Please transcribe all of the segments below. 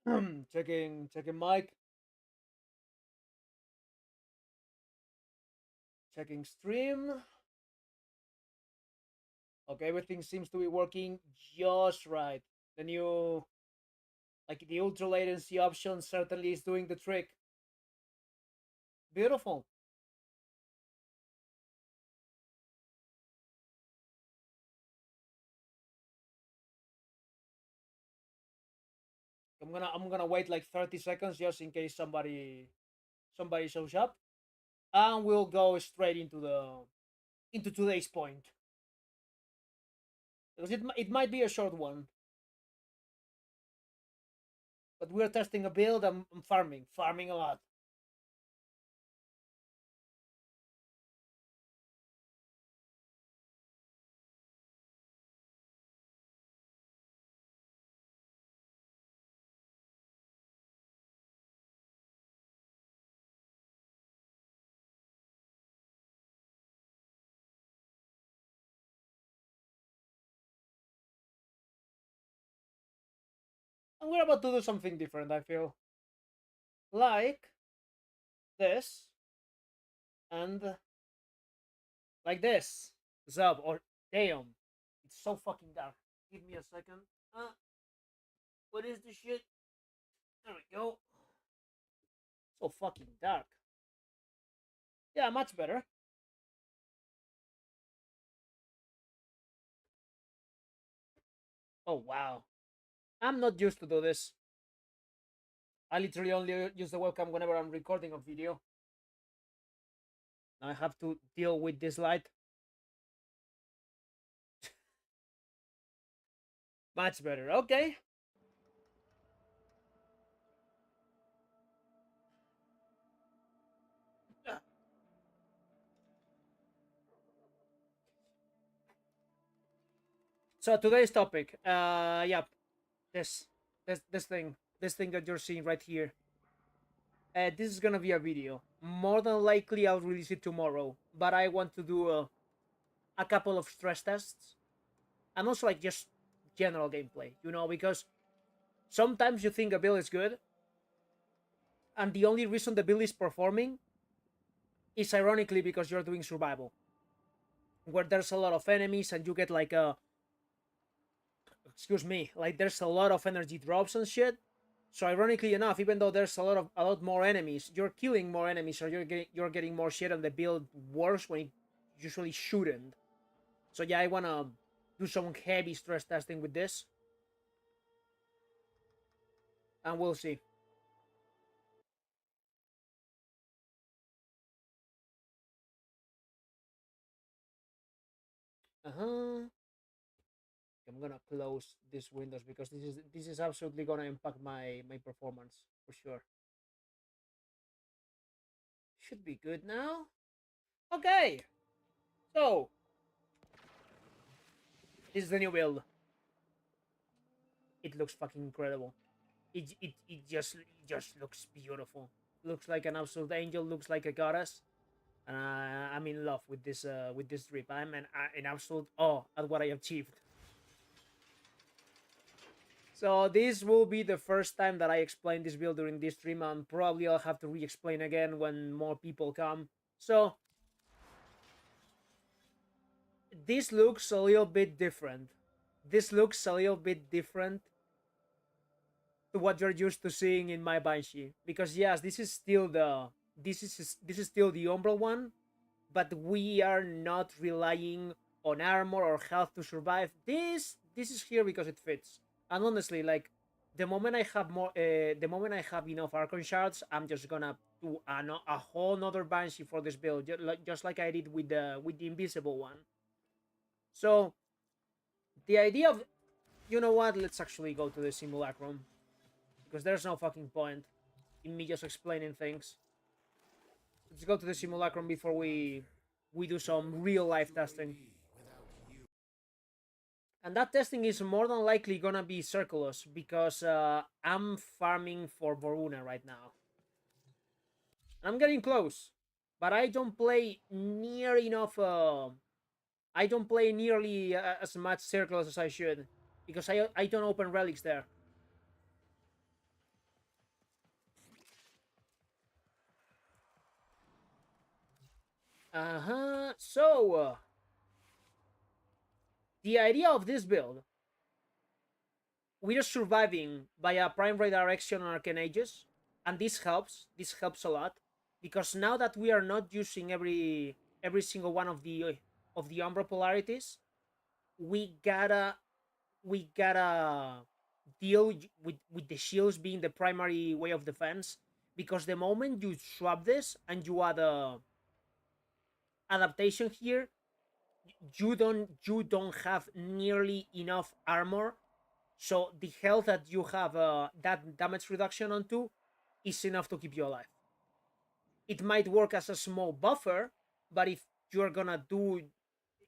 Checking mic. Checking stream. Okay, everything seems to be working just right. The new, like the ultra latency option certainly is doing the trick. Beautiful. I'm gonna wait like 30 seconds just in case somebody shows up, and we'll go straight into today's point because it might be a short one, but we're testing a build. I'm farming a lot. And we're about to do something different. I feel like this and like this. Zub or damn, it's so fucking dark. Give me a second. What is the shit? There we go. So fucking dark. Yeah, much better. Oh wow. I'm not used to do this. I literally only use the webcam whenever I'm recording a video. Now I have to deal with this light. Much better. Okay. So today's topic. Yep. This this thing that you're seeing right here. This is gonna be a video. More than likely, I'll release it tomorrow. But I want to do a couple of stress tests and also like just general gameplay. You know, because sometimes you think a build is good, and the only reason the build is performing is ironically because you're doing survival, where there's a lot of enemies and you get like a excuse me, like there's a lot of energy drops and shit. So ironically enough, even though there's a lot more enemies, you're killing more enemies, or you're getting more shit, and the build works when it usually shouldn't. So yeah, I wanna do some heavy stress testing with this, and we'll see. Uh huh. I'm gonna close these windows because this is absolutely gonna impact my performance for sure. Should be good now. Okay, so this is the new build. It looks fucking incredible. It just looks beautiful. Looks like an absolute angel. Looks like a goddess. I'm in love with this trip. I'm in absolute awe at what I achieved. So this will be the first time that I explain this build during this stream, and probably I'll have to re-explain again when more people come. So this looks a little bit different. This looks a little bit different to what you're used to seeing in my Banshee. Because yes, this is still the Umbral one, but we are not relying on armor or health to survive. This is here because it fits. And honestly, like the moment I have enough Archon shards, I'm just gonna do a whole nother Banshee for this build, just like I did with the invisible one. So the idea of, you know what? Let's actually go to the simulacrum because there's no fucking point in me just explaining things. Let's go to the simulacrum before we do some real life testing. And that testing is more than likely gonna be Circulus because I'm farming for Voruna right now. I'm getting close, but I don't play near enough. I don't play nearly as much Circulus as I should because I don't open relics there. So, the idea of this build, we are surviving by a prime redirection on Arcane Ages, and this helps. This helps a lot because now that we are not using every single one of the Umbra polarities, we gotta deal with the shields being the primary way of defense, because the moment you swap this and you add a adaptation here, you don't have nearly enough armor, so the health that you have that damage reduction onto is enough to keep you alive. It might work as a small buffer, but you're gonna do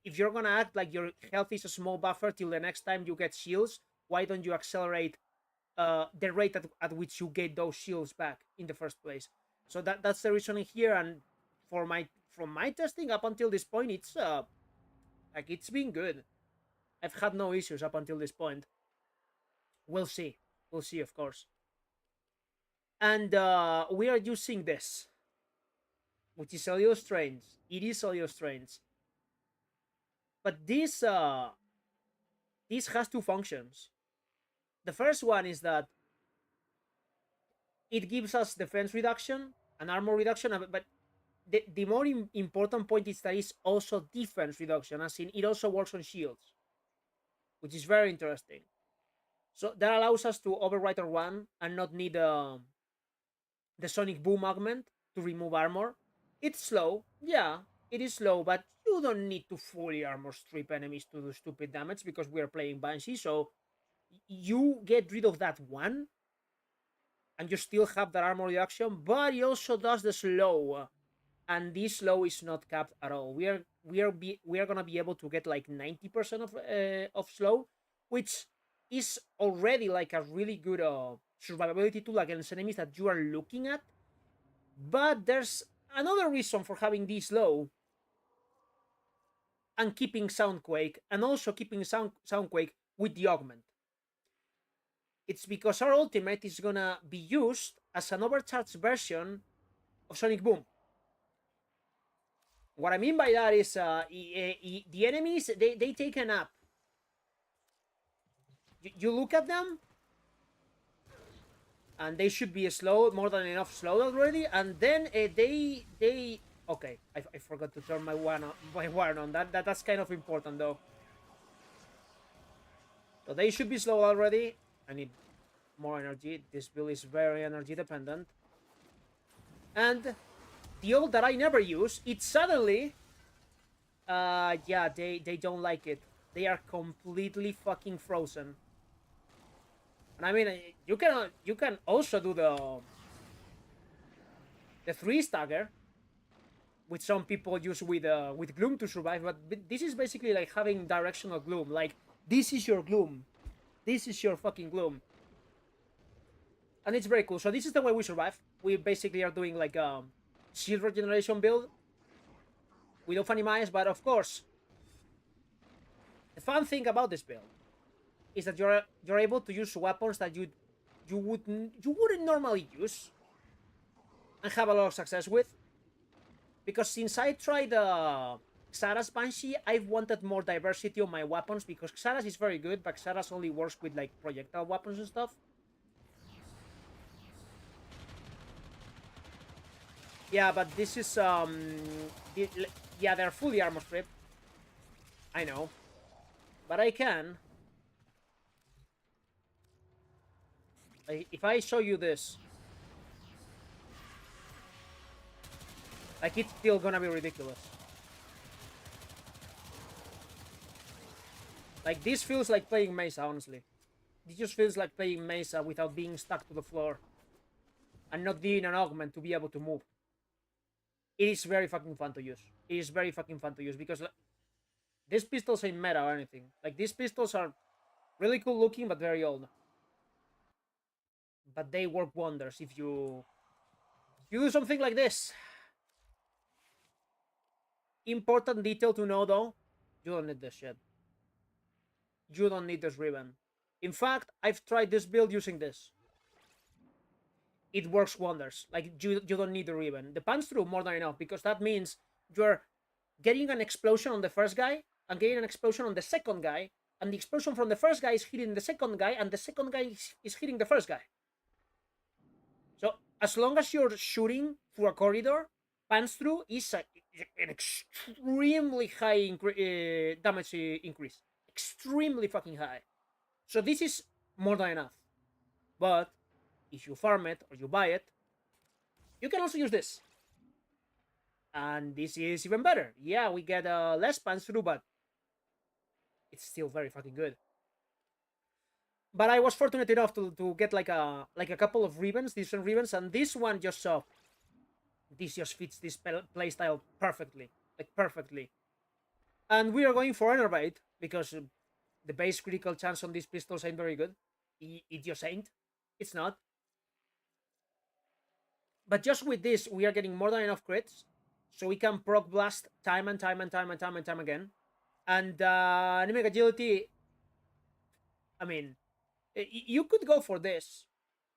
if you're gonna act like your health is a small buffer till the next time you get shields, why don't you accelerate the rate at which you get those shields back in the first place? So that's the reasoning here. And from my testing up until this point, it's like it's been good. I've had no issues up until this point. We'll see. We'll see, of course. And we are using this, which is a little strange. It is a little strange. But this has two functions. The first one is that it gives us defense reduction and armor reduction, but the more important point is that it's also defense reduction, as in it also works on shields, which is very interesting. So that allows us to override our one and not need the Sonic Boom augment to remove armor. It's slow, yeah, it is slow, but you don't need to fully armor strip enemies to do stupid damage because we are playing Banshee, so you get rid of that one and you still have that armor reduction, but it also does the slow, and this slow is not capped at all. We are gonna be able to get like 90% of slow, which is already like a really good survivability tool against enemies that you are looking at. But there's another reason for having this slow and keeping Soundquake, and also keeping Soundquake with the augment. It's because our ultimate is gonna be used as an overcharged version of Sonic Boom. What I mean by that is the enemies, they take a nap. You look at them, and they should be slow, more than enough slow already, and then they okay, I forgot to turn my one on. That's kind of important though. So they should be slow already. I need more energy. This build is very energy dependent. And the ult that I never use, it suddenly yeah, they don't like it. They are completely fucking frozen. And I mean, you can also do the 3 stagger, which some people use with gloom to survive, but this is basically like having directional gloom. Like, this is your gloom, this is your fucking gloom, and it's very cool. So this is the way we survive. We basically are doing like a shield regeneration build without any mines, but of course, the fun thing about this build is that you're able to use weapons that you wouldn't normally use and have a lot of success with. Because since I tried Xara's Banshee, I've wanted more diversity on my weapons, because Xara's is very good, but Xara's only works with like projectile weapons and stuff. Yeah, but this is yeah, they're fully armor stripped. I know, but I can. If I show you this, like, it's still gonna be ridiculous. Like, this feels like playing Mesa, honestly. This just feels like playing Mesa without being stuck to the floor and not needing an augment to be able to move. It is very fucking fun to use. It is very fucking fun to use because these pistols ain't meta or anything. Like, these pistols are really cool looking, but very old. But they work wonders if you do something like this. Important detail to know though, you don't need this shit. You don't need this ribbon. In fact, I've tried this build using this. It works wonders. Like, you don't need the ribbon. The punch through more than enough, because that means you're getting an explosion on the first guy and getting an explosion on the second guy, and the explosion from the first guy is hitting the second guy, and the second guy is hitting the first guy. So as long as you're shooting through a corridor, pans through is an extremely high damage increase. Extremely fucking high. So this is more than enough. But if you farm it or you buy it, you can also use this. And this is even better. Yeah, we get less pans through, but it's still very fucking good. But I was fortunate enough to get like a couple of ribbons, different ribbons, and this one just this just fits this playstyle perfectly, like perfectly. And we are going for Enervate because the base critical chance on these pistols ain't very good. It just ain't. It's not. But just with this, we are getting more than enough crits, so we can proc blast time and time and time and time and time again. And anemic agility. I mean, you could go for this.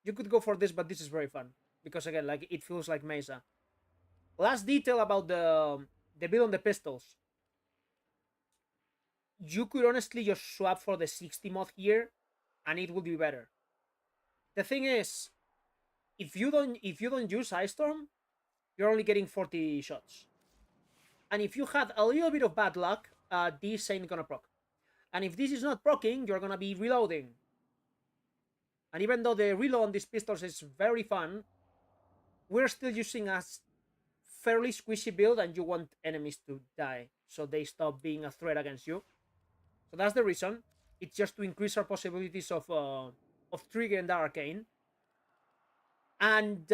You could go for this, but this is very fun because again, like it feels like Mesa. Last detail about the build on the pistols. You could honestly just swap for the 60 mod here, and it would be better. The thing is, if you don't use Ice Storm, you're only getting 40 shots. And if you had a little bit of bad luck, this ain't gonna proc. And if this is not procking, you're gonna be reloading. And even though the reload on these pistols is very fun, we're still using a fairly squishy build, and you want enemies to die so they stop being a threat against you. So that's the reason. It's just to increase our possibilities of triggering the arcane. And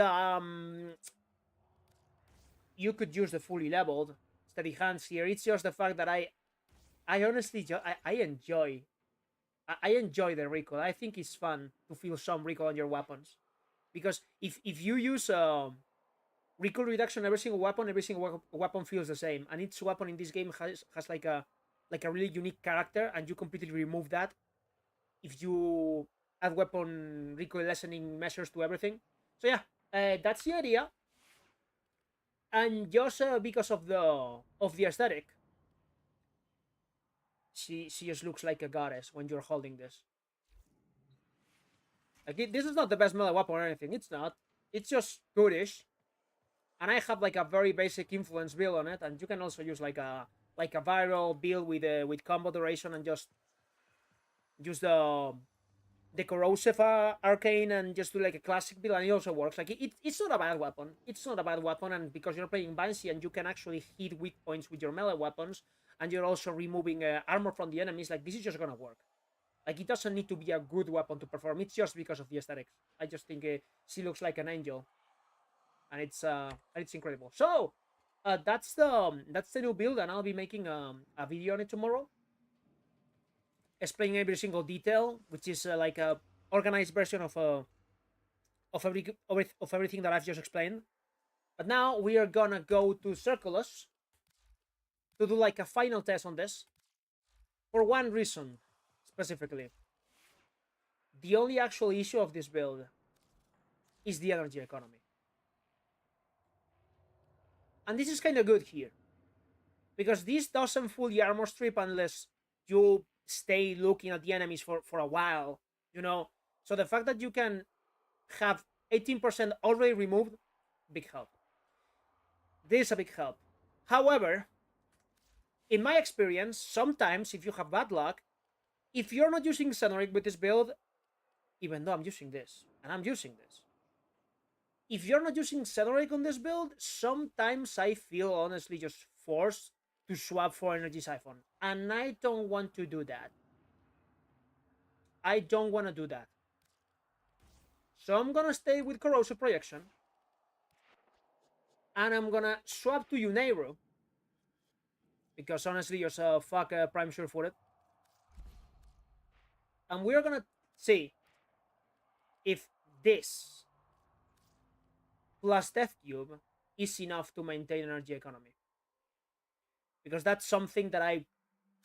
you could use the fully leveled steady hands here. It's just the fact that I honestly I enjoy the recoil. I think it's fun to feel some recoil on your weapons, because if you use recoil reduction, every single weapon feels the same, and each weapon in this game has like a really unique character, and you completely remove that if you add weapon recoil lessening measures to everything. So yeah, that's the idea. And just because of the aesthetic, she just looks like a goddess when you're holding this. Like this is not the best melee weapon or anything. It's not. It's just goodish. And I have like a very basic influence build on it, and you can also use like a viral build with combo duration and just use the corrosive arcane and just do like a classic build, and it also works. Like it's not a bad weapon. It's not a bad weapon, and because you're playing Banshee and you can actually hit weak points with your melee weapons, and you're also removing armor from the enemies, like this is just gonna work. Like it doesn't need to be a good weapon to perform. It's just because of the aesthetics. I just think she looks like an angel, and it's incredible. So that's the new build, and I'll be making a video on it tomorrow, explaining every single detail, which is like a organized version of everything that I've just explained. But now we are gonna go to Circulus to do like a final test on this, for one reason specifically. The only actual issue of this build is the energy economy, and this is kind of good here, because this doesn't fully armor strip unless you stay looking at the enemies for a while, you know. So the fact that you can have 18% already removed, big help. This is a big help. However, in my experience, sometimes if you have bad luck, if you're not using Xenoric with this build, even though I'm using this, and I'm using this, if you're not using Xenoric on this build, sometimes I feel honestly just forced to swap for Energy Siphon, and I don't want to do that. I don't want to do that. So I'm gonna stay with Corrosive Projection, and I'm gonna swap to Uneiru, because honestly, you're so fuck Prime Sure-Footed. And we're gonna see if this plus Death Cube is enough to maintain energy economy, because that's something that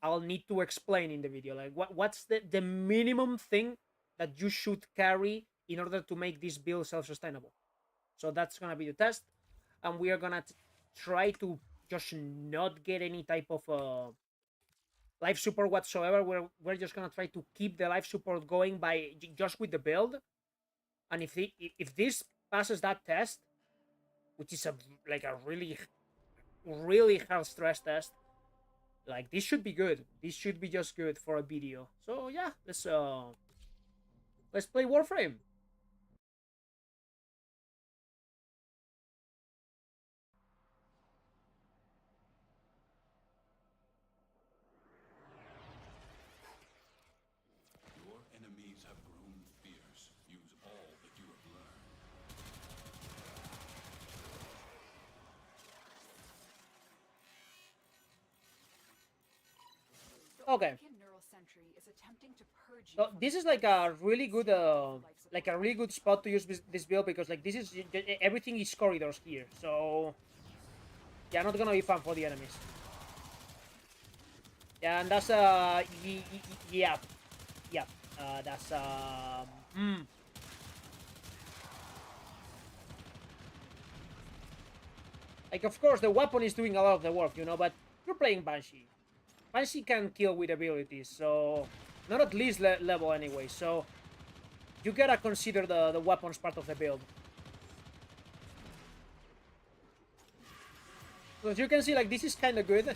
I'll need to explain in the video. Like what's the minimum thing that you should carry in order to make this build self-sustainable. So that's gonna be the test, and we are gonna try to just not get any type of life support whatsoever. We're just gonna try to keep the life support going by just with the build. And if this passes that test, which is like a really hard stress test, like this should be good. This should be just good for a video. So yeah, let's play Warframe. Your enemies have grown fierce. Use all that you have learned. Okay. So this is like a really good spot to use this build, because like this is everything is corridors here. So yeah, not gonna be fun for the enemies. Yeah, and that's yeah, yeah, that's like, of course the weapon is doing a lot of the work, you know, but you're playing Banshee. Banshee can kill with abilities, so not at least level anyway. So you gotta consider the weapons part of the build. So as you can see, like this is kind of good.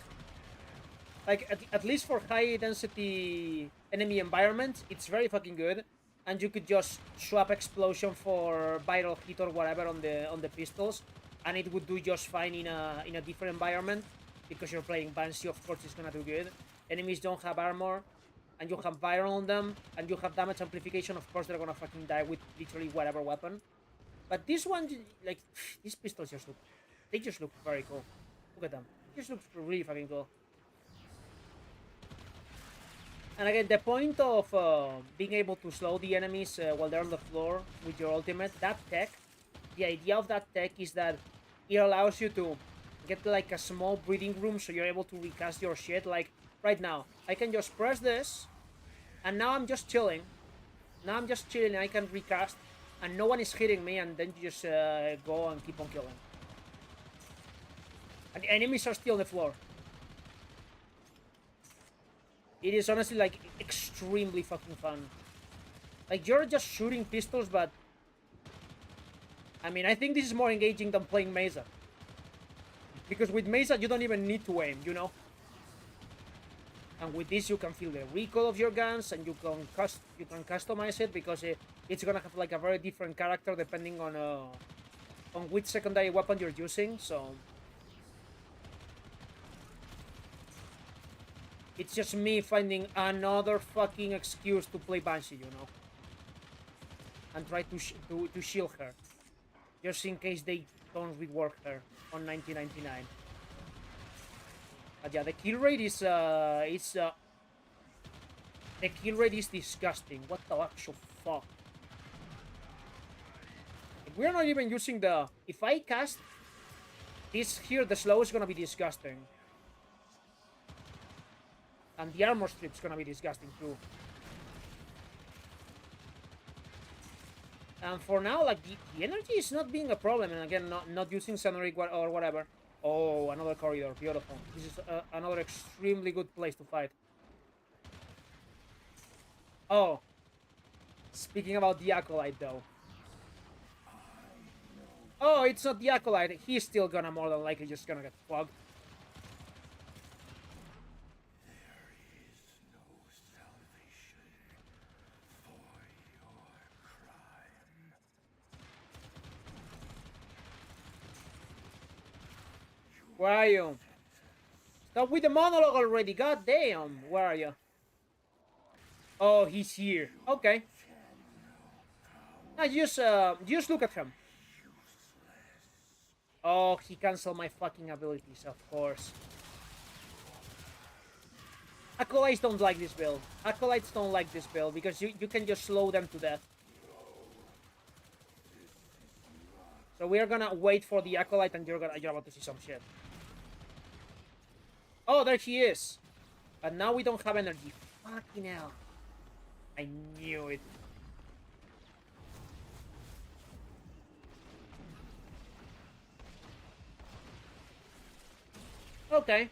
Like at least for high density enemy environments, it's very fucking good. And you could just swap explosion for viral hit or whatever on the pistols, and it would do just fine in a different environment, because you're playing Banshee. Of course, it's gonna do good. Enemies don't have armor, and you have viral on them, and you have damage amplification. Of course, they're gonna fucking die with literally whatever weapon. But this one, like, these pistols just look very cool. Look at them. They just look really fucking cool. And again, the point of being able to slow the enemies while they're on the floor with your ultimate, that tech, the idea of that tech is that it allows you to get like a small breathing room, so you're able to recast your shit. Like right now, I can just press this, and now I'm just chilling. Now I'm just chilling, I can recast, and no one is hitting me, and then you just go and keep on killing. And the enemies are still on the floor. It is honestly like extremely fucking fun. Like you're just shooting pistols, but I mean, I think this is more engaging than playing Mesa. Because with Mesa, you don't even need to aim, you know? And with this, you can feel the recoil of your guns, and you can customize it, because it's gonna have like a very different character depending on which secondary weapon you're using. So it's just me finding another fucking excuse to play Banshee, you know, and try to shield her, just in case they don't rework her on 1999. But yeah, the kill rate is disgusting. What the actual fuck? Like, we're not even using the. If I cast this here, the slow is gonna be disgusting, and the armor strip's gonna be disgusting too. And for now, like the energy is not being a problem, and again, not using Sunric or whatever. Oh, another corridor, beautiful. This is another extremely good place to fight. Oh, speaking about the Acolyte, though. Oh, it's not the Acolyte. He's still gonna more than likely just gonna get plugged. Where are you? Stop with the monologue already. God damn. Where are you? Oh, he's here. Okay. Now just look at him. Oh, he canceled my fucking abilities, of course. Acolytes don't like this build. Acolytes don't like this build because you can just slow them to death. So we are gonna wait for the Acolyte, and you're about to see some shit. Oh, there he is. But now we don't have energy. Fucking hell. I knew it. Okay.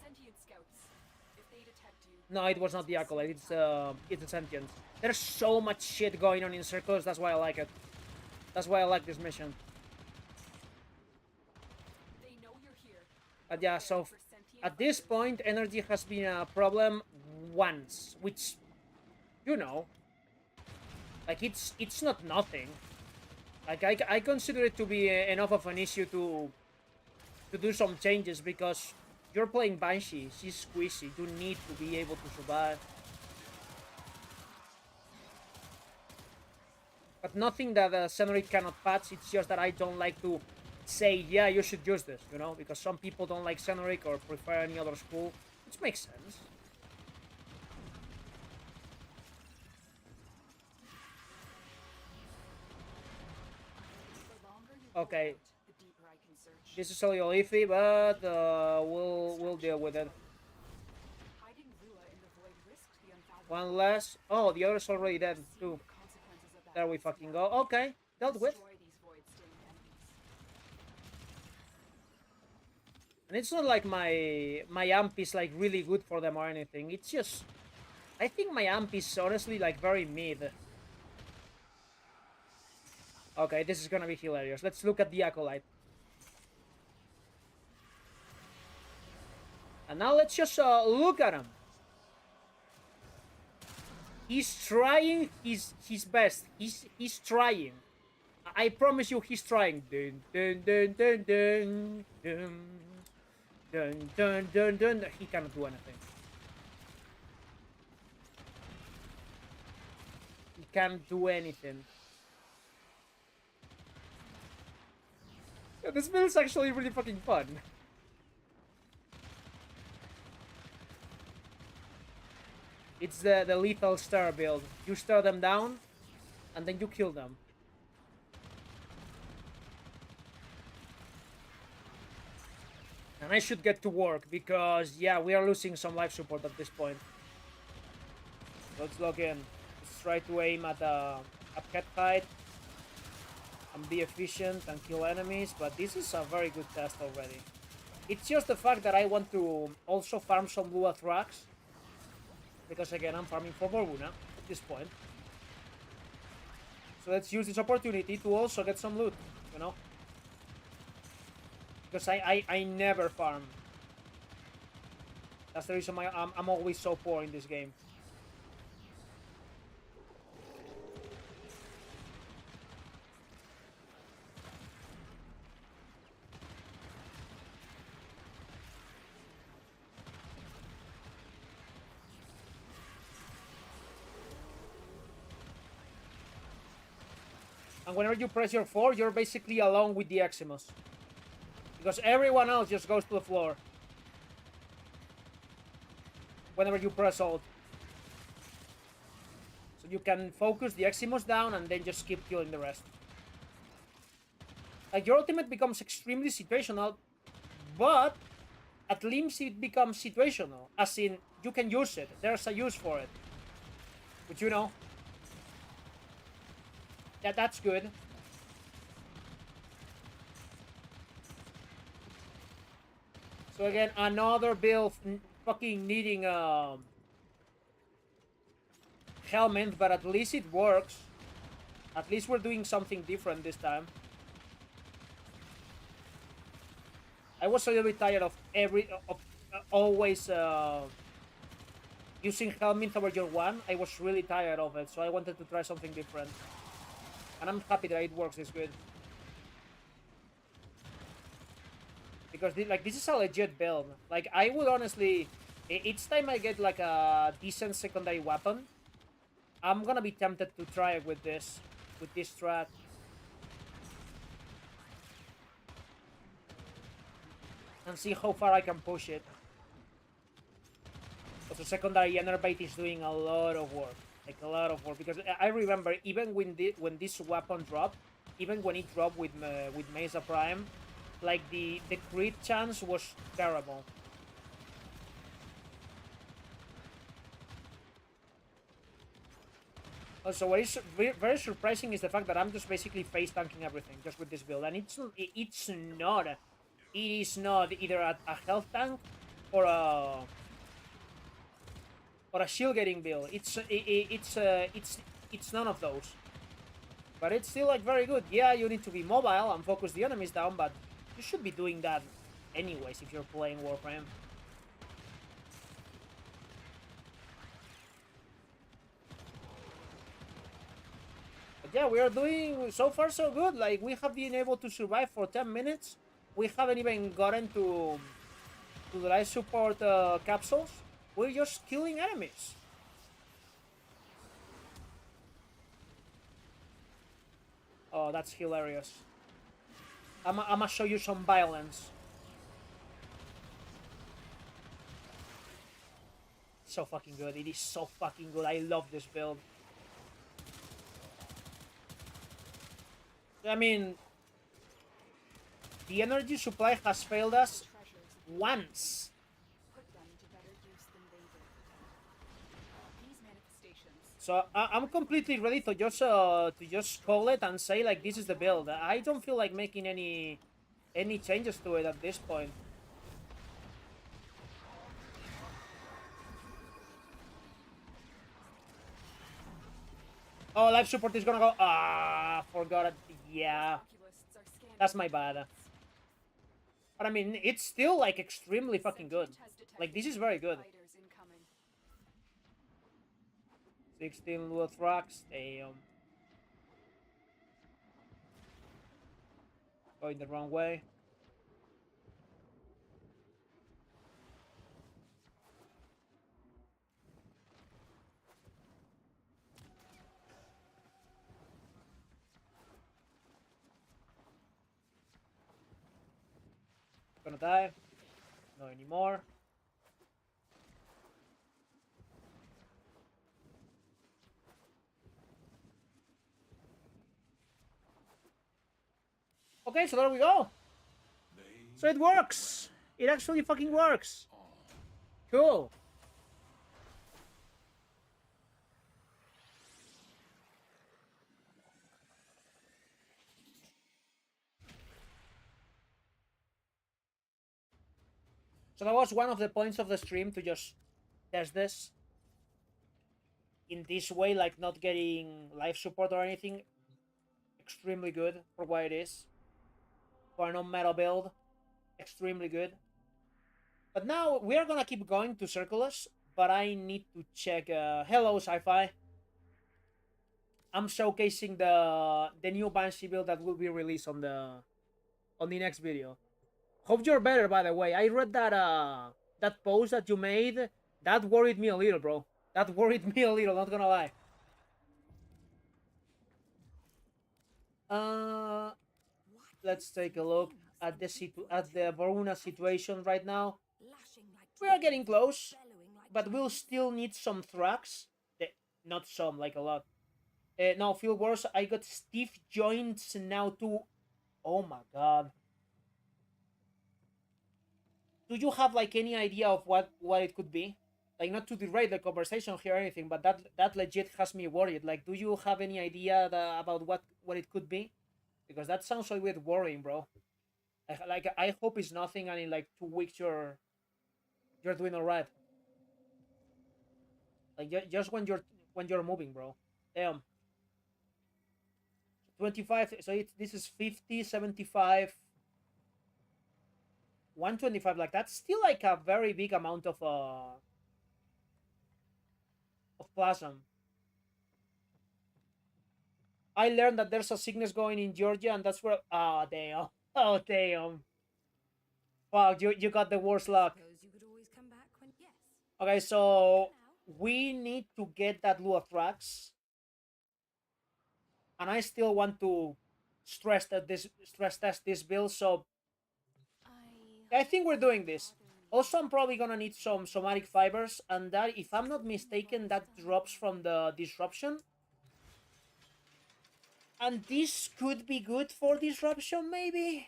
Sentient scouts. If they detect you, No, it was not the Acolyte. It's the Sentience. There's so much shit going on in circles. That's why I like it. That's why I like this mission. they know you're here. But yeah, so For sentient at this vipers. point, energy has been a problem once, which, you know, like it's not nothing. Like I consider it to be enough of an issue to do some changes because you're playing Banshee. She's squishy. You need to be able to survive. But nothing that Xenorid cannot patch. It's just that I don't like to say, yeah, you should use this, you know, because some people don't like Xenorid or prefer any other school, which makes sense. The longer you hold Okay, out, the deeper I can search. this is a little iffy, but we'll deal with it. Hiding Lua in the void risks the unfathomable. One less. Oh, the other's already dead See too. the consequences of that There we missing fucking one. go. Okay, dealt with. Destroy these void-stained enemies. And it's not like my amp is like really good for them or anything. It's just I think my amp is honestly like very mid. Okay, this is gonna be hilarious. Let's look at the Acolyte. And now let's just look at him. He's trying his best. He's trying. I promise you, he's trying. Dun dun dun dun dun dun dun dun dun dun. He cannot do anything. He can't do anything. Yeah, this build is actually really fucking fun. It's the lethal star build. You star them down, and then you kill them. And I should get to work, because, yeah, we are losing some life support at this point. Let's log in. Let's try to aim at cat height and be efficient and kill enemies, but this is a very good test already. It's just the fact that I want to also farm some Lua Thrax, because again, I'm farming for Morguna at this point. So let's use this opportunity to also get some loot, you know? Because I never farm. That's the reason why I'm always so poor in this game. And whenever you press your 4, you're basically alone with the Eximus. Because everyone else just goes to the floor. Whenever you press Alt. So you can focus the Eximus down and then just keep killing the rest. Like, your ultimate becomes extremely situational, but at least it becomes situational. As in, you can use it. There's a use for it. But you know, that's good. So again, another build fucking needing helmet, but at least it works. At least we're doing something different this time. I was a little bit tired of always using helmet over your one. I was really tired of it, so I wanted to try something different. And I'm happy that it works this good. Because this is a legit build. Like, I would honestly, each time I get like a decent secondary weapon, I'm gonna be tempted to try it with this strat. And see how far I can push it. Because the secondary enerbite is doing a lot of work. Like, a lot of work. Because I remember, even when this weapon dropped, even when it dropped with Mesa Prime, like, the crit chance was terrible. Also, what is very surprising is the fact that I'm just basically face tanking everything just with this build, and it's not it is not either a health tank or a shield getting build. It's none of those. But it's still like very good. Yeah, you need to be mobile and focus the enemies down, but you should be doing that anyways if you're playing Warframe. But yeah, we are doing so far so good. Like, we have been able to survive for 10 minutes. We haven't even gotten to the life support capsules. We're just killing enemies. Oh, that's hilarious. I'ma show you some violence. So fucking good. It is so fucking good. I love this build. I mean, the energy supply has failed us once. Put them to better use than they did. These manifestations. So I'm completely ready to just call it and say like this is the build. I don't feel like making any changes to it at this point. Oh, life support is gonna go. Ah, forgot it. Yeah, Oculists are scanning. that's my bad. But I mean, it's still like extremely fucking good. Like, this is very good. Fighters incoming. 16 Lua Thrax. Damn. Going the wrong way. Gonna die. Not anymore. Okay, so there we go. So it works. It actually fucking works. Cool. So that was one of the points of the stream, to just test this in this way, like not getting life support or anything. Extremely good for what it is. For a non-metal build, extremely good. But now we are gonna keep going to Circulus, but I need to check. Hello, Sci-Fi. I'm showcasing the new Banshee build that will be released on the next video. Hope you're better, by the way. I read that post that you made. That worried me a little, bro. That worried me a little, not gonna lie. Let's take a look at the Varuna situation right now. We are getting close, but we'll still need some Thrax. Not some, like a lot. No, Field Wars, I got stiff joints now too. Oh my god. Do you have like any idea of what it could be? Like, not to derail the conversation here or anything, but that legit has me worried. Like, do you have any idea about what it could be? Because that sounds a bit worrying, bro. I hope it's nothing, and in like 2 weeks you're doing alright. Like, just when you're moving, bro. Damn. 25. So this is 50, 75, 125. Like, that's still like a very big amount of plasma. I learned that there's a sickness going in Georgia, and that's where. Oh damn! Oh damn! Fuck, you got the worst luck. Okay, so we need to get that Luathrax, and I still want to stress test this build. So I think we're doing this. Also, I'm probably gonna need some somatic fibers, and that, if I'm not mistaken, that drops from the disruption. And this could be good for disruption, maybe.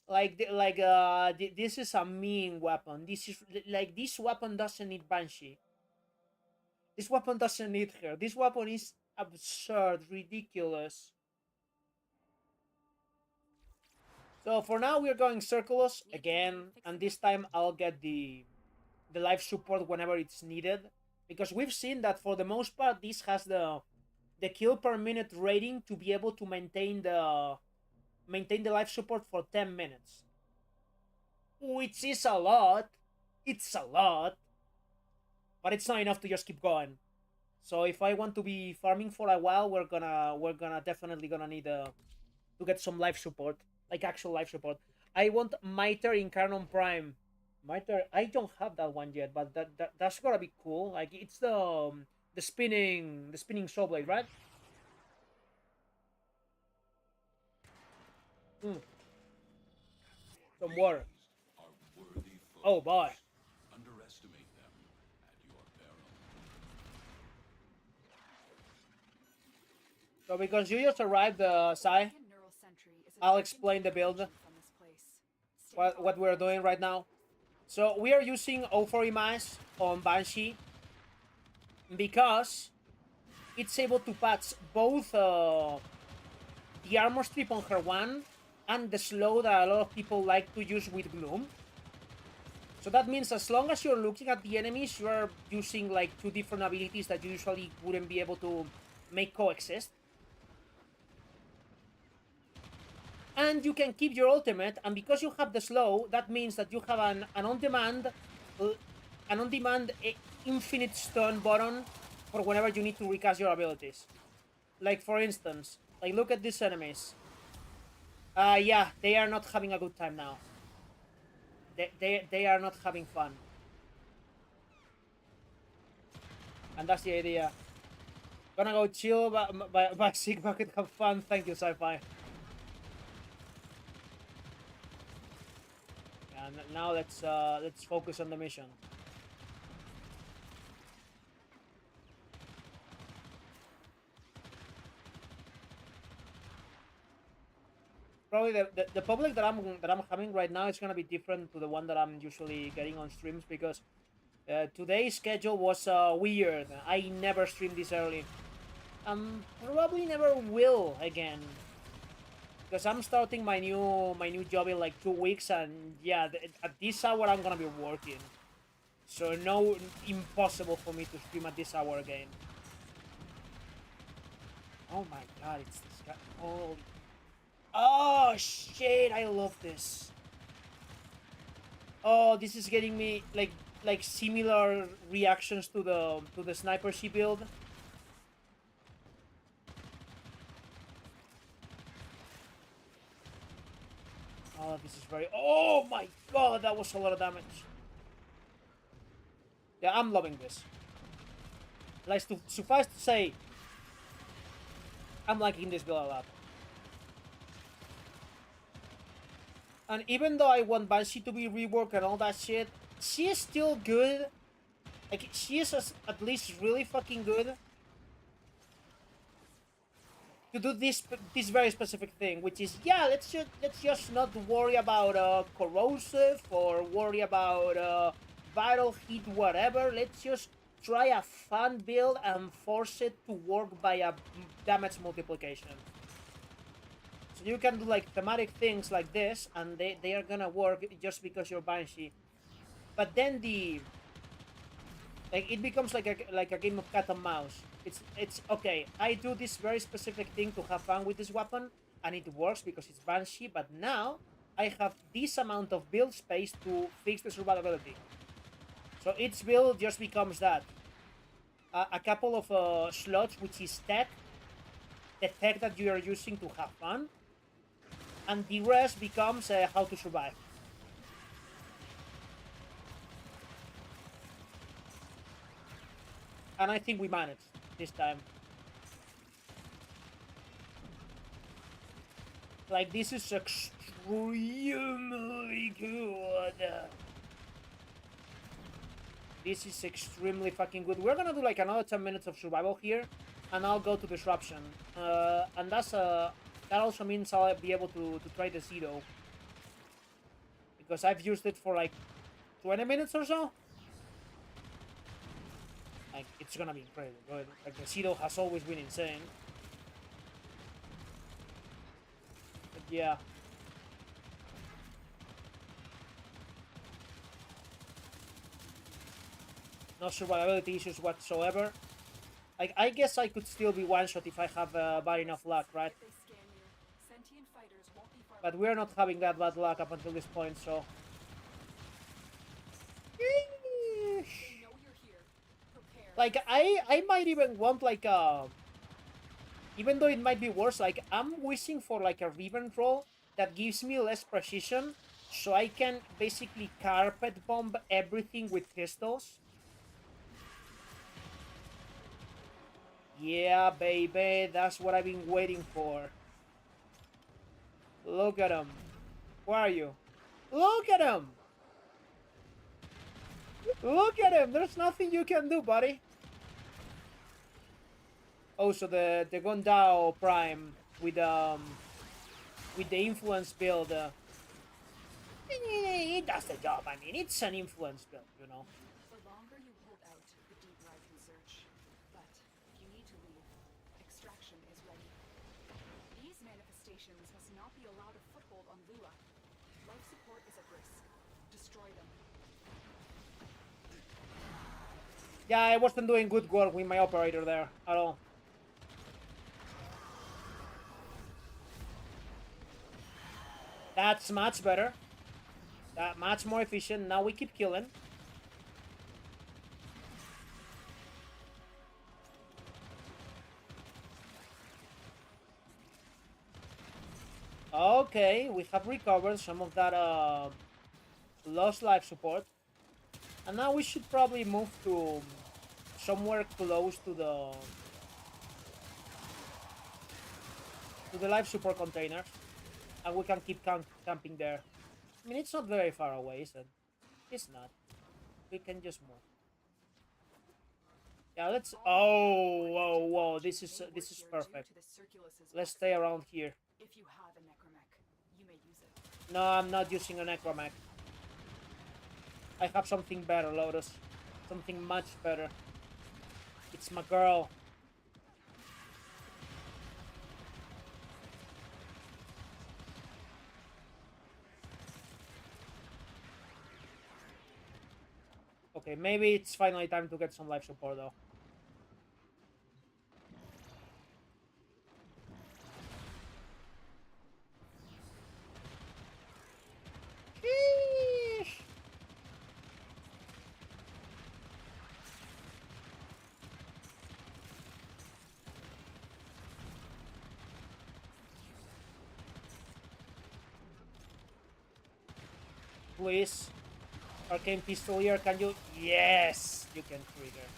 This is a mean weapon. This weapon doesn't need Banshee. This weapon doesn't need her. This weapon is absurd, ridiculous. So for now we're going circulus again, and this time I'll get the life support whenever it's needed, because we've seen that for the most part this has the kill per minute rating to be able to maintain the life support for 10 minutes, which is a lot. It's a lot, but it's not enough to just keep going. So if I want to be farming for a while, we're gonna definitely gonna need to get some life support, like actual life support. I want Mitre Incarnon Prime. Mitre, I don't have that one yet, but that's gonna be cool. Like it's the spinning saw blade, right? Mm, some water. Are worthy foes. Oh boy. Underestimate them at your peril. So because you just arrived, Sai, Second neural sentry is I'll a explain the build. from this place. Stay What we're doing right now. So we are using O4 Mass on Banshee because it's able to patch both the armor strip on her one and the slow that a lot of people like to use with Gloom. So that means as long as you're looking at the enemies, you are using like two different abilities that you usually wouldn't be able to make coexist. And you can keep your ultimate, and because you have the slow, that means that you have an on-demand infinite stun button for whenever you need to recast your abilities. Like for instance, like look at these enemies. Yeah, they are not having a good time now. They are not having fun. And that's the idea. Gonna go chill, by sick bucket, have fun. Thank you, sci-fi. And now let's focus on the mission. Probably the public that I'm having right now is gonna be different to the one that I'm usually getting on streams, because today's schedule was weird. I never stream this early. Probably never will again, because I'm starting my new job in like 2 weeks, and yeah, at this hour I'm gonna be working. So no, impossible for me to stream at this hour again. Oh my god, it's this guy. Oh shit, I love this. Oh, this is getting me like similar reactions to the sniper she build. Oh, this is very. Oh my god, that was a lot of damage. Yeah, I'm loving this. Like, to suffice to say, I'm liking this build a lot. And even though I want Banshee to be reworked and all that shit, she is still good. Like, she is at least really fucking good to do this very specific thing, which is, yeah, let's just not worry about corrosive or worry about vital heat, whatever. Let's just try a fun build and force it to work by a damage multiplication. So you can do like thematic things like this, and they are gonna work just because you're Banshee. But then it becomes like a game of cat and mouse. It's okay. I do this very specific thing to have fun with this weapon, and it works because it's Banshee. But now I have this amount of build space to fix the survivability. So each build just becomes that. A couple of slots, which is tech, the tech that you are using to have fun, and the rest becomes how to survive. And I think we managed this time. Like, this is extremely good. This is extremely fucking good. We're gonna do like another 10 minutes of survival here, and I'll go to disruption. And that also means I'll be able to try the Zero, because I've used it for like 20 minutes or so. Like, it's gonna be incredible good. Like, the Zero has always been insane. But yeah. No survivability issues whatsoever. Like, I guess I could still be one-shot if I have bad enough luck, right? If they scan you, sentient fighters won't be far But we're not having that bad luck up until this point, so... They know you're here. Prepare. Like, I might even want, like, even though it might be worse, like, I'm wishing for, like, a revenge roll that gives me less precision, so I can basically carpet bomb everything with pistols. Yeah, baby, that's what I've been waiting for. Look at him. Where are you? Look at him! Look at him! There's nothing you can do, buddy. Also, the Gondao Prime with the influence build. It does the job. I mean, it's an influence build, you know. For longer you hold out, the deep ride can surge. But if you need to leave, extraction is ready. These manifestations must not be allowed a foothold on Lua. Life support is at risk. Destroy them. Yeah, I wasn't doing good work with my operator there at all. That's much better. That much more efficient. Now we keep killing. Okay, we have recovered some of that lost life support. And now we should probably move to somewhere close to the life support containers. And we can keep camping there. I mean, it's not very far away, is it? It's not. We can just move. Yeah, let's... Oh, whoa, whoa. This is perfect. Let's stay around here. If you have a necromech, you may use it. No, I'm not using a necromech. I have something better, Lotus. Something much better. It's my girl. Okay, maybe it's finally time to get some life support, though. Sheesh. Please. Arcane Pistolier, can you? Yes! You can trigger.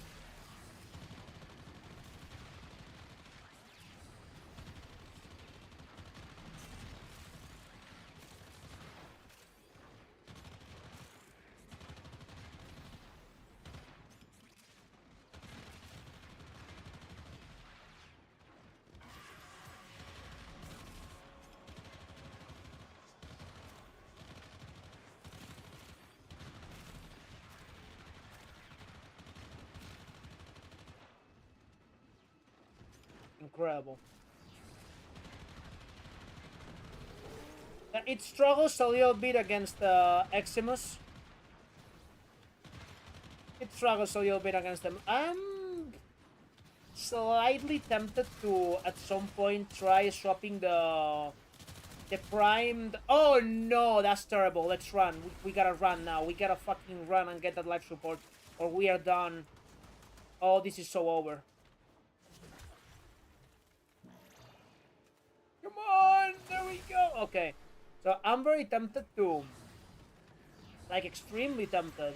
Incredible. It struggles a little bit against Eximus. It struggles a little bit against them. I'm slightly tempted to, at some point, try swapping the primed... Oh no, that's terrible. Let's run. We gotta run now. We gotta fucking run and get that life support, or we are done. Oh, this is so over. Come on, there we go. Okay, so I'm very tempted to, like, extremely tempted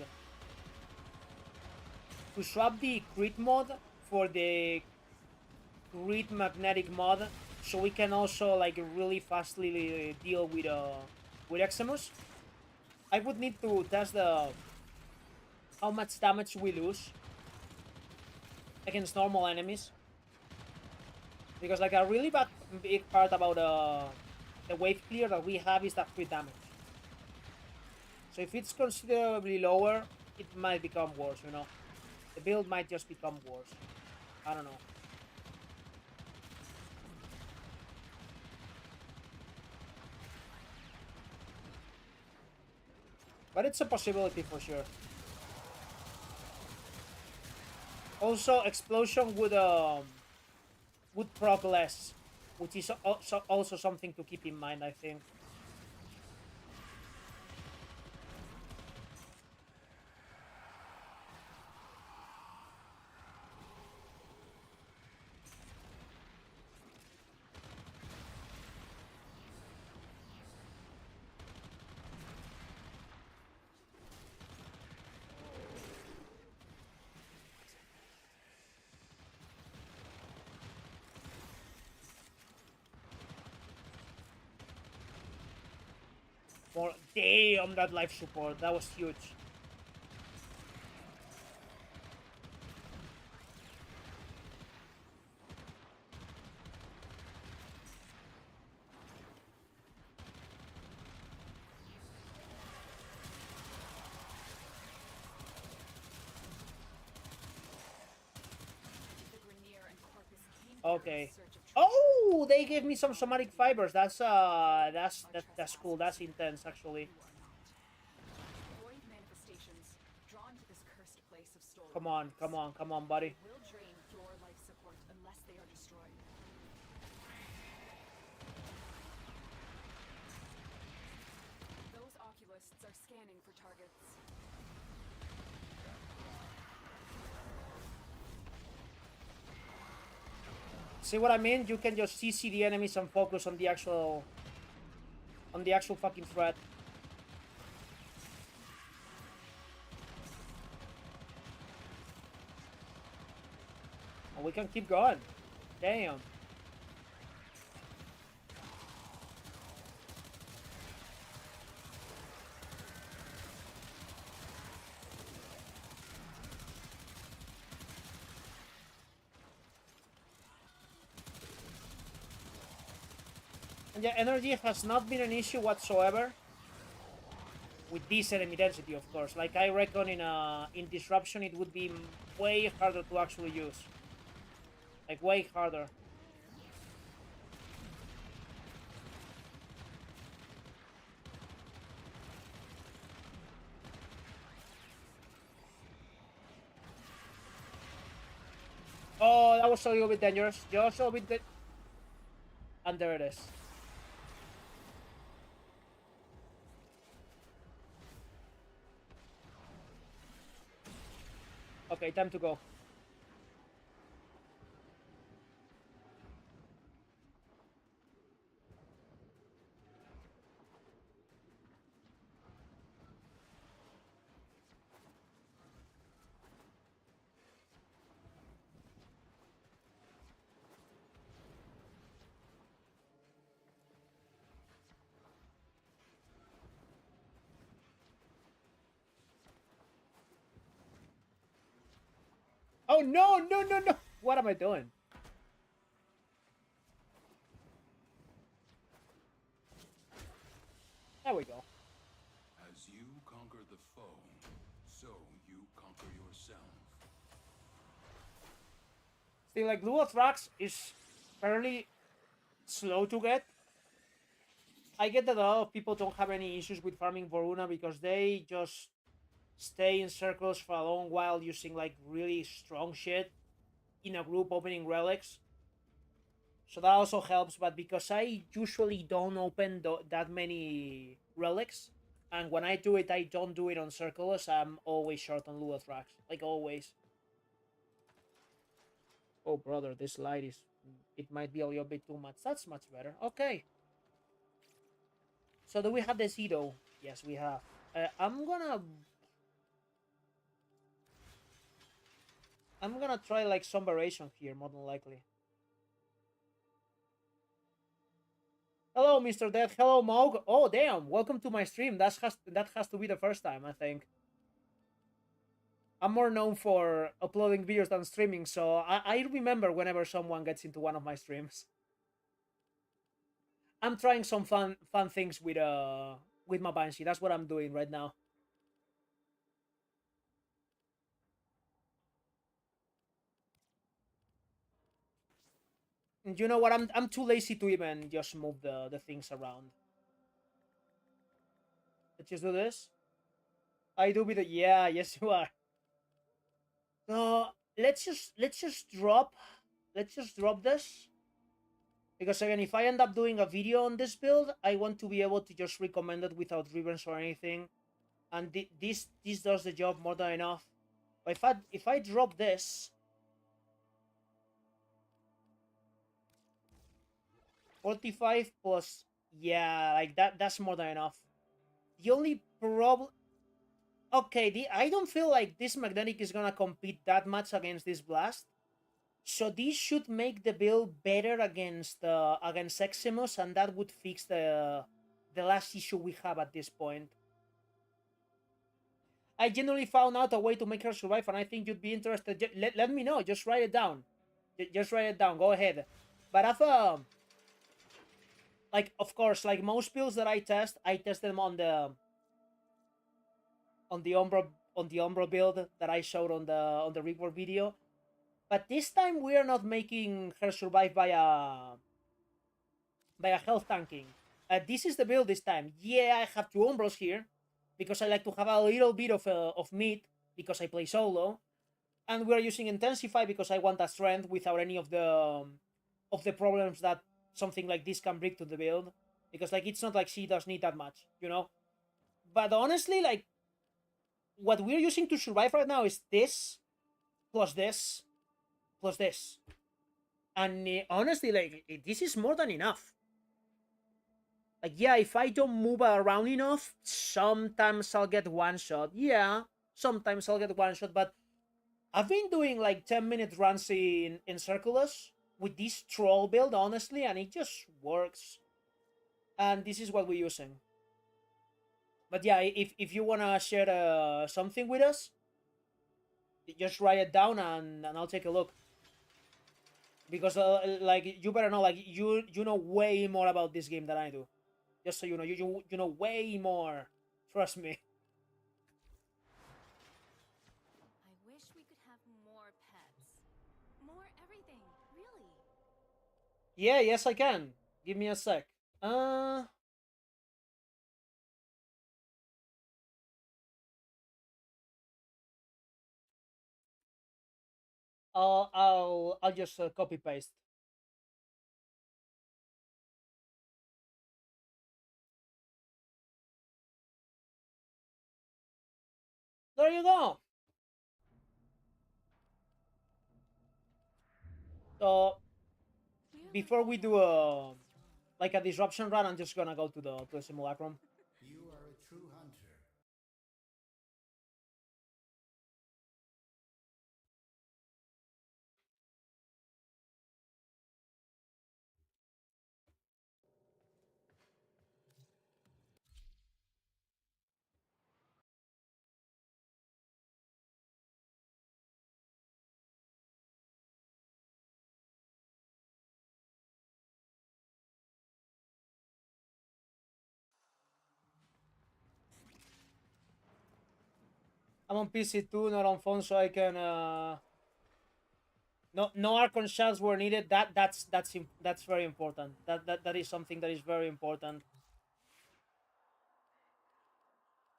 to swap the crit mod for the crit magnetic mod, so we can also, like, really fastly deal with Eximus. I would need to test the how much damage we lose against normal enemies. Because, like, a really big part about the wave clear that we have is that crit damage. So if it's considerably lower, it might become worse, you know? The build might just become worse. I don't know. But it's a possibility for sure. Also, explosion would proc less, which is also something to keep in mind, I think. More, damn, that life support, that was huge. The Grenier and Corpus came here Okay. in search of Oh, they gave me some somatic fibers. That's cool. That's intense, actually. you are not. Void manifestations drawn to this cursed place of stolen Come on, relics. come on, come on, buddy. Will drain your life support unless they are destroyed. Those oculists are scanning for targets. See what I mean? You can just CC the enemies and focus on the actual fucking threat. And we can keep going. Damn. And yeah, energy has not been an issue whatsoever. With this enemy density, of course. Like, I reckon in Disruption it would be way harder to actually use. Like, way harder. Oh, that was a little bit dangerous. Just a little bit... And there it is. Okay, time to go. Oh, no, no, no, no! What am I doing? There we go. As you conquer the foe, so you conquer yourself. See, like, Luothrax is fairly slow to get. I get that a lot of people don't have any issues with farming Voruna because they just stay in circles for a long while using, like, really strong shit in a group opening relics. So that also helps, but because I usually don't open that many relics, and when I do it, I don't do it on circles, I'm always short on Luothrax. Like, always. Oh, brother, this light is... It might be a little bit too much. That's much better. Okay. So do we have the Zedo? Yes, we have. I'm gonna try, like, some variation here, more than likely. Hello, Mr. Dead. Hello, Mog. Oh, damn. Welcome to my stream. That has to be the first time, I think. I'm more known for uploading videos than streaming, so I remember whenever someone gets into one of my streams. I'm trying some fun things with my Banshee. That's what I'm doing right now. And you know what? I'm too lazy to even just move the things around. Let's just do this. I do be the... Yeah, yes you are. So let's just drop this, because again, if I end up doing a video on this build, I want to be able to just recommend it without ribbons or anything, and this does the job more than enough. But if I drop this 45 plus, yeah, like that's more than enough. The only problem, okay, I don't feel like this magnetic is gonna compete that much against this blast. So this should make the build better against Eximus, and that would fix the last issue we have at this point. I genuinely found out a way to make her survive, and I think you'd be interested. Let me know. Just write it down. Just write it down. Go ahead. But I've like, of course, like most builds that I test them on the Umbro build that I showed on the reward video. But this time we are not making her survive by a health tanking. This is the build this time. Yeah, I have two Umbros here because I like to have a little bit of meat because I play solo, and we are using Intensify because I want a strength without any of the problems that something like this can bring to the build. Because like it's not like she does need that much, you know. But honestly, like what we're using to survive right now is this plus this plus this, and honestly, like this is more than enough. Like, yeah, if I don't move around enough, sometimes I'll get one shot. Yeah, sometimes I'll get one shot, but I've been doing like 10-minute runs in Circulus with this troll build, honestly, and it just works. And this is what we're using. But yeah, if you wanna share something with us, just write it down and I'll take a look. Because like you better know, like you know way more about this game than I do. Just so you know, you know way more. Trust me. I wish we could have more pets. More everything, really. Yeah, yes I can. Give me a sec. I'll just copy paste. There you go. So We're before lucky we to do have you so strong. like a disruption run, I'm just gonna go to the simulacrum. You are a true hunter. I'm on PC too, not on phone, so I can no Archon shells were needed. That's very important. That is something that is very important.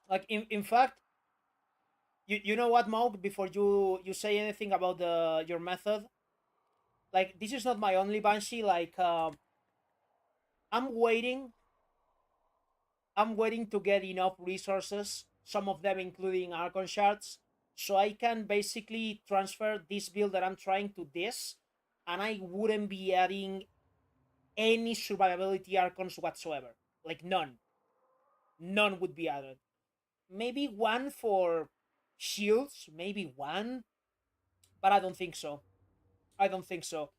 Like in fact, you know what, Moog, before you say anything about the your method, like this is not my only Banshee. Like I'm waiting I'm waiting to get enough resources, some of them including Archon shards, so I can basically transfer this build that I'm trying to this, and I wouldn't be adding any survivability Archons whatsoever. Like none. None would be added. Maybe one for shields, maybe one, but I don't think so. I don't think so.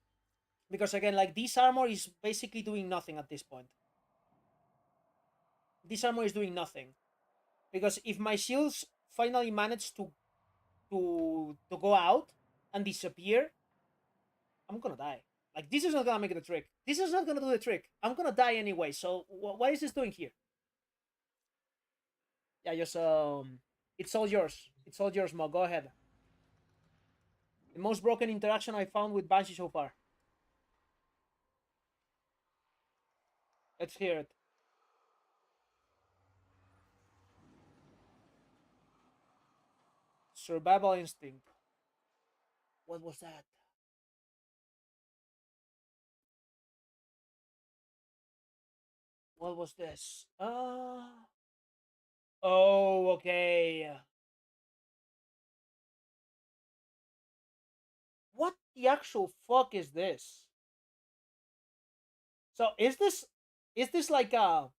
Because again, like this armor is basically doing nothing at this point. This armor is doing nothing. Because if my shields finally manage to go out and disappear, I'm gonna die. Like this is not gonna make the trick. This is not gonna do the trick. I'm gonna die anyway. So what is this doing here? Yeah, just it's all yours. It's all yours, Mo. Go ahead. The most broken interaction I found with Banshee so far. Let's hear it. Survival instinct. What was that? What was this? Oh, okay. What the actual fuck is this? So is this like a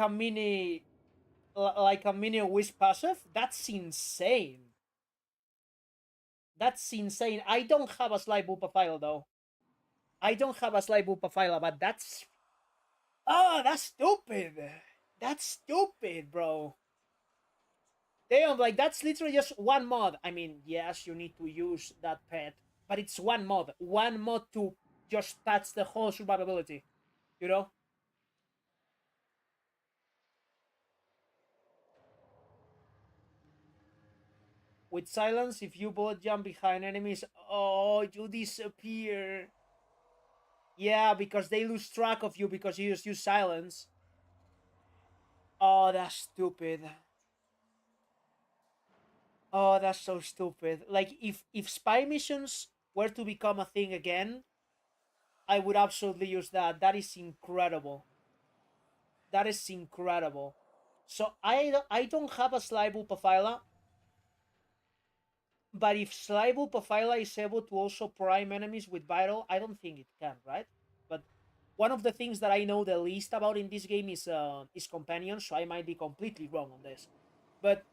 mini like a mini wisp passive? That's insane. That's insane. I don't have a slide Bupa file though. I don't have a slide Bupa file, but that's that's stupid. That's stupid, bro. Damn, like that's literally just one mod. I mean, yes, you need to use that pet, but it's one mod. One mod to just patch the whole survivability. You know? With silence, if you bullet jump behind enemies, oh, you disappear. Yeah, because they lose track of you because you just use silence. Oh, that's stupid. Oh, that's so stupid. Like if spy missions were to become a thing again, I would absolutely use that. That is incredible. That is incredible. So I don't have a Slybu Pafila, but if Slybu Pafila is able to also prime enemies with vital, I don't think it can, right? But one of the things that I know the least about in this game is companions, so I might be completely wrong on this. But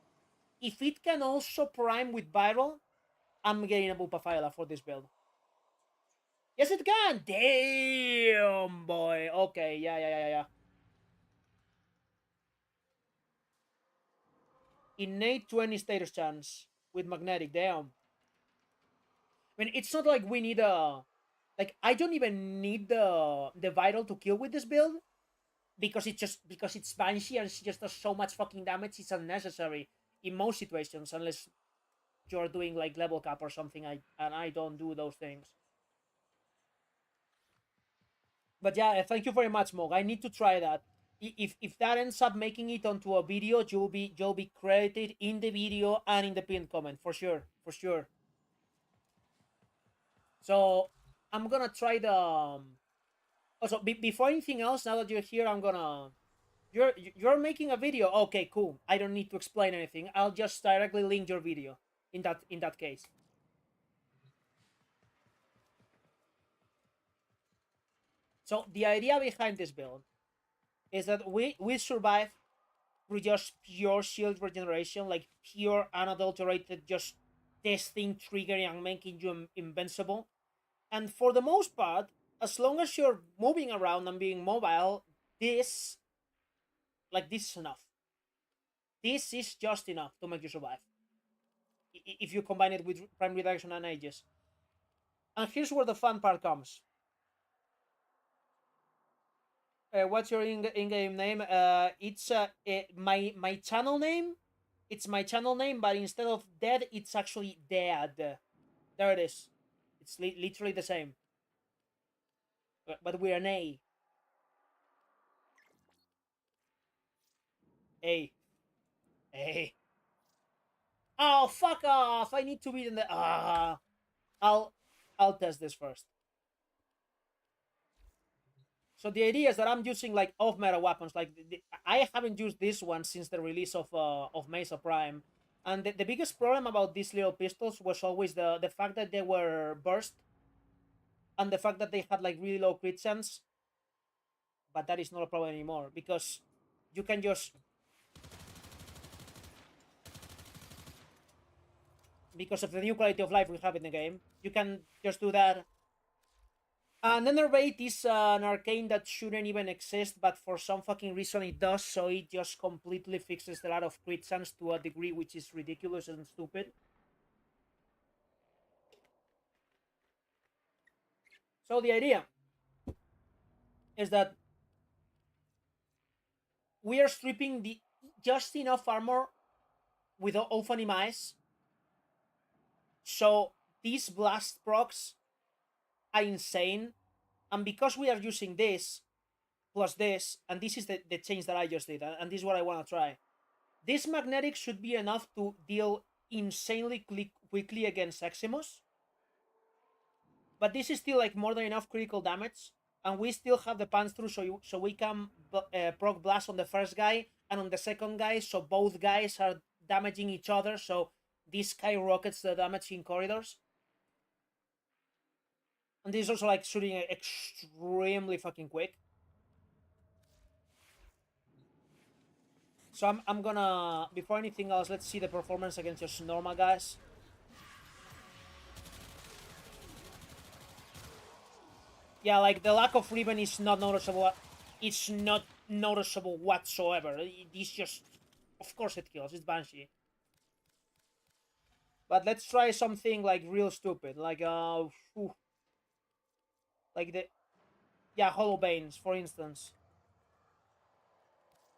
if it can also prime with vital, I'm getting a Bupafila for this build. Yes, it can. Damn, boy. Okay, yeah. Innate 20 status chance with magnetic. Damn. I mean, it's not like we need a like I don't even need the vital to kill with this build because it's Banshee and she just does so much fucking damage. It's unnecessary in most situations unless you're doing like level cap or something. I don't do those things. But yeah, thank you very much, Mog. I need to try that. If that ends up making it onto a video, you'll be credited in the video and in the pinned comment for sure, for sure. So I'm gonna try the. Also, before anything else, now that you're here, I'm gonna. You're making a video. Okay, cool. I don't need to explain anything. I'll just directly link your video. In that case. So the idea behind this build is that we survive through just pure shield regeneration, like pure unadulterated, just testing, triggering, and making you invincible. And for the most part, as long as you're moving around and being mobile, this is enough. This is just enough to make you survive. If you combine it with prime reduction and ages. And here's where the fun part comes. What's your in-game name? It's my channel name. It's my channel name, but instead of dead, it's actually dead. There it is. It's literally the same. But we're an A. A. A. Oh, fuck off! I need to be in the. I'll I'll test this first. So the idea is that I'm using like off-meta weapons. Like I haven't used this one since the release of Mesa Prime, and the biggest problem about these little pistols was always the fact that they were burst, and the fact that they had like really low crit chance. But that is not a problem anymore because you can just because of the new quality of life we have in the game, you can just do that. Enervate is an arcane that shouldn't even exist, but for some fucking reason it does, so it just completely fixes a lot of crit chance to a degree which is ridiculous and stupid. So the idea is that we are stripping the just enough armor with Ophany Mice, so these blast procs are insane, and because we are using this plus this, and this is the change that I just did, and this is what I want to try. This magnetic should be enough to deal insanely quickly against Eximus. But this is still like more than enough critical damage, and we still have the punch through, so we can proc blast on the first guy and on the second guy, so both guys are damaging each other. So this skyrockets the damage in corridors, and this is also like shooting extremely fucking quick. So I'm gonna, before anything else, let's see the performance against just normal guys. Yeah, like the lack of ribbon is not noticeable. It's not noticeable whatsoever. It's just, of course it kills. It's Banshee. But let's try something like real stupid, like like the, yeah, Hollow Banes, for instance.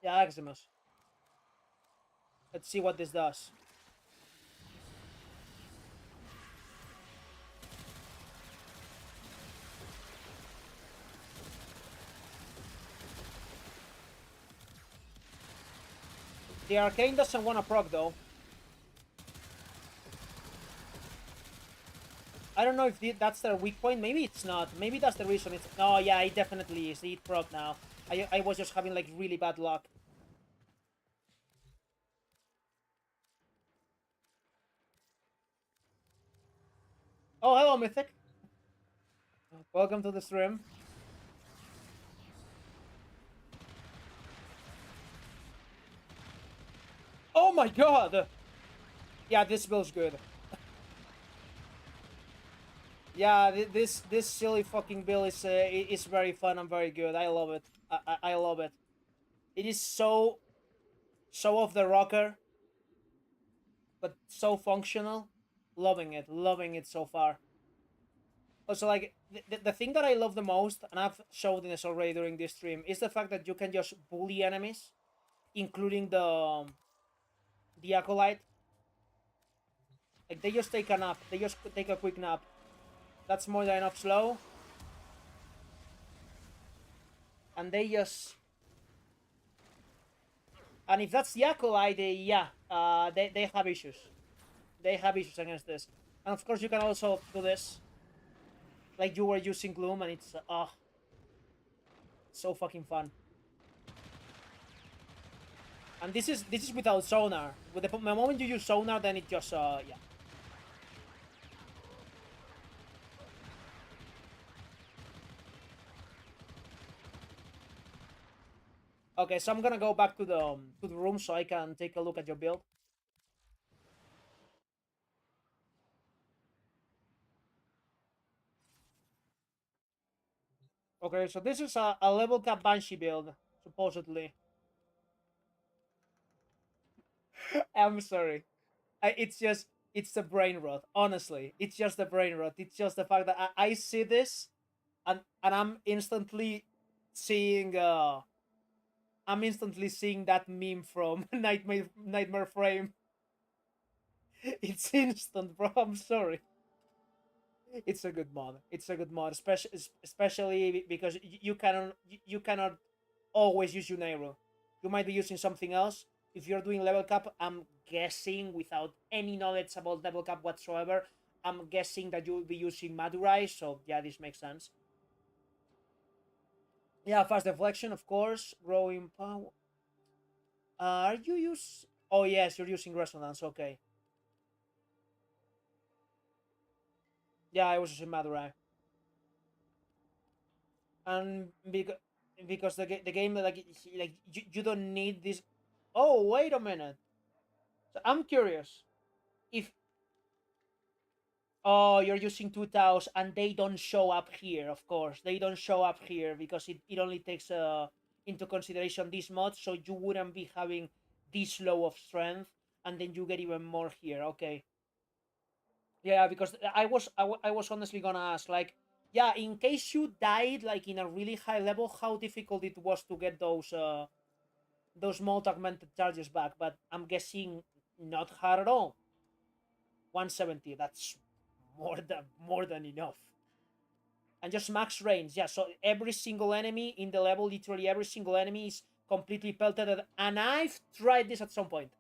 Yeah, Eximus. Let's see what this does. The Arcane doesn't want to proc though. I don't know if that's their weak point. Maybe it's not. Maybe that's the reason. It's, oh yeah, it definitely is. It proc now. I was just having like really bad luck. Oh, hello, Mythic. Welcome to the stream. Oh my god! Yeah, this build's good. Yeah, this silly fucking build is very fun and very good. I love it. I love it. It is so off the rocker, but so functional. Loving it so far. Also, like the thing that I love the most, and I've showed this already during this stream, is the fact that you can just bully enemies, including the acolyte. Like they just take a nap. They just take a quick nap. That's more than enough slow. And they just... And if that's the acolyte, they have issues. They have issues against this. And of course you can also do this. Like you were using Gloom, and it's... so fucking fun. And this is without sonar. With the moment you use sonar, then it just... yeah. Okay, so I'm gonna go back to the room so I can take a look at your build. Okay, so this is a level cap Banshee build, supposedly. I'm sorry. It's the brain rot, honestly. It's just the brain rot. It's just the fact that I see this and I'm instantly seeing that meme from Nightmare Frame. It's instant, bro. I'm sorry. It's a good mod. It's a good mod, especially because you cannot always use Unero. You might be using something else. If you're doing level cap, I'm guessing, without any knowledge about level cap whatsoever, I'm guessing that you will be using Madurai. So yeah, this makes sense. Yeah, fast deflection, of course. Growing power. Are you use? Oh yes, you're using resonance. Okay. Yeah, I was using Madurai. And because the game like you don't need this. Oh, wait a minute. So I'm curious if... Oh, you're using 2000 and they don't show up here. Of course, they don't show up here because it only takes into consideration this mod, so you wouldn't be having this low of strength, and then you get even more here. Okay. Yeah, because I was honestly gonna ask, like, yeah, in case you died like in a really high level, how difficult it was to get those molt augmented charges back, but I'm guessing not hard at all. 170, that's more than enough. And just max range, yeah, so every single enemy in the level, literally every single enemy is completely pelted, and I've tried this at some point.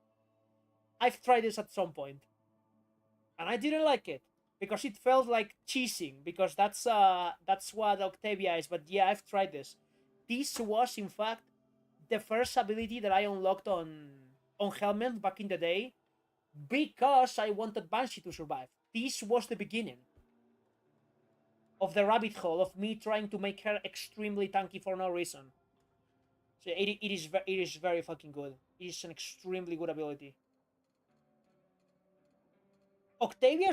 and I didn't like it because it felt like cheesing. Because that's what Octavia is. But yeah, I've tried this. This was in fact the first ability that I unlocked on Helmet back in the day because I wanted Banshee to survive. This was the beginning of the rabbit hole of me trying to make her extremely tanky for no reason. So it is very fucking good. It is an extremely good ability. Octavia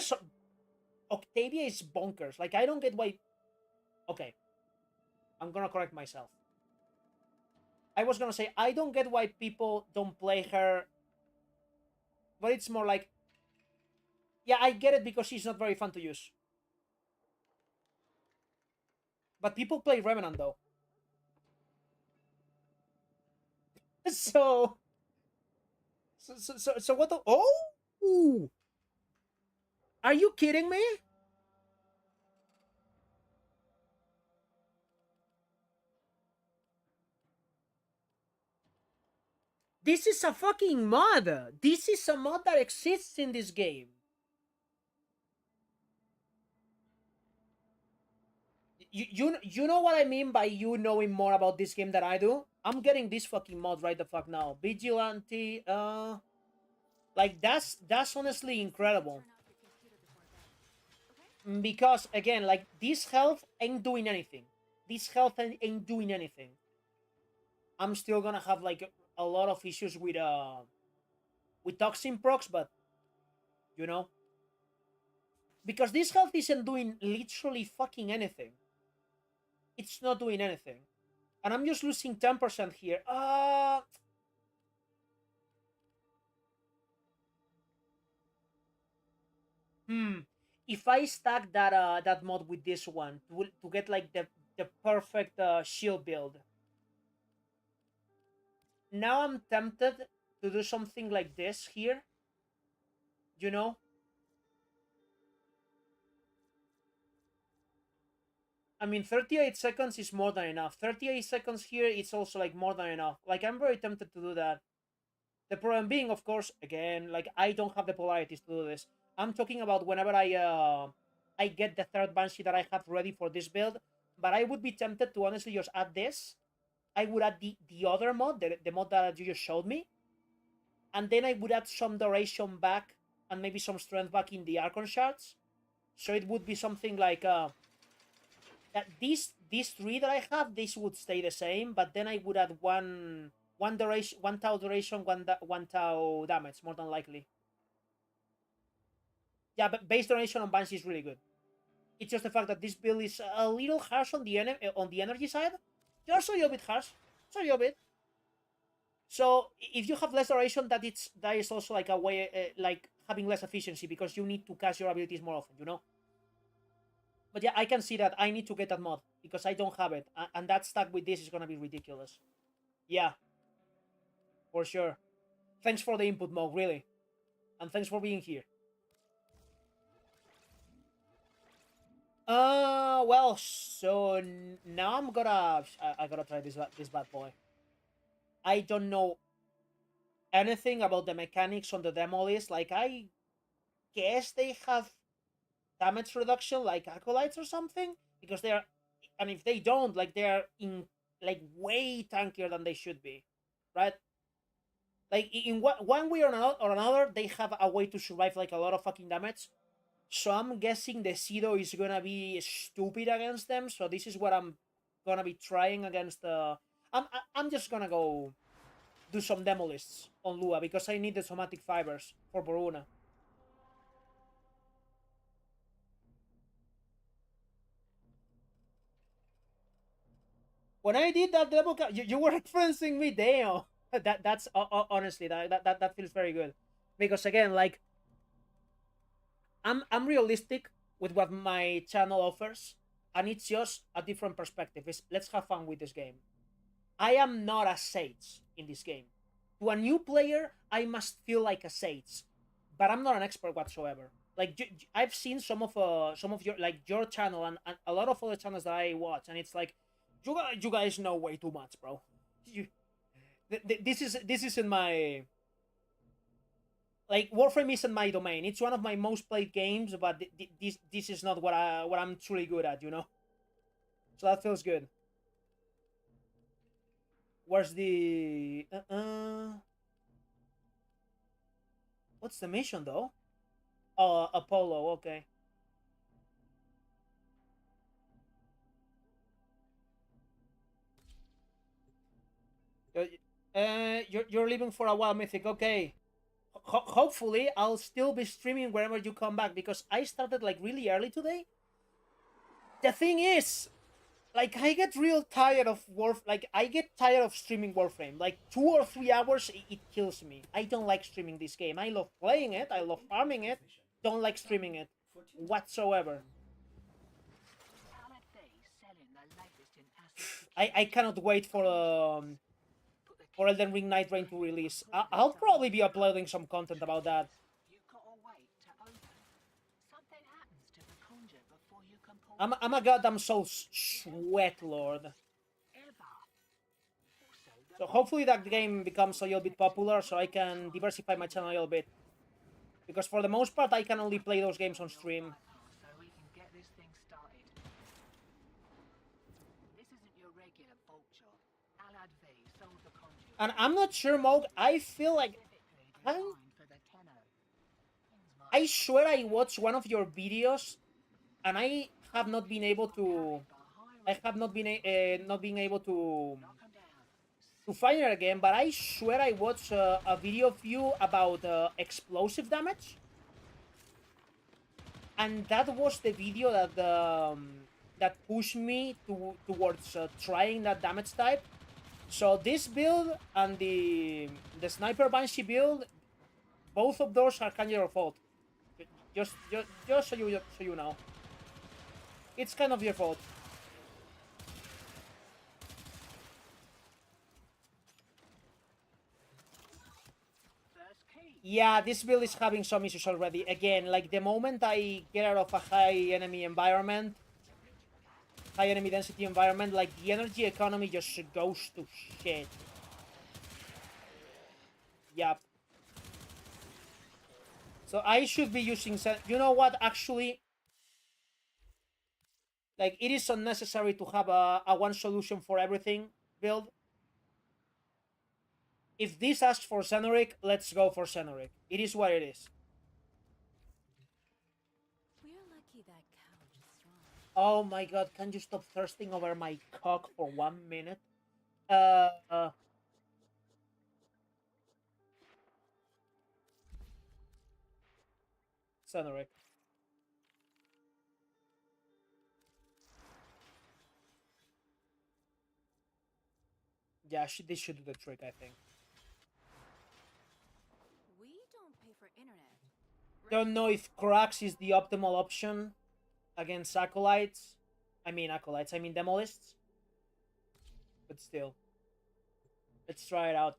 Octavia is bonkers. Like I don't get why. Okay, I'm gonna correct myself. I was gonna say I don't get why people don't play her, but it's more like, yeah, I get it because she's not very fun to use. But people play Revenant though. So so what the oh, are you kidding me? This is a fucking mod. This is a mod that exists in this game. You know what I mean by you knowing more about this game than I do? I'm getting this fucking mod right the fuck now. Vigilante, like that's honestly incredible. Because again, like this health ain't doing anything. This health ain't doing anything. I'm still gonna have like a lot of issues with toxin procs, but you know, because this health isn't doing literally fucking anything. It's not doing anything, and I'm just losing 10% here. If I stack that mod with this one to get like the perfect shill build, now I'm tempted to do something like this here. You know, I mean, 38 seconds is more than enough. 38 seconds here, it's also like more than enough. Like I'm very tempted to do that. The problem being, of course, again, like I don't have the polarities to do this. I'm talking about whenever I get the third Banshee that I have ready for this build. But I would be tempted to honestly just add this. I would add the other mod, the mod that you just showed me. And then I would add some duration back and maybe some strength back in the Archon shards. So it would be something like that these three that I have, this would stay the same, but then I would add one duration, one tau duration, one tau damage, more than likely. Yeah, but base duration on Banshee is really good. It's just the fact that this build is a little harsh on the energy side. Just a little bit harsh. Just a little bit. So if you have less duration, that is also like a way like having less efficiency because you need to cast your abilities more often, you know. But yeah, I can see that I need to get that mod because I don't have it, and that stack with this is gonna be ridiculous. Yeah, for sure. Thanks for the input, Mo, really, and thanks for being here. Well, so now I gotta try this bad boy. I don't know anything about the mechanics on the demo list. Like, I guess they have damage reduction like acolytes or something because they are, and if they don't, like they are in like way tankier than they should be, right? Like in one way or another, they have a way to survive like a lot of fucking damage. So I'm guessing the Sido is gonna be stupid against them. So this is what I'm gonna be trying against the. I'm just gonna go do some demo lists on Lua because I need the somatic fibers for Boruna. When I did that demo, you were referencing me, damn. That's honestly that feels very good, because again, like I'm realistic with what my channel offers, and it's just a different perspective. It's let's have fun with this game. I am not a sage in this game. To a new player, I must feel like a sage, but I'm not an expert whatsoever. Like I've seen some of your like your channel and a lot of other channels that I watch, and it's like you guys know way too much, bro. This isn't my like Warframe isn't my domain. It's one of my most played games, but this is not what I'm truly good at, you know. So that feels good. Where's the what's the mission though? Oh, Apollo. Okay. You're leaving for a while, Mythic. Okay. Hopefully, I'll still be streaming wherever you come back because I started like really early today. The thing is, like I get real tired of Like I get tired of streaming Warframe. Like 2 or 3 hours, it kills me. I don't like streaming this game. I love playing it. I love farming it. Don't like streaming it whatsoever. I cannot wait for Elden Ring Night Rain to release. I'll probably be uploading some content about that. I'm a goddamn soul sweat lord. So hopefully that game becomes a little bit popular so I can diversify my channel a little bit. Because for the most part I can only play those games on stream. And I'm not sure, Moog, I feel like I swear I watched one of your videos and I have not been able to not being able to find it again, but I swear I watched a video of you about explosive damage, and that was the video that that pushed me towards trying that damage type. So this build and the sniper banshee build, both of those are kind of your fault. Just so you know, it's kind of your fault. Yeah, this build is having some issues already. Again, like the moment I get out of a high enemy density environment, like the energy economy just goes to shit. Yep. So I should be using... You know what, actually? Like, it is unnecessary to have a one solution for everything build. If this asks for Xenoric, let's go for Xenoric. It is what it is. We're lucky that couch is strong. Oh my god, can you stop thirsting over my cock for 1 minute? Xenoric. Yeah, this should do the trick, I think. We don't pay for internet. Don't know if Krax is the optimal option against Acolytes. I mean Demolists. But still. Let's try it out.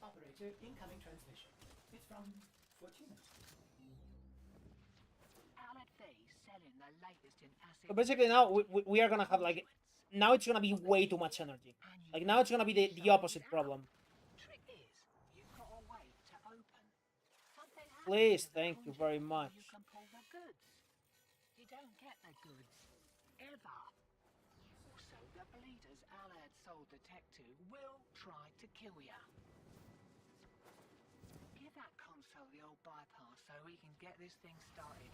Operator, incoming transmission. It's from Fortuna. So basically now we are gonna have like... Now it's gonna be way too much energy. Like now it's gonna be the opposite problem. Please, thank you very much. You don't get the goods. Ever. Also, the bleeders Alad sold the tech to will try to kill ya. Give that console the old bypass so we can get this thing started.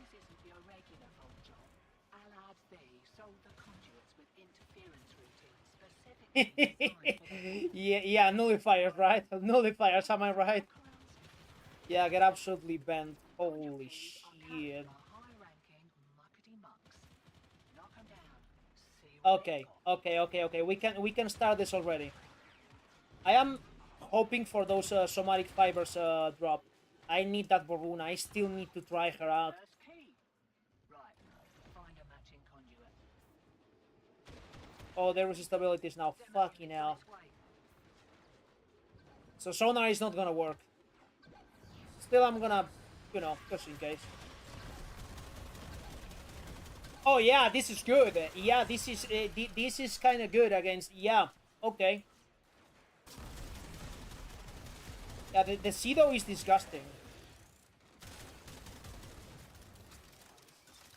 This isn't your regular vault job. Alad V sold the conduits with interference routines specifically designed for the... Yeah, nullifiers, right? Nullifiers, am I right? Yeah, get absolutely bent. Holy shit. Okay. We can start this already. I am hoping for those somatic fibers drop. I need that Boruna. I still need to try her out. Oh, the resistability is now fucking hell. So sonar is not gonna work. Still, I'm gonna, you know, just in case. Oh yeah, this is good. Yeah, this is kind of good against. Yeah, okay. Yeah, the Cedo is disgusting.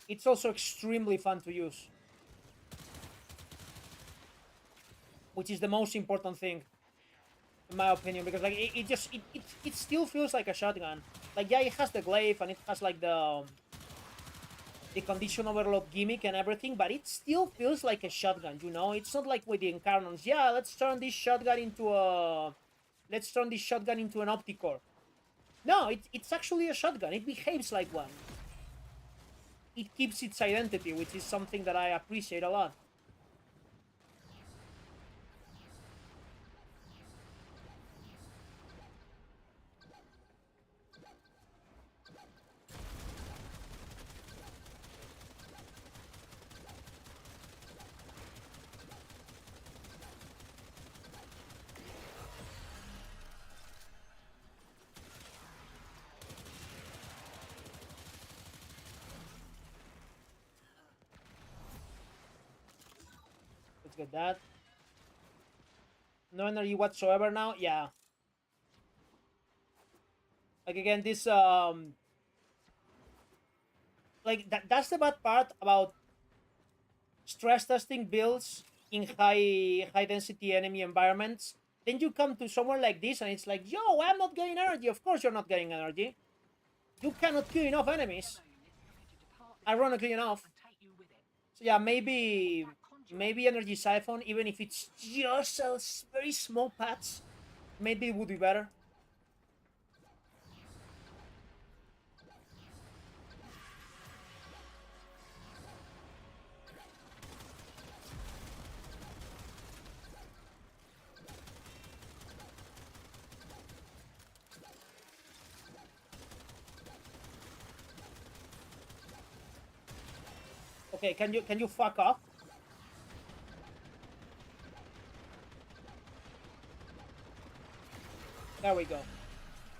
It's also extremely fun to use, which is the most important thing, in my opinion, because like it still feels like a shotgun. Like yeah, it has the glaive and it has like the condition overload gimmick and everything, but it still feels like a shotgun. You know, it's not like with the Incarnons. Yeah, let's turn this shotgun into an Opticore. No, it's actually a shotgun. It behaves like one. It keeps its identity, which is something that I appreciate a lot. Let's get that. No energy whatsoever now. Yeah. Like again, this like that's the bad part about stress testing builds in high density enemy environments. Then you come to somewhere like this and it's like, yo, I'm not getting energy. Of course you're not getting energy. You cannot kill enough enemies. Ironically enough. So yeah, maybe energy siphon, even if it's just a very small patch, maybe it would be better. Okay, can you fuck off? There we go.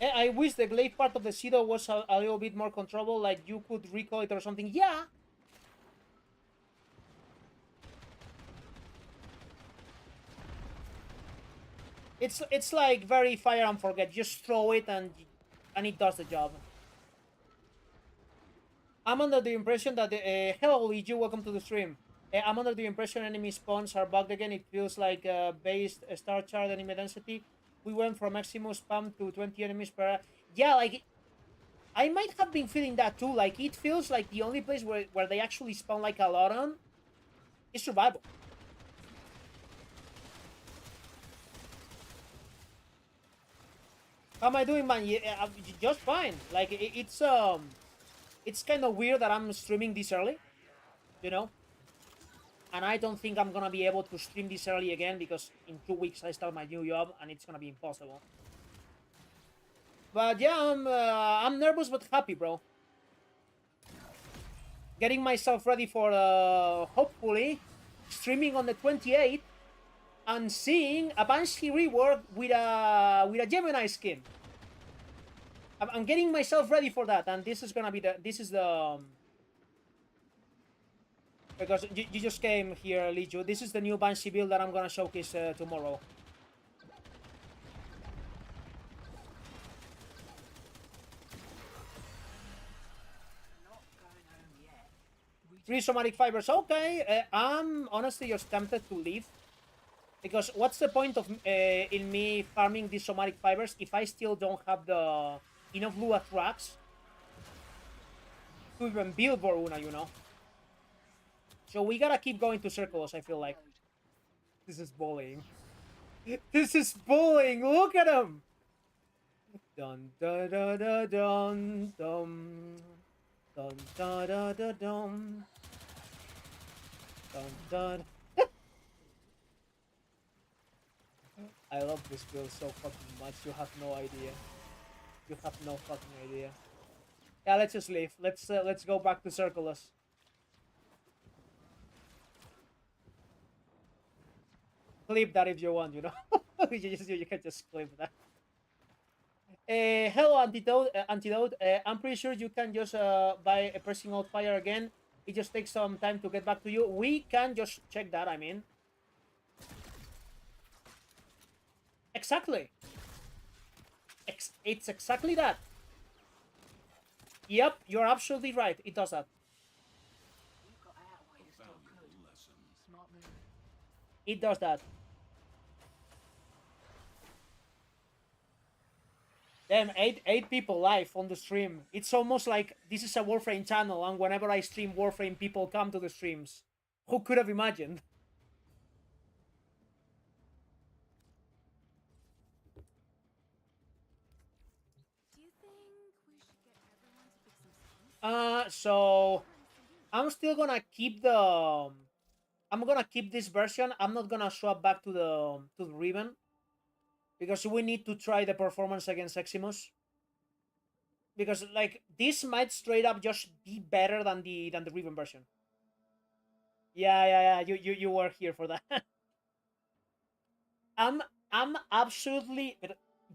I wish the glaive part of the Cedo was a little bit more controllable, like you could recall it or something. Yeah. It's like very fire and forget. Just throw it and it does the job. I'm under the impression that hello Luigi, welcome to the stream. I'm under the impression enemy spawns are bugged again. It feels like based star chart enemy density. We went from maximum spam to 20 enemies per. Yeah, like I might have been feeling that too. Like it feels like the only place where they actually spawn like a lot on is survival. How am I doing, man? Yeah, just fine. Like it's kind of weird that I'm streaming this early, you know. And I don't think I'm gonna be able to stream this early again because in 2 weeks I start my new job and it's gonna be impossible. But yeah, I'm nervous but happy, bro. Getting myself ready for hopefully streaming on the 28th and seeing a Banshee rework with a Gemini skin. I'm getting myself ready for that, and this is gonna be the because you just came here, Lijo. This is the new Banshee build that I'm gonna showcase tomorrow. Three somatic fibers. Okay, I'm honestly just tempted to leave. Because what's the point of in me farming these somatic fibers if I still don't have the enough Lua tracks to even build Voruna, you know? So we gotta keep going to circles, I feel like. This is bullying. This is bullying! Look at him! Dun da da da dun dum. Dun da da da dum. Dun dun. I love this build so fucking much, you have no idea. You have no fucking idea. Yeah, let's just leave. Let's go back to Circulus. Clip that if you want, you know. you can just clip that. Hello, Antidote. I'm pretty sure you can just buy a pressing out fire again. It just takes some time to get back to you. We can just check that, I mean. Exactly. It's exactly that. Yep, you're absolutely right. It does that. You got out while you still could. Valuable lesson. Smart move. It does that. Damn, eight people live on the stream. It's almost like this is a Warframe channel, and whenever I stream Warframe, people come to the streams. Who could have imagined? Do you think we should get everyone to pick some songs? So I'm still gonna keep the. I'm gonna keep this version. I'm not gonna swap back to the Riven because we need to try the performance against Eximus. Because like this might straight up just be better than the Riven version. Yeah. You were here for that. I'm absolutely.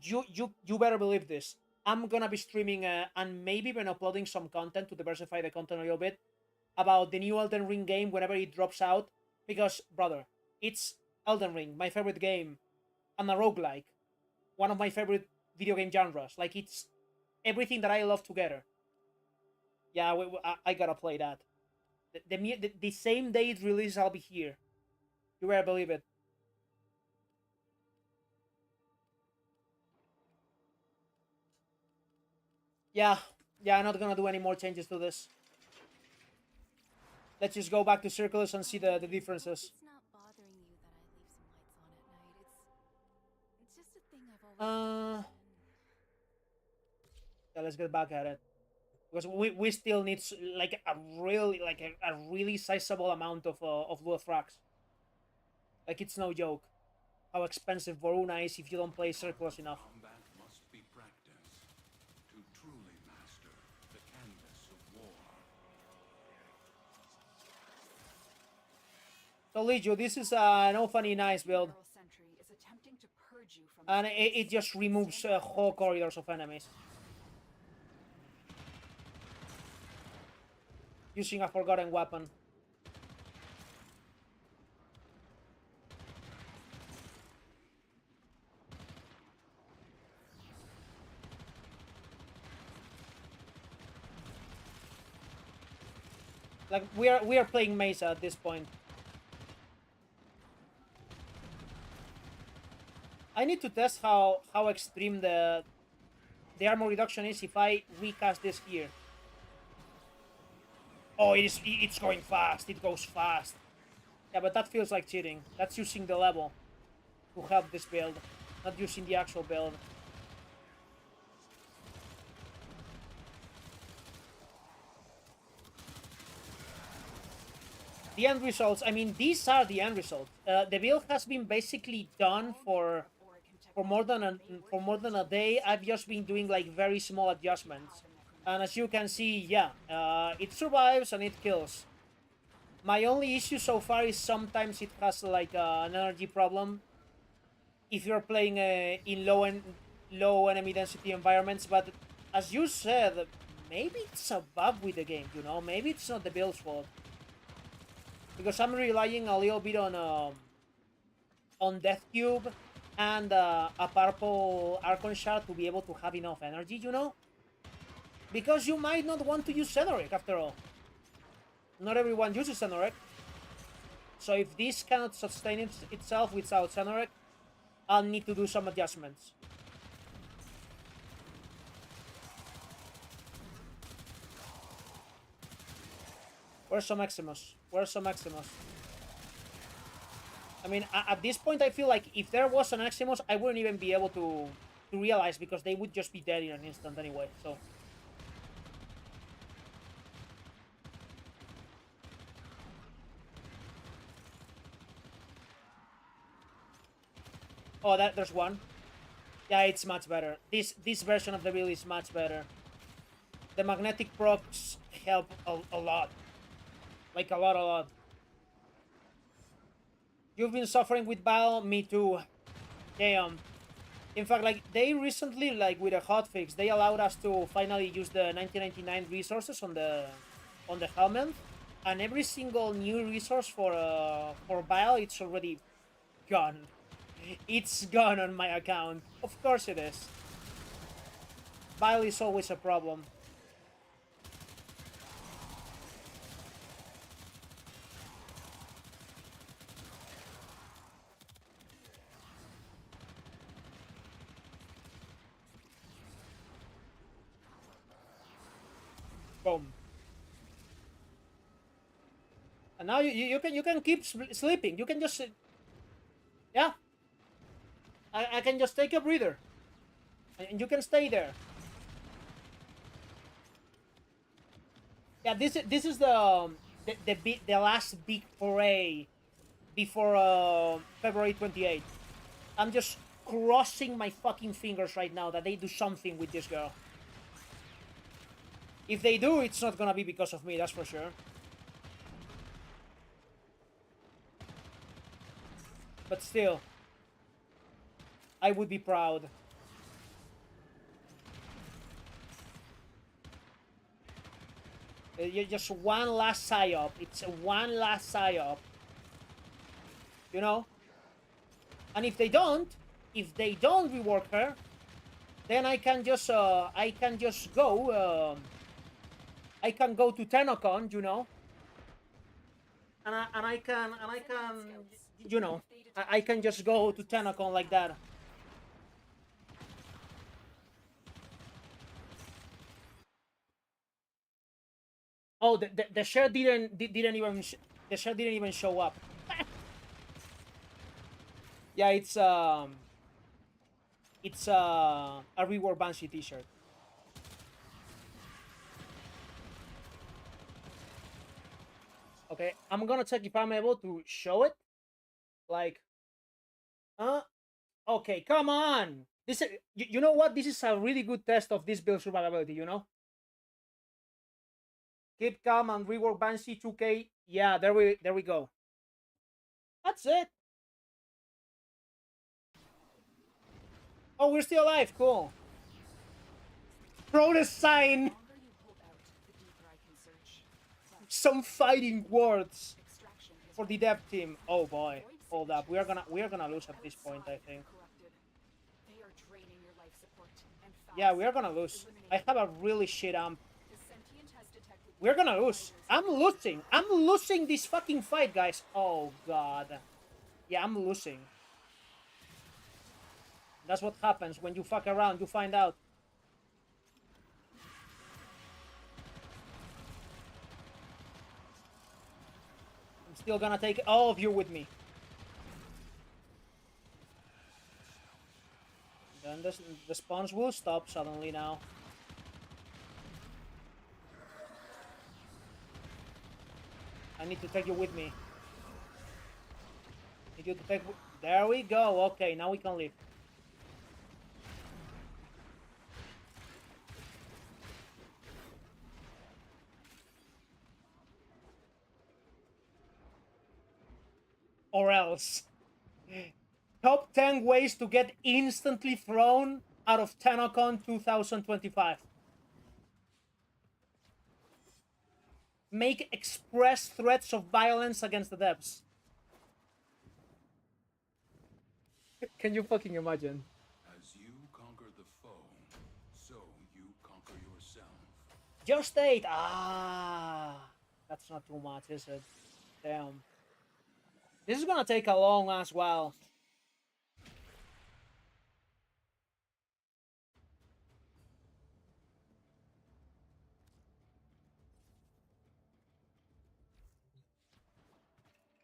You better believe this. I'm gonna be streaming and maybe even uploading some content to diversify the content a little bit about the new Elden Ring game whenever it drops out. Because, brother, it's Elden Ring, my favorite game, and a roguelike, one of my favorite video game genres. Like, it's everything that I love together. Yeah, I gotta play that. The same day it releases, I'll be here. You better believe it. Yeah, I'm not gonna do any more changes to this. Let's just go back to Circulus and see the differences. It's not bothering you that I leave some lights on at night. It's just a thing I've always done. Yeah, let's get back at it. Because we still need like a really sizable amount of loot frags. Like, it's no joke how expensive Voruna is if you don't play Circulus enough. Combat must be practiced to truly master the canvas of war. So, Ligio, this is an awfully nice build. Feral Sentry is attempting to purge you from And the it just removes whole corridors of enemies. Using a forgotten weapon. Like, we are playing Mesa at this point. I need to test how extreme the armor reduction is if I recast this here. Oh, it's going fast. It goes fast. Yeah, but that feels like cheating. That's using the level to help this build, not using the actual build. The end results, I mean, these are the end results. The build has been basically done for more than a day. I've just been doing like very small adjustments, and as you can see, yeah, it survives and it kills. My only issue so far is sometimes it has like an energy problem if you're playing in low enemy density environments. But as you said, maybe it's a bug with the game. You know, maybe it's not the build's fault. Because I'm relying a little bit on Death Cube and a purple Archon Shard to be able to have enough energy, you know? Because you might not want to use Xenoric after all. Not everyone uses Xenoric. So if this cannot sustain itself without Xenoric, I'll need to do some adjustments. Where's some Eximus? Where's some Eximus? I mean, at this point, I feel like if there was an Eximus, I wouldn't even be able to realize because they would just be dead in an instant anyway, so... Oh, there's one. Yeah, it's much better. This version of the build is much better. The magnetic procs help a lot. Like, a lot. You've been suffering with Val? Me too. Damn. In fact, like, they recently, like, with a hotfix, they allowed us to finally use the 1999 resources on the helmet. and every single new resource for Bile, it's already gone. It's gone on my account. Of course it is. Bile is always a problem. Boom. And now you can keep sleeping. You can just yeah. I can just take a breather, and you can stay there. Yeah, this is the last big foray before February 28th. I'm just crossing my fucking fingers right now that they do something with this girl. If they do, it's not gonna be because of me, that's for sure. But still, I would be proud. Just one last psyop. It's one last psyop. You know? And if they don't rework her, then I can just go. I can go to Tenocon, you know. And I can, you know, I can just go to Tenocon like that. Oh, the share didn't even the share didn't even show up. Yeah, it's a reward Banshee t-shirt. Okay, I'm gonna check if I'm able to show it. Like, okay, come on. This is, you know what? This is a really good test of this build survivability. You know. Keep calm and rework Banshee 2K. Yeah, there we go. That's it. Oh, we're still alive. Cool. Protest sign. The longer you hold out, the deeper I can search. But Some fighting words extraction is for the ready. dev team. Oh boy. Hold up. We are gonna lose at this point, I think. Corrupted. They are draining your life support and Yeah, we are gonna lose. I have a really shit amp. The sentient has detected We're gonna lose. I'm losing. I'm losing this fucking fight, guys. Oh god. Yeah, I'm losing. That's what happens when you fuck around. You find out. I'm still gonna take all of you with me. Then the spawns will stop suddenly now. I need to take you with me. Need you to take... There we go. Okay, now we can leave. Or else. Top 10 ways to get instantly thrown out of Tenocon 2025. Make express threats of violence against the devs. Can you fucking imagine? As you conquer the foe, so you conquer yourself. Just 8. Ah, that's not too much, is it? Damn. This is gonna take a long as well.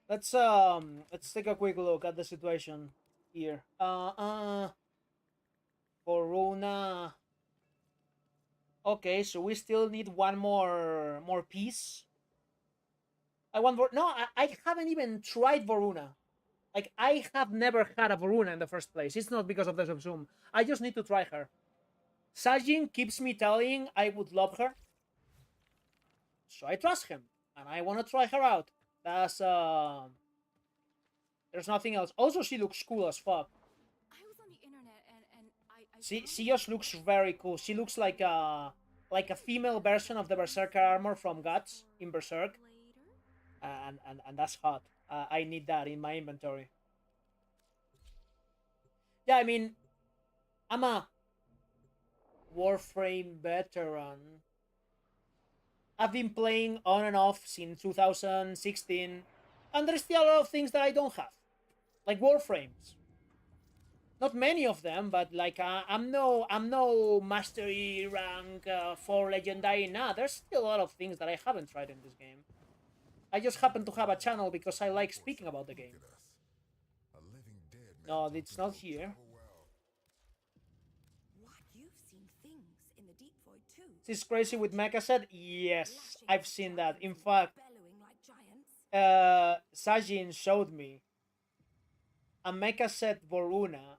Let's take a quick look at the situation here. Corona. Okay, so we still need one more piece. I want no, I haven't even tried Voruna. Like, I have never had a Voruna in the first place. It's not because of the subsume. I just need to try her. Sajin keeps me telling I would love her. So I trust him. And I want to try her out. That's, there's nothing else. Also, she looks cool as fuck. I was on the internet and I She just looks very cool. She looks like a female version of the Berserker armor from Guts in Berserk. later. And that's hot. I need that in my inventory. Yeah, I mean, I'm a Warframe veteran. I've been playing on and off since 2016, and there's still a lot of things that I don't have, like Warframes. Not many of them, but like I'm no mastery rank 4 legendary. Nah, there's still a lot of things that I haven't tried in this game. I just happen to have a channel because I like speaking about the game. No, it's not here. What? You've seen things in the deep void too. This is crazy with Mecha set. Yes, I've seen that. In fact, Bellowing like giants. Sajin showed me a Mecha set Voruna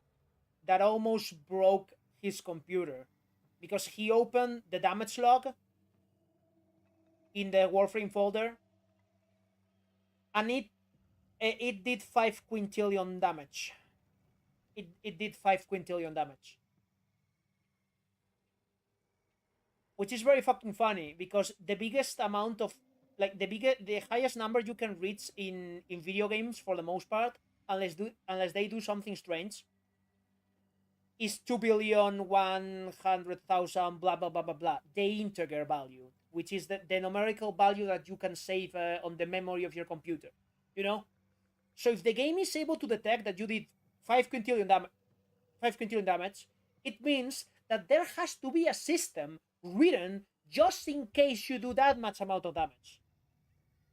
that almost broke his computer because he opened the damage log in the Warframe folder and it did 5 quintillion damage. It did 5 quintillion damage. Which is very fucking funny because the biggest amount of the highest number you can reach in video games for the most part, unless they do something strange, is 2,100,000 blah blah blah blah blah, the integer value, which is the numerical value that you can save on the memory of your computer, you know. So if the game is able to detect that you did 5 quintillion damage, it means that there has to be a system written just in case you do that much amount of damage,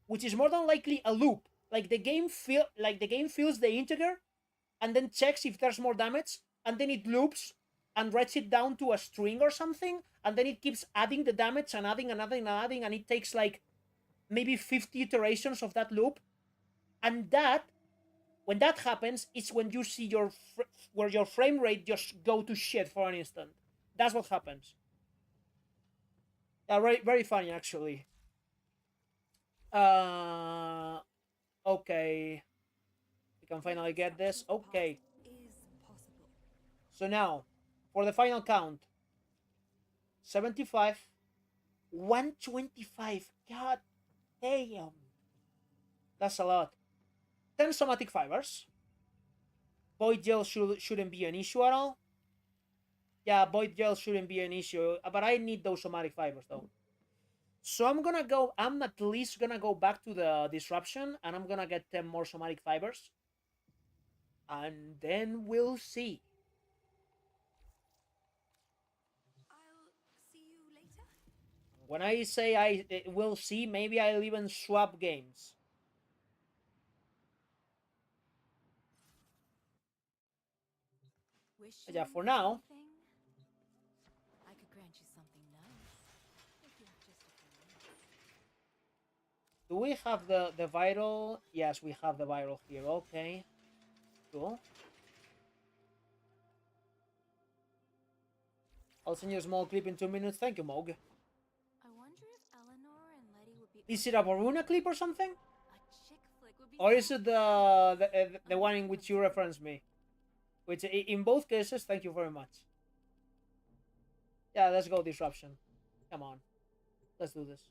which is more than likely a loop. Like the game feels the integer and then checks if there's more damage, and then it loops and writes it down to a string or something, and then it keeps adding the damage and adding and adding and adding, and it takes like maybe 50 iterations of that loop. And that, when that happens, it's when you see where your frame rate just go to shit for an instant. That's what happens. Very, very funny, actually. Okay. We can finally get this. Okay. So now, for the final count. 75. 125. God damn. That's a lot. 10 somatic fibers. Void gel shouldn't be an issue at all. Yeah, void gel shouldn't be an issue, but I need those somatic fibers though. So I'm at least gonna go back to the disruption, and I'm gonna get 10 more somatic fibers. And then we'll see. I'll see you later. When I say I will see, maybe I'll even swap games. Wishing Yeah, for now. anything? I could grant you something nice. If you have just a few minutes. Do we have the viral? Yes, we have the viral here. Okay. Cool. I'll send you a small clip in 2 minutes. Thank you, Mog. I wonder if Eleanor and Letty would be. Is it a Varuna clip or something? A chick flick would be. Or is it the one in which you reference me? Which, in both cases, thank you very much. Yeah, let's go disruption. Come on. Let's do this.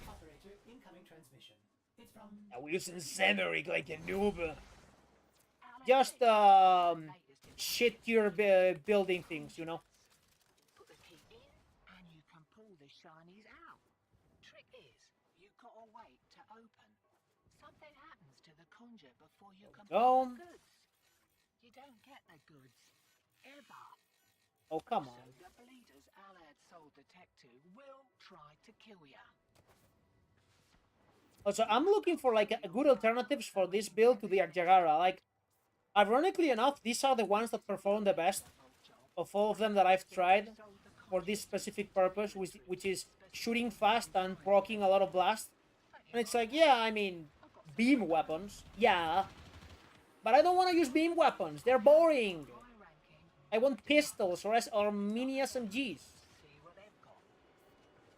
Operator, incoming transmission. It's from... Yeah, we're using Zemeric like a noob. Alan Just, Bates, latest in shit your building things, you know? put the key in and you can pull the shinies out. Trick is, you've got to wait to open. Something happens to the conjure before you can pull Go. the goods. You don't get the goods. Ever. Oh, come So on. the bleeders Alad sold the tech to will try to kill ya. Also, I'm looking for like a good alternatives for this build to the Arjagara. Like, ironically enough, these are the ones that perform the best of all of them that I've tried for this specific purpose, which is shooting fast and proccing a lot of blast. And it's like, yeah, I mean, beam weapons, yeah, but I don't want to use beam weapons. They're boring. High ranking, I want pistols or mini SMGs. see what they've got.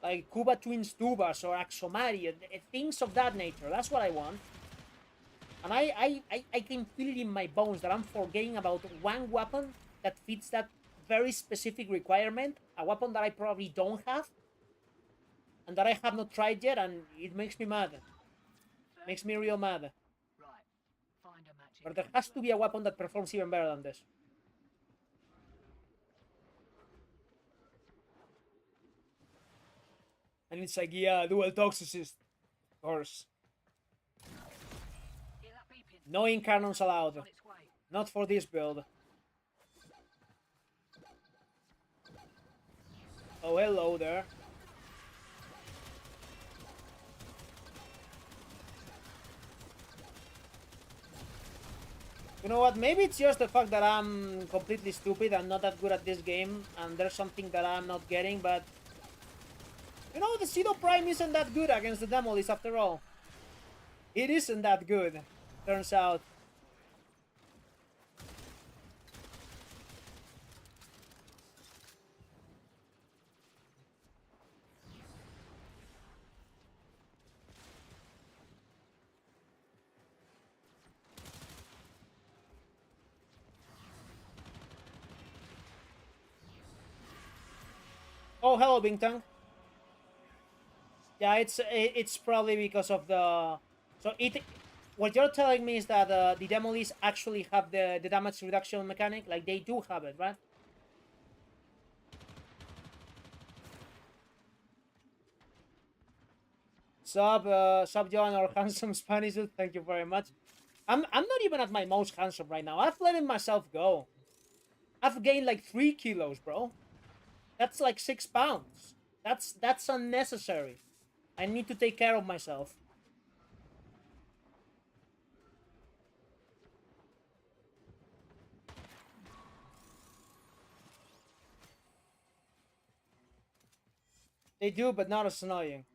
Like Cuba Twins Tubas or Axomari, things of that nature. That's what I want. And I can feel it in my bones that I'm forgetting about one weapon that fits that very specific requirement. A weapon that I probably don't have. And that I have not tried yet, and it makes me mad. Makes me real mad. Right. Find a matching But there has to be a weapon that performs even better than this. And it's like, yeah, dual toxicist. Of course. Hear that beeping? No incannons allowed. On its way. Not for this build. Oh, hello there. You know what? Maybe it's just the fact that I'm completely stupid and not that good at this game, and there's something that I'm not getting, but... You know, the Pseudo Prime isn't that good against the Demolis after all. It isn't that good, turns out. Oh, hello, Bingtang. Yeah, it's probably because of the... So it... What you're telling me is that the Demolis actually have the damage reduction mechanic? Like, they do have it, right? Sub John or handsome Spanish dude, thank you very much. I'm not even at my most handsome right now. I've letting myself go. I've gained like 3 kilos, bro. That's like 6 pounds. That's unnecessary. I need to take care of myself. They do, but not as annoying.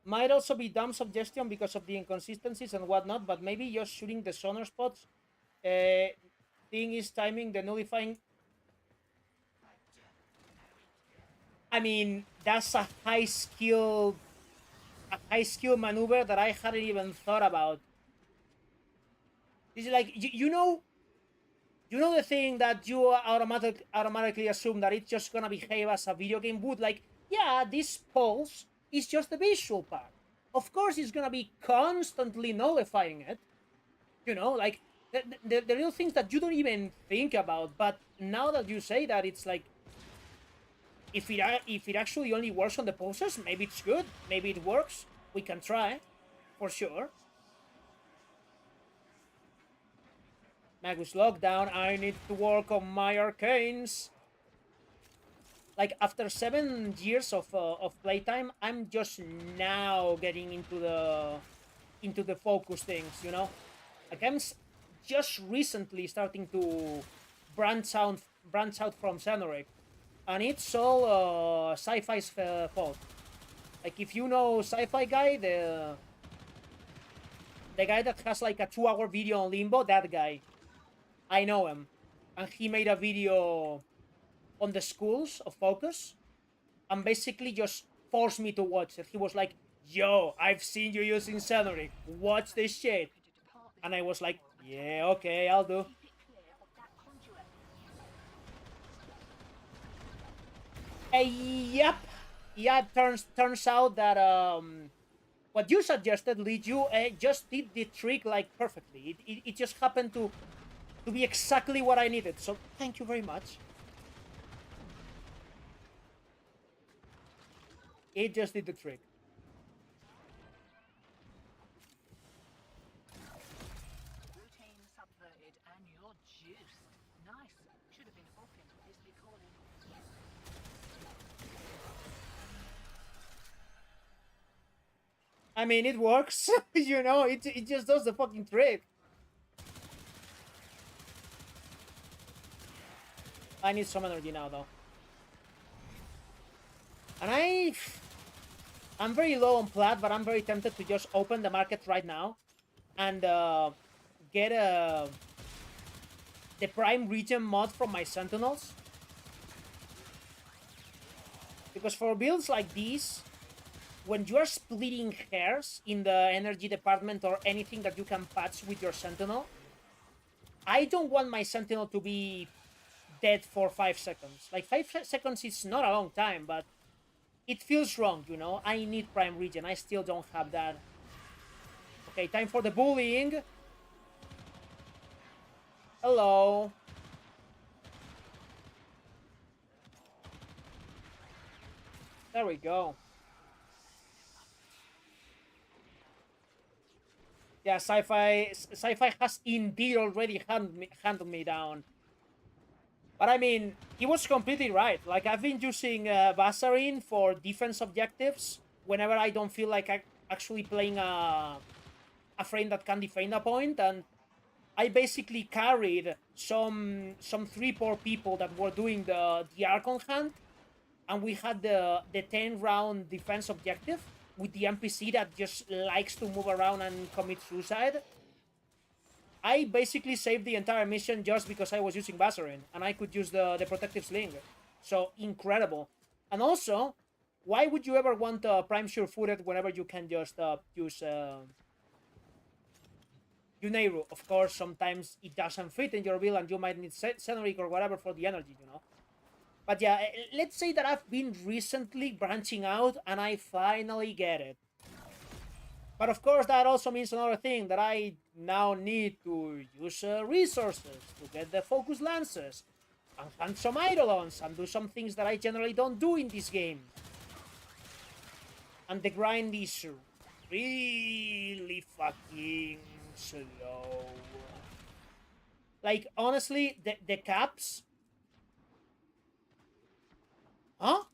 Might also be dumb suggestion because of the inconsistencies and whatnot, but maybe just shooting the sonar spots. Thing is timing the nullifying. I mean, that's a high skill maneuver that I hadn't even thought about. This is like you know the thing that you automatically assume that it's just gonna behave as a video game would. Like, yeah, this pulse is just the visual part. Of course, it's gonna be constantly nullifying it. You know, like the real things that you don't even think about. But now that you say that, it's like, if it actually only works on the pulses, maybe it's good. Maybe it works. We can try, for sure. Magus lockdown. I need to work on my arcanes. Like, after 7 years of playtime, I'm just now getting into the focus things, you know. Like, I'm just recently starting to branch out from Xenoric, and it's all Sci-Fi's fault. Like, if you know Sci-Fi Guy, the guy that has like a 2-hour video on Limbo, that guy, I know him, and he made a video on the schools of Focus, and basically just forced me to watch it. He was like, yo, I've seen you using Xenoric, watch this shit. And I was like, yeah, okay, I'll do. Yep. Yeah, turns out that what you suggested, Lee, you just did the trick like perfectly. It just happened to be exactly what I needed. So thank you very much. It just did the trick. Routine subverted and you're juiced. Nice. Should have been open. Is be calling. I mean, it works. You know, it just does the fucking trick. I need some energy now, though. And I'm very low on plat, but I'm very tempted to just open the market right now and get the Prime Region mod from my Sentinels. Because for builds like these, when you are splitting hairs in the energy department or anything that you can patch with your Sentinel, I don't want my Sentinel to be dead for 5 seconds. Like, 5 seconds is not a long time, but it feels wrong, you know? I need Prime Regen. I still don't have that. Okay, time for the bullying. Hello. There we go. Yeah, sci-fi has indeed already handed me down. But I mean, he was completely right. Like, I've been using Vasarin for defense objectives whenever I don't feel like I actually playing a frame that can defend a point, and I basically carried some 3-4 people that were doing the Archon hunt, and we had the 10-round defense objective with the NPC that just likes to move around and commit suicide. I basically saved the entire mission just because I was using Vasarin, and I could use the protective sling. So, incredible. And also, why would you ever want Prime Sure-Footed whenever you can just use Yuneiru? Of course, sometimes it doesn't fit in your build and you might need Cenorik or whatever for the energy, you know? But yeah, let's say that I've been recently branching out and I finally get it. But of course, that also means another thing, that I now need to use resources to get the focus lances and hunt some Eidolons and do some things that I generally don't do in this game. And the grind is really fucking slow. Like, honestly, the caps... Huh?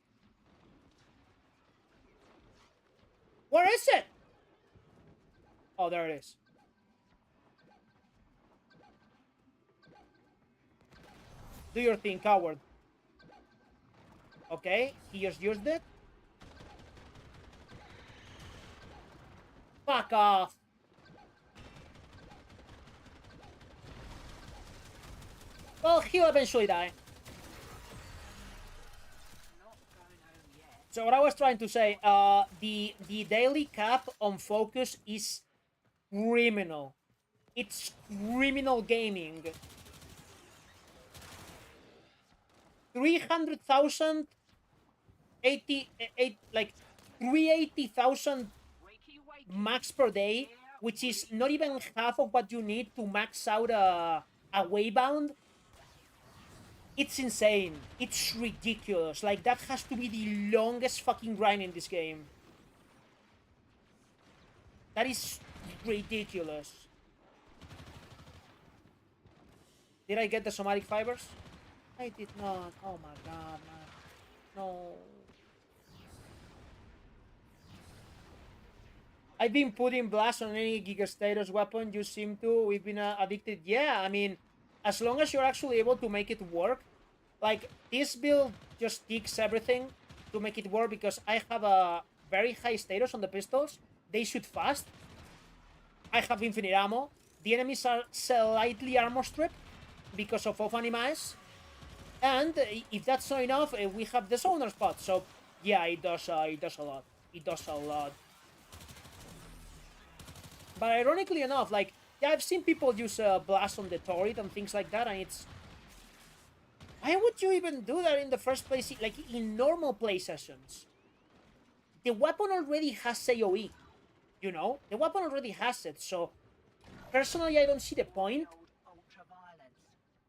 Where is it? Oh, there it is. Do your thing, coward. Okay, he just used it. Fuck off. Well, he'll eventually die. So what I was trying to say, the daily cap on focus is criminal. It's criminal gaming. 300,000, 380,000 max per day, which is not even half of what you need to max out a waybound. It's insane. It's ridiculous. Like, that has to be the longest fucking grind in this game. That is ridiculous. Did I get the somatic fibers? I did not. Oh my god, man. No. I've been putting blast on any Giga status weapon you seem to. We've been addicted. Yeah, I mean, as long as you're actually able to make it work. Like, this build just ticks everything to make it work because I have a very high status on the pistols. They shoot fast. I have infinite ammo. The enemies are slightly armor stripped because of off-animais. And if that's not enough, we have the zoner spot. So, yeah, it does a lot. It does a lot. But ironically enough, like, yeah, I've seen people use blast on the turret and things like that, and it's... Why would you even do that in the first place? Like, in normal play sessions, the weapon already has AoE, you know? The weapon already has it, so... Personally, I don't see the point.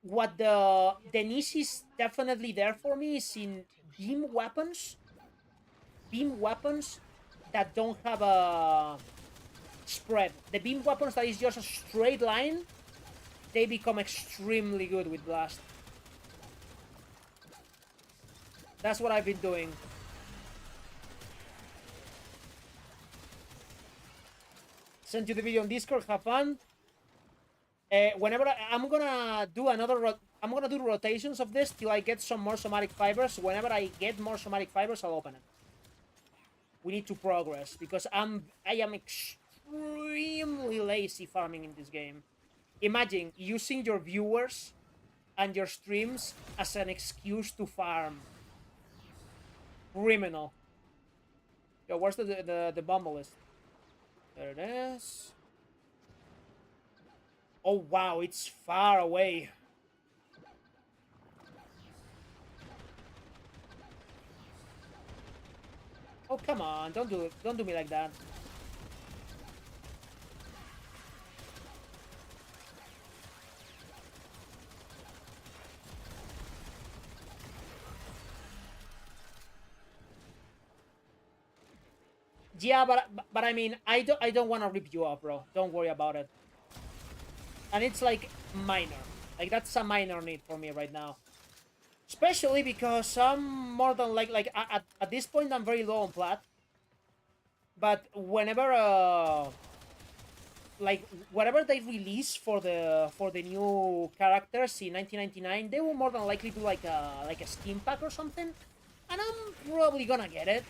What the niche is definitely there for me is in beam weapons. Beam weapons that don't have a spread. The beam weapons that is just a straight line, they become extremely good with blast. That's what I've been doing. Send you the video on Discord, have fun. Whenever I'm gonna do I'm gonna do rotations of this till I get some more somatic fibers. Whenever I get more somatic fibers, I'll open it. We need to progress because I am extremely lazy farming in this game. Imagine using your viewers and your streams as an excuse to farm. Criminal. Yo, where's the bumble list? There it is. Oh wow, it's far away. Oh come on, don't do me like that. Yeah, but I mean, I don't want to rip you off, bro. Don't worry about it. And it's like minor, like that's a minor need for me right now, especially because I'm more than like at this point I'm very low on plat. But whenever like whatever they release for the new characters in 1999, they will more than likely do like a Steam pack or something, and I'm probably gonna get it,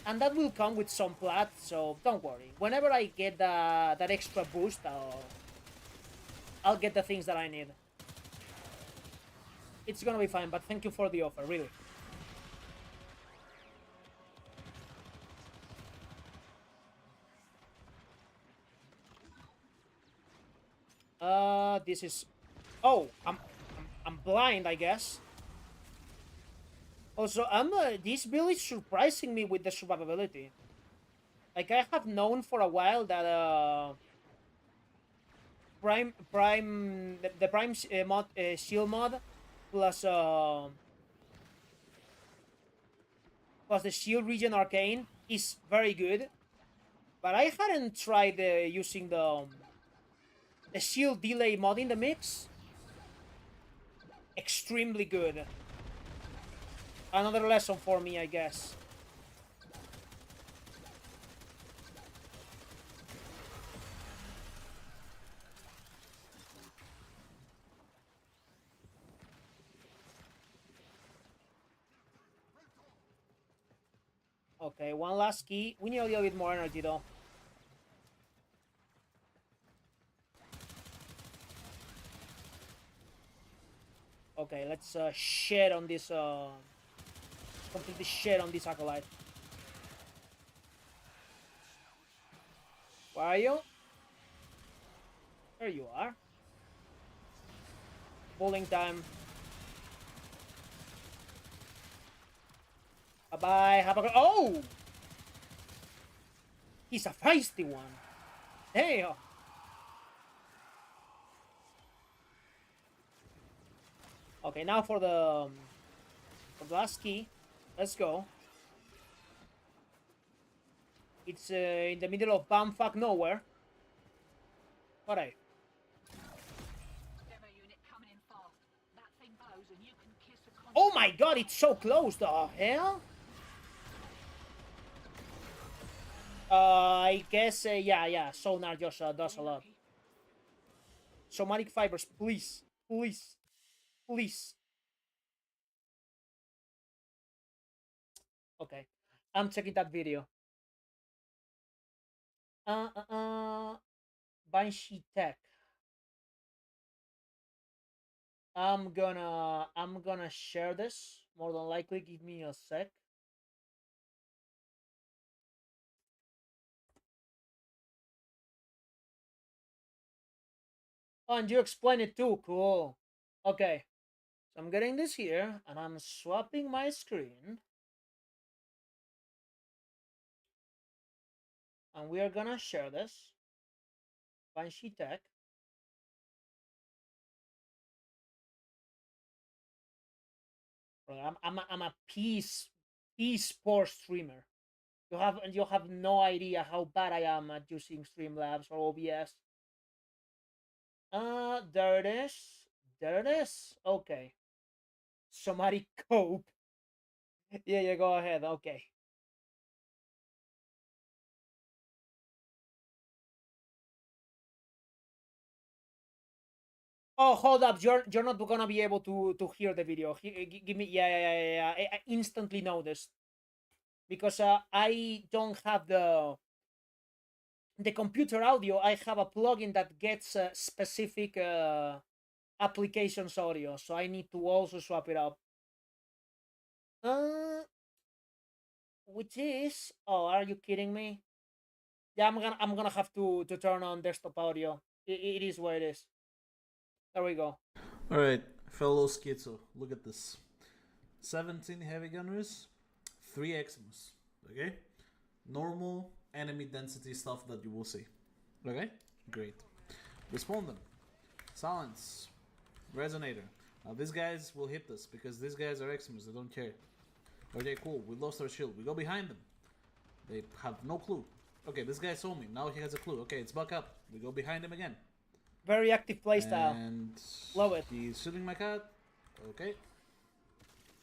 and that will come with some plat. So don't worry. Whenever I get that extra boost, I'll get the things that I need. It's gonna be fine. But thank you for the offer, really. This is. Oh, I'm blind, I guess. Also, this build is surprising me with the survivability. Like I have known for a while that the Prime mod shill mod plus plus the shield region arcane is very good, but I hadn't tried using the shield delay mod in the mix. Extremely good. Another lesson for me, I guess. Okay, one last key. We need a little bit more energy, though. Okay, let's shed on this, completely shed on this acolyte. Where are you? There you are. Bowling time. Bye-bye. Have a good... Oh! He's a feisty one. Damn. Okay, now for the last key. Let's go. It's in the middle of bumfuck nowhere. Alright. Demo unit coming in fast. That thing blows and you can kiss a con. Oh my god, it's so close. The hell? I guess, yeah. Sonar just does a lot. Somatic fibers, please. Please. Please. Okay. I'm checking that video. Banshee Tech. I'm gonna share this. More than likely, give me a sec. Oh, and you explain it too. Cool. Okay. So I'm getting this here, and I'm swapping my screen. And we are gonna share this. Banshee Tech. I'm a peace poor streamer. You have no idea how bad I am at using Streamlabs or OBS. There it is. There it is. Okay. Somatic cope. Yeah, go ahead. Okay. Oh, hold up. You're not gonna be able to hear the video. Give me. Yeah. I instantly noticed because I don't have the computer audio. I have a plugin that gets specific applications audio, so I need to also swap it up. which is, oh, are you kidding me? Yeah, I'm gonna have to turn on desktop audio. It is what it is. There we go. Alright, fellow schizo, look at this. 17 heavy gunners, 3 Eximus. Okay? Normal enemy density stuff that you will see. Okay? Great. Respawn them. Silence. Resonator. Now these guys will hit us because these guys are Eximus, they don't care. Okay, cool. We lost our shield. We go behind them. They have no clue. Okay, this guy saw me. Now he has a clue. Okay, it's buck up. We go behind him again. Very active playstyle. And love it. He's shooting my cat. Okay.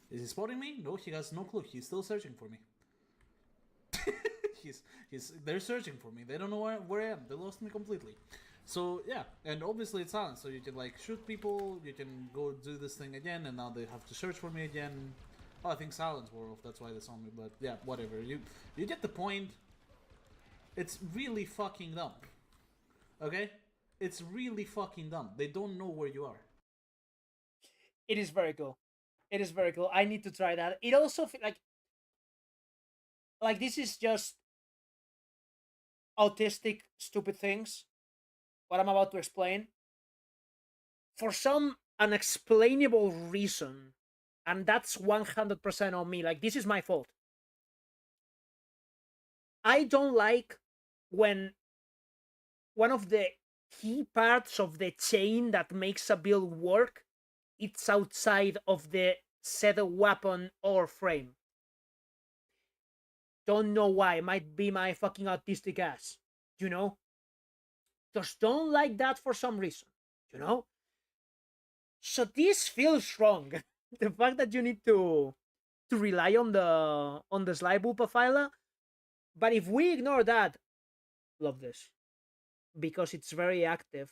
Is he spotting me? No, he has no clue. He's still searching for me. They're searching for me. They don't know where I am. They lost me completely. So yeah, and obviously it's silent, so you can like shoot people, you can go do this thing again, and now they have to search for me again. Oh, I think silence wore off, that's why they saw me, but yeah, whatever. You get the point. It's really fucking dumb. Okay? It's really fucking dumb. They don't know where you are. It is very cool. It is very cool. I need to try that. It also like this is just autistic stupid things, what I'm about to explain. For some unexplainable reason, and that's 100% on me, like this is my fault. I don't like when one of the key parts of the chain that makes a build work, it's outside of the said weapon or frame. Don't know why. It might be my fucking autistic ass, you know? Just don't like that for some reason, you know? So this feels wrong. The fact that you need to rely on the slide file. But if we ignore that, love this. Because it's very active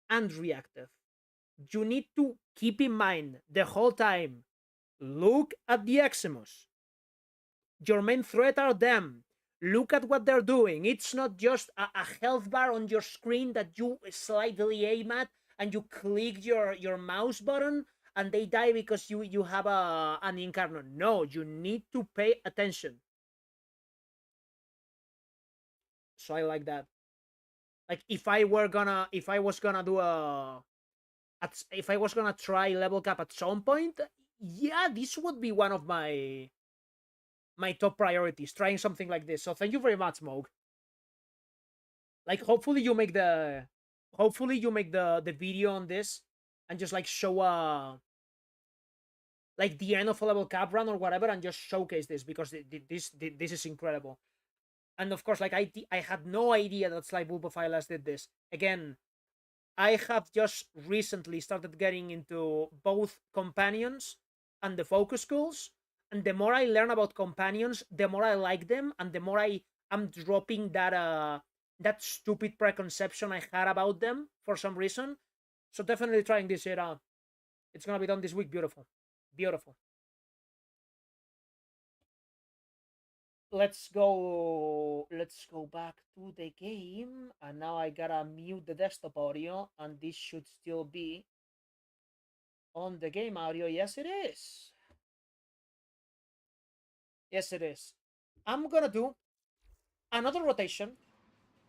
and reactive. You need to keep in mind the whole time, look at the Eximus. Your main threat are them. Look at what they're doing. It's not just a health bar on your screen that you slightly aim at and you click your mouse button and they die because you have an incarnate. No, you need to pay attention. So I like that. Like if I was gonna try level cap at some point, yeah, this would be one of my top priorities, trying something like this. So thank you very much, Moog. Like hopefully you make the video on this and just like show like the end of a level cap run or whatever and just showcase this because this is incredible. And of course, like I had no idea that Sly Bulbophilas did this. Again, I have just recently started getting into both companions and the focus schools. And the more I learn about companions, the more I like them, and the more I'm dropping that stupid preconception I had about them for some reason. So definitely trying this shit out. It's gonna be done this week. Beautiful. Beautiful. Let's go back to the game, and now I gotta mute the desktop audio, and this should still be on the game audio. Yes, it is. Yes, it is. I'm gonna do another rotation,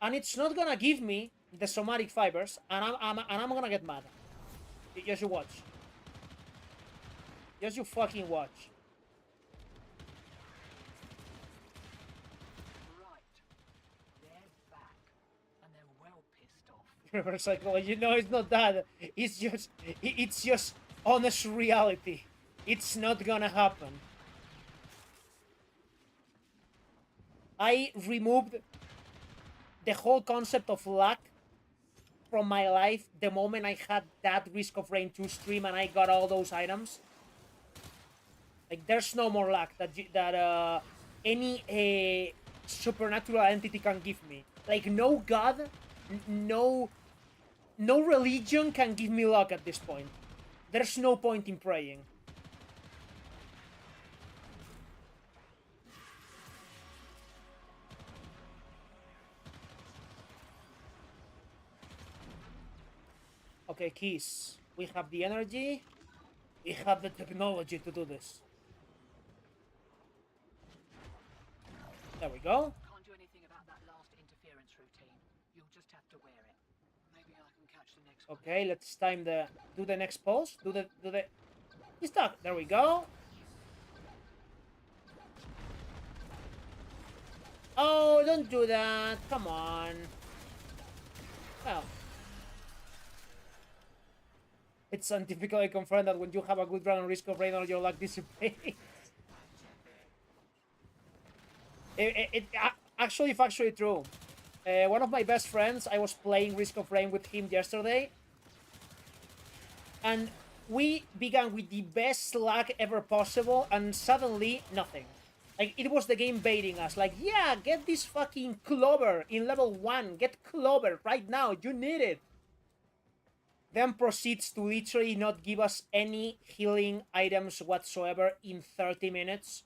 and it's not gonna give me the somatic fibers, and I'm gonna get mad. Just you watch. Just you fucking watch. It's like, well, you know, it's not that. It's just honest reality. It's not gonna happen. I removed the whole concept of luck from my life the moment I had that Risk of Rain 2 stream and I got all those items. Like, there's no more luck that any supernatural entity can give me. Like, no god, no religion can give me luck at this point. There's no point in praying. Okay, keys. We have the energy. We have the technology to do this. There we go. Can't do anything about that last interference routine. You'll just have to wear it. Maybe I can catch the next one. Okay, let's time the... Do the next pulse. Do the... He's stuck. There we go. Oh, don't do that. Come on. Well. It's scientifically confirmed that when you have a good run on Risk of Rain, all your luck dissipates. Actually, factually true. One of my best friends, I was playing Risk of Rain with him yesterday. And we began with the best luck ever possible, and suddenly, nothing. Like, it was the game baiting us. Like, yeah, get this fucking clover in level 1. Get clover right now. You need it. Then proceeds to literally not give us any healing items whatsoever in 30 minutes.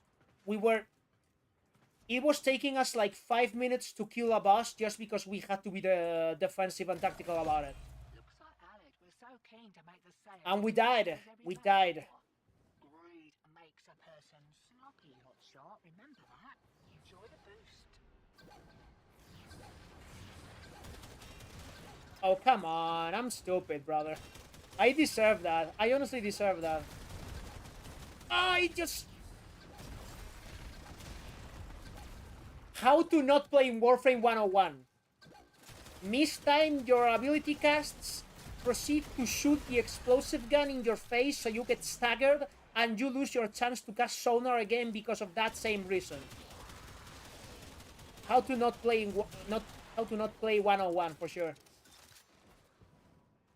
It was taking us like 5 minutes to kill a boss just because we had to be defensive and tactical about it. Looks like Alec was so keen to make the sale. And we died. We died. Greed makes a person sloppy, hotshot. Remember that. Enjoy the boost. Oh, come on. I'm stupid, brother. I deserve that. I honestly deserve that. I just... How to not play in Warframe 101. Mistime your ability casts. Proceed to shoot the explosive gun in your face so you get staggered and you lose your chance to cast Sonar again because of that same reason. How to not play how to not play 101 for sure.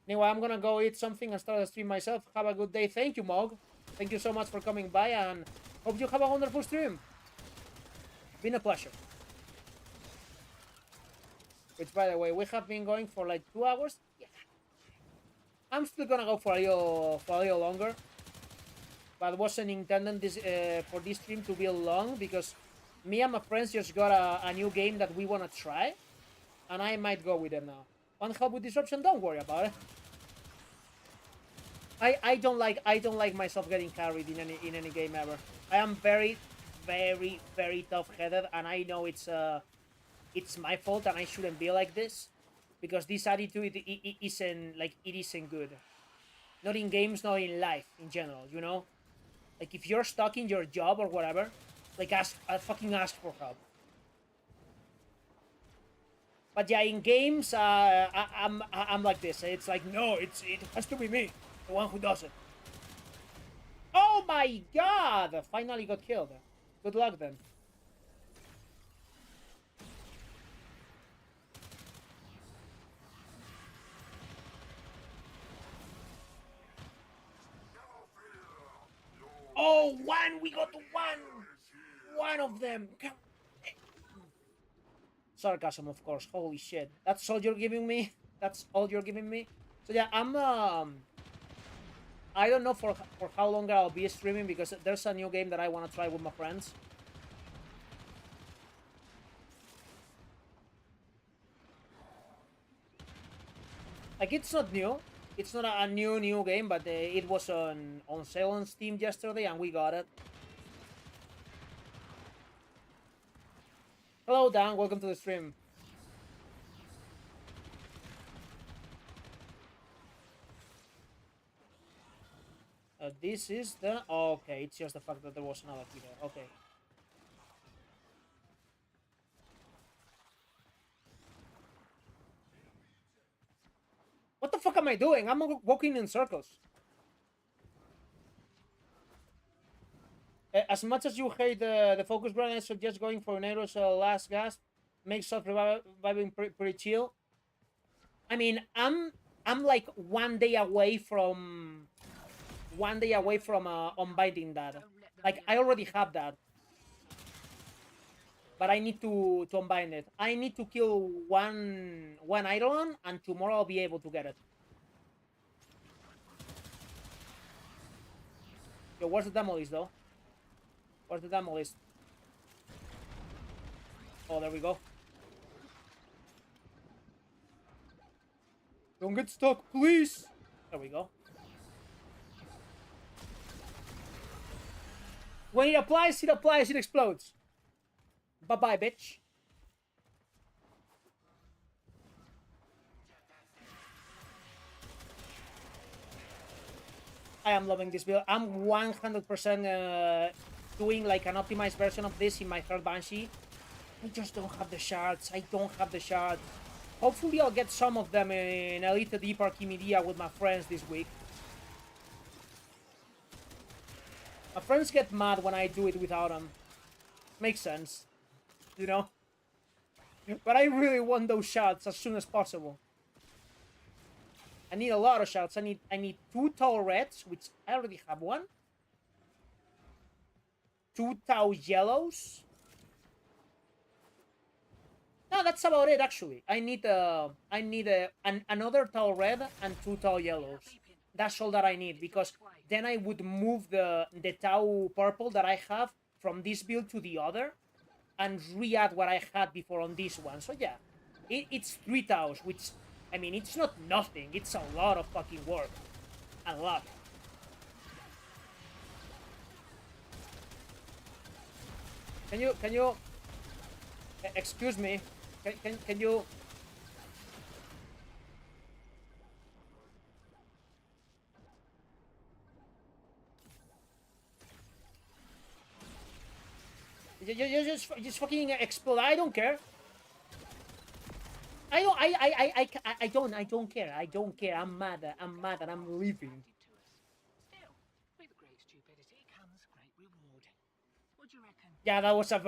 Anyway, I'm gonna go eat something and start the stream myself. Have a good day. Thank you, Mog. Thank you so much for coming by, and hope you have a wonderful stream. Been a pleasure. Which, by the way, we have been going for like 2 hours. Yeah. I'm still gonna go for a little longer, but wasn't intended for this stream to be long because me and my friends just got a new game that we wanna try, and I might go with them now. Want help with disruption? Don't worry about it. I don't like myself getting carried in any game ever. I am very, very, very tough-headed, and I know it's my fault and I shouldn't be like this, because this attitude it isn't good. Not in games, not in life in general, you know. Like if you're stuck in your job or whatever, like fucking ask for help. But yeah, in games, I'm like this. It's like, no, it has to be me, the one who does it. Oh my god! Finally got killed. Good luck then. Oh, one! We got one! One of them! Sarcasm, of course. Holy shit. That's all you're giving me? That's all you're giving me? So yeah, I don't know for how long I'll be streaming, because there's a new game that I want to try with my friends. Like, it's not new. It's not a new game, but it was on sale on Steam yesterday, and we got it. Hello, Dan. Welcome to the stream. This is the... Oh, okay, it's just the fact that there was another key there. Okay. What the fuck am I doing? I'm walking in circles. As much as you hate the focus grenade, I suggest going for Nero's last gasp. Makes self-reviving pretty chill. I mean, I'm like 1 day away from unbinding that. Like, I already have that, but I need to unbind it. I need to kill one Eidolon, and tomorrow I'll be able to get it. Yo, where's the demo list though? Where's the demo list? Oh, there we go. Don't get stuck, please. There we go. When it applies, it explodes. Bye-bye, bitch. I am loving this build. I'm 100% doing like an optimized version of this in my third Banshee. I just don't have the shards. I don't have the shards. Hopefully I'll get some of them in Elite Deep Archimedia with my friends this week. My friends get mad when I do it without them. Makes sense. You know? But I really want those shards as soon as possible. I need a lot of shards. I need 2 tall reds, which I already have one. 2 tau yellows. No, that's about it actually. I need another tall red and 2 tall yellows. That's all that I need, because then I would move the tau purple that I have from this build to the other and re-add what I had before on this one. So yeah, it's 3 taus, which, I mean, it's not nothing. It's a lot of fucking work. A lot. Can you excuse me? Can you? You just fucking explode. I don't care. I don't care. I don't care. I'm mad. I'm mad and I'm leaving. Still, with great stupidity comes great reward. What do you reckon? Yeah, that was a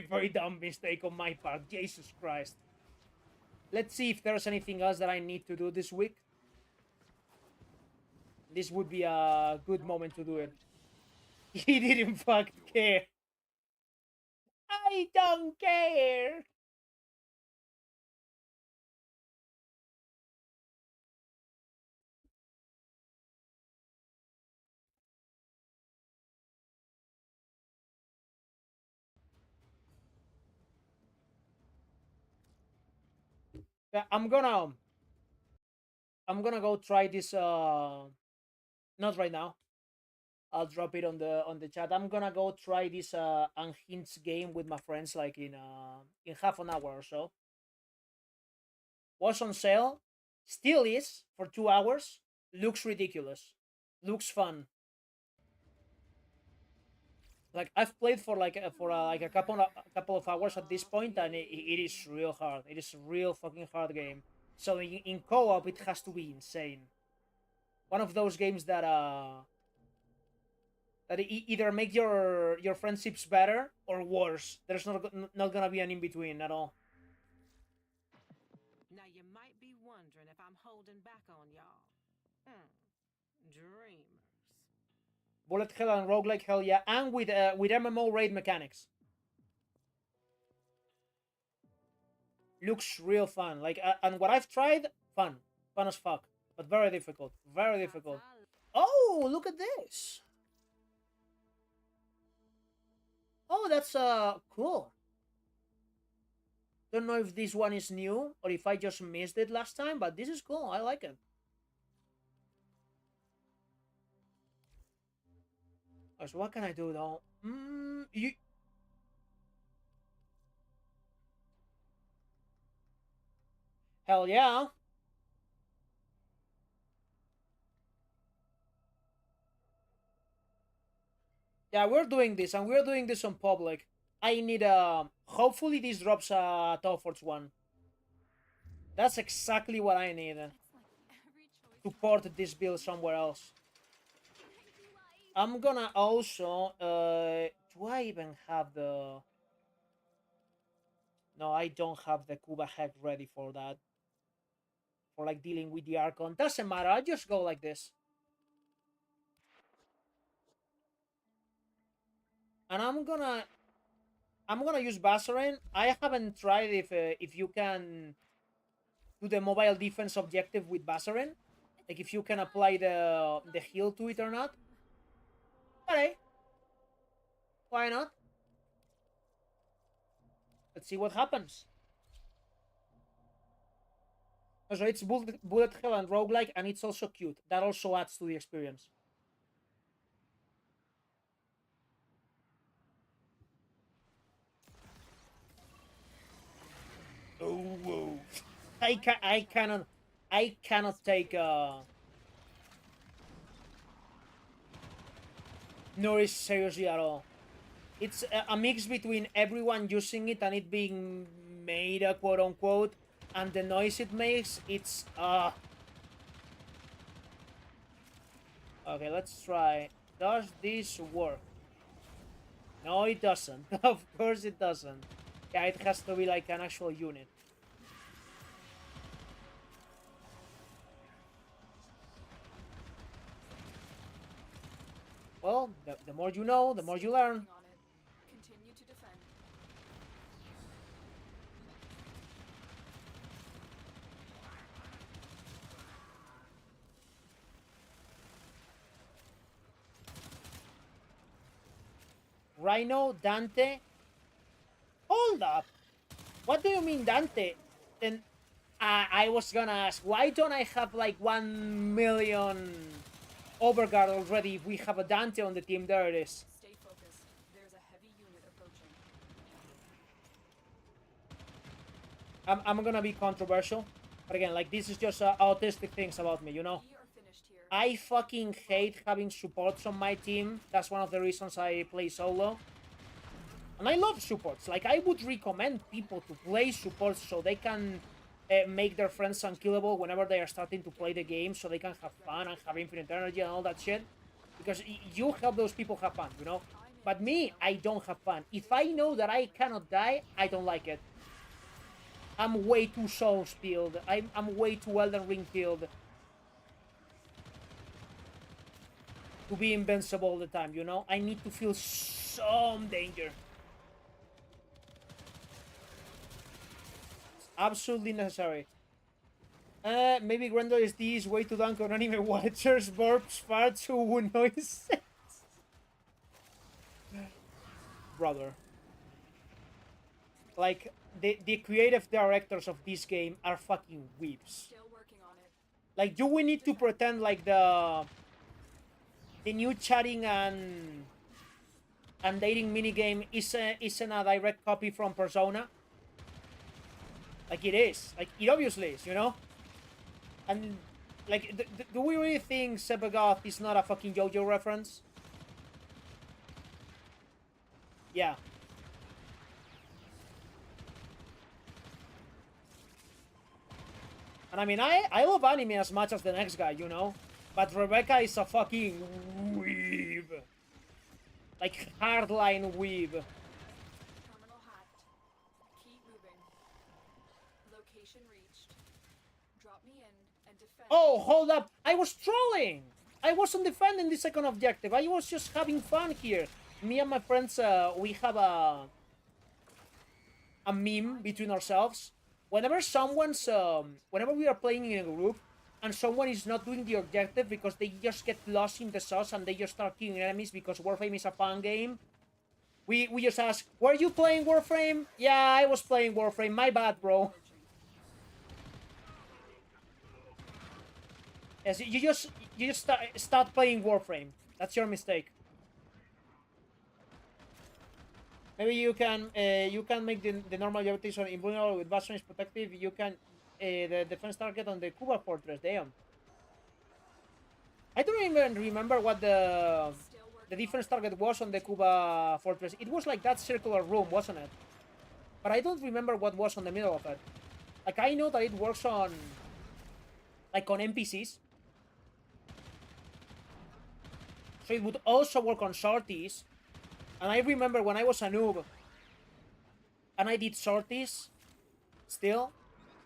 very dumb mistake on my part. Jesus Christ. Let's see if there's anything else that I need to do this week. This would be a good moment to do it. He didn't fucking care. I don't care. Yeah, I'm gonna go try this not right now. I'll drop it on the chat. I'm gonna go try this unhinged game with my friends like in half an hour or so. Was on sale, still is for 2 hours. Looks ridiculous. Looks fun. Like I've played for like a couple of hours at this point, and it is real hard. It is a real fucking hard game. So in co-op, it has to be insane. One of those games that either make your friendships better or worse. There's not gonna be an in between at all. Now you might be wondering if I'm holding back on y'all. Dreamers. Bullet hell and roguelike hell, yeah, and with MMO raid mechanics. Looks real fun. Like and what I've tried, fun as fuck, but very difficult. Very difficult. Oh, look at this. Oh, that's cool. Don't know if this one is new or if I just missed it last time, but this is cool. I like it. So what can I do though? Hell yeah. Yeah, we're doing this, and we're doing this on public. I need hopefully this drops a Tofforge one. That's exactly what I need to port this build somewhere else. I'm gonna also do I even have the... No, I don't have the Cuba hack ready for that. For like dealing with the Archon. Doesn't matter, I just go like this. And I'm gonna use Bassarin. I haven't tried if you can do the mobile defense objective with Bassarin. Like if you can apply the heal to it or not. Okay. Why not? Let's see what happens. So it's bullet hell and roguelike, and it's also cute. That also adds to the experience. Oh, I cannot take Nourish seriously at all. It's a mix between everyone using it and it being made a quote unquote, and the noise it makes. It's okay. Let's try. Does this work? No, it doesn't. Of course it doesn't. Yeah, it has to be like an actual unit. Well, the more you know, the more you learn. On it. Continue to defend. Rhino, Dante. Hold up. What do you mean, Dante? Then I was gonna ask, why don't I have like 1,000,000 Overguard already if we have a Dante on the team? There it is. Stay focused. There's a heavy unit approaching. I'm gonna be controversial. But again, like, this is just autistic things about me, you know? We are finished here. I fucking hate having supports on my team. That's one of the reasons I play solo. And I love supports. Like, I would recommend people to play supports so they can make their friends unkillable whenever they are starting to play the game, so they can have fun and have infinite energy and all that shit. Because you help those people have fun, you know? But me, I don't have fun. If I know that I cannot die, I don't like it. I'm way too Souls-pilled. I'm way too Elden Ring-pilled to be invincible all the time, you know? I need to feel some danger. Absolutely necessary. Maybe Grendel is this way to dunk on anime watchers, burps, farts, who noises. Brother. Like, the creative directors of this game are fucking weeps. Still working on it. Like, do we need to pretend like the new chatting and dating minigame isn't a direct copy from Persona? Like, it is. Like, it obviously is, you know? And, like, do we really think Sebagoth is not a fucking JoJo reference? Yeah. And I mean, I love anime as much as the next guy, you know? But Rebecca is a fucking weeb. Like, hardline weeb. Terminal hacked. Keep moving. Location reached. Drop me in and defend. Oh, hold up. I was trolling. I wasn't defending the second objective. I was just having fun here. Me and my friends, we have a meme between ourselves. Whenever someone's, whenever we are playing in a group, and someone is not doing the objective because they just get lost in the sauce and they just start killing enemies because Warframe is a fun game, we just ask, were you playing Warframe? Yeah, I was playing Warframe. My bad, bro. Yes, you just start playing Warframe. That's your mistake. Maybe you can make the normal rotation invulnerable with Bastion is protective. You can the defense target on the Cuba fortress. Damn. I don't even remember what the defense target was on the Cuba fortress. It was like that circular room, wasn't it? But I don't remember what was on the middle of it. Like, I know that it works on, like, on NPCs. So it would also work on sorties. And I remember when I was a noob and I did sorties, still,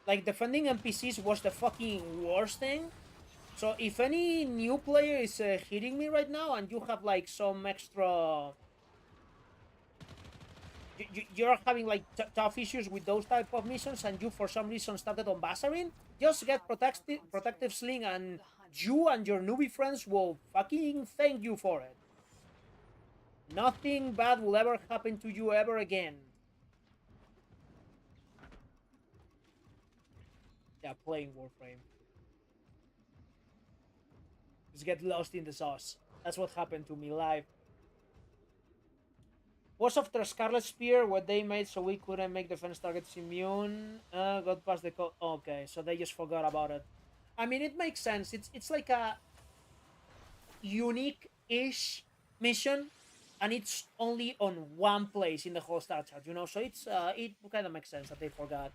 like, defending NPCs was the fucking worst thing. So if any new player is hitting me right now and you have, like, some extra... You're having, like, tough issues with those type of missions and you for some reason started on Bassarin, just get protective sling and you and your newbie friends will fucking thank you for it. Nothing bad will ever happen to you ever again. Yeah, playing Warframe. Just get lost in the sauce. That's what happened to me live. Was after Scarlet Spear what they made so we couldn't make defense targets immune. Got past the code. Okay, so they just forgot about it. I mean, it makes sense. It's like a unique-ish mission, and it's only on one place in the whole star chart, you know. So it's it kind of makes sense that they forgot.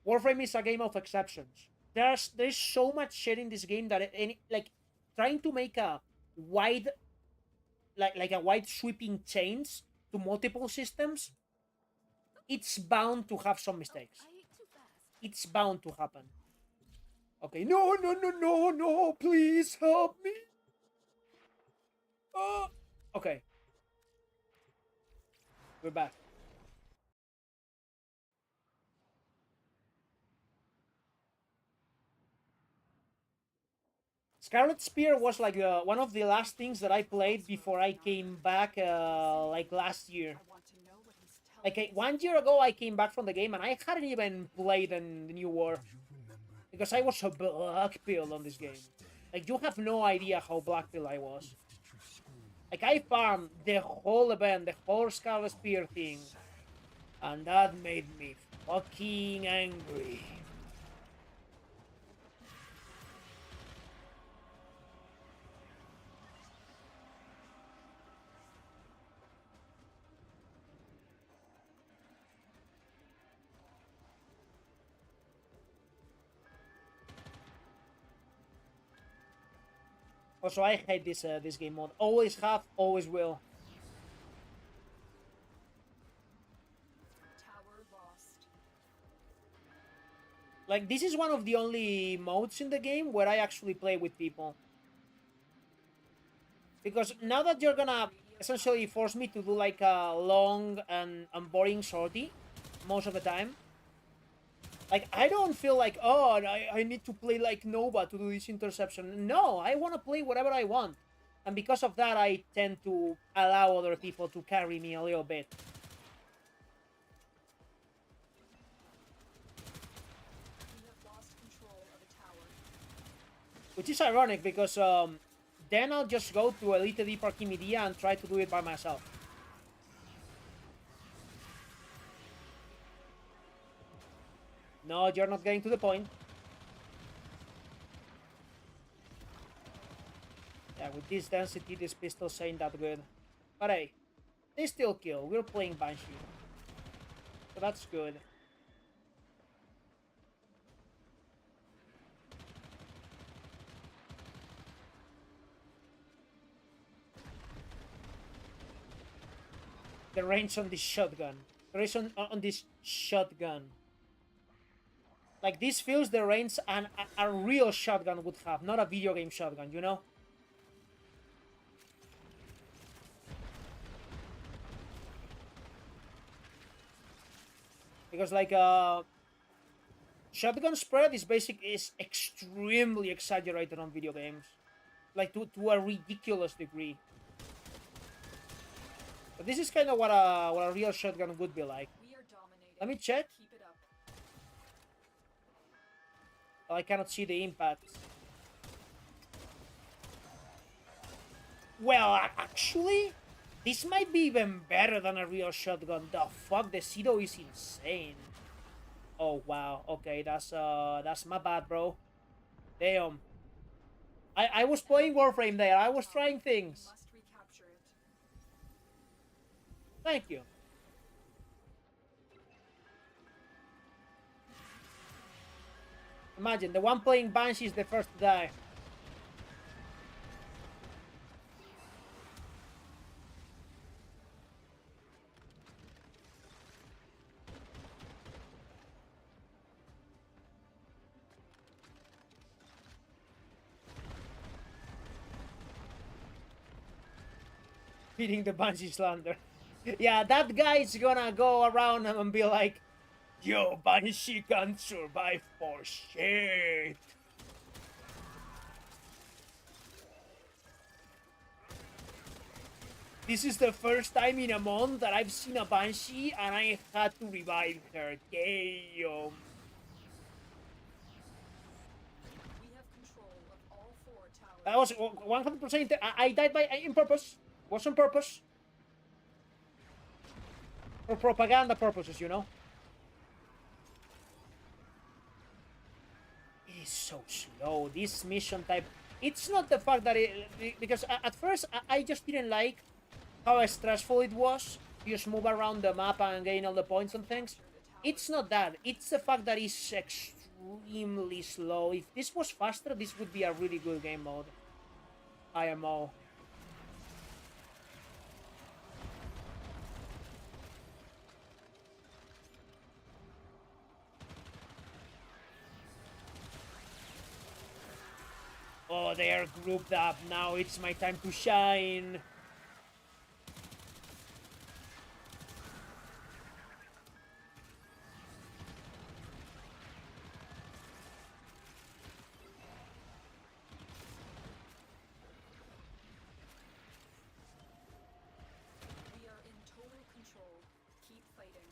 Warframe is a game of exceptions. There's so much shit in this game that like trying to make a wide like a wide sweeping change to multiple systems, it's bound to have some mistakes. I ate too fast. It's bound to happen. Okay, no, please help me. Okay. We're back. Scarlet Spear was like one of the last things that I played before I came back like last year. I want to know what he's telling Like 1 year ago, I came back from the game and I hadn't even played in the New War because I was a black pill on this game. Like you have no idea how black pill I was. Like I farmed the whole event, the whole Scarlet Spear thing, and that made me fucking angry. Also, I hate this game mode. Always have, always will. Tower lost. Like, this is one of the only modes in the game where I actually play with people. Because now that you're gonna essentially force me to do like a long and boring sortie most of the time, like, I don't feel like, oh, I need to play like Nova to do this interception. No, I want to play whatever I want. And because of that, I tend to allow other people to carry me a little bit. We have lost control of a tower. Which is ironic because then I'll just go to Elite Deep Archimedia and try to do it by myself. No, you're not getting to the point. Yeah, with this density, this pistol's ain't that good. But hey, they still kill. We're playing Banshee. So that's good. The range on this shotgun. The range on this shotgun. Like, this feels the range a real shotgun would have, not a video game shotgun, you know? Because, like, shotgun spread is extremely exaggerated on video games. Like, to a ridiculous degree. But this is kind of what a real shotgun would be like. We are dominating. Let me check. Keep it up. I cannot see the impact. Well, actually, this might be even better than a real shotgun. The fuck, the Cedo is insane. Oh wow, okay, that's my bad, bro. Damn. I was playing Warframe there. I was trying things. Must recapture it. Thank you. Imagine, the one playing Banshee is the first to die. Beating the Banshee slander. Yeah, that guy's gonna go around and be like, yo, Banshee can't survive for shit. This is the first time in a month that I've seen a Banshee and I had to revive her. Damn. We have control of all 4 towers. That was 100%. I died by in purpose. Was on purpose. For propaganda purposes, you know. It is so slow. This mission type. It's not the fact that because at first I just didn't like how stressful it was. You just move around the map and gain all the points and things. It's not that. It's the fact that it's extremely slow. If this was faster, this would be a really good game mode. IMO. Oh, they are grouped up. Now it's my time to shine. We are in total control. Keep fighting.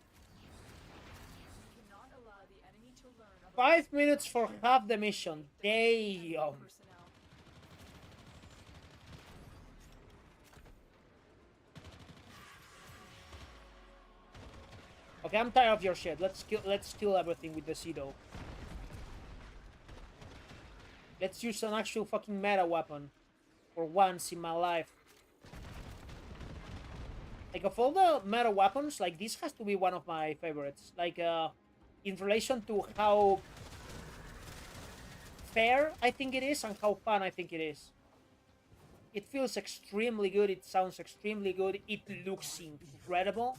We cannot allow the enemy to learn about 5 minutes for half the mission. Damn. personnel. Okay, I'm tired of your shit. Let's kill everything with the Cedo. Let's use an actual fucking meta weapon. For once in my life. Like, of all the meta weapons, like, this has to be one of my favorites. Like, in relation to how fair I think it is and how fun I think it is. It feels extremely good, it sounds extremely good, it looks incredible.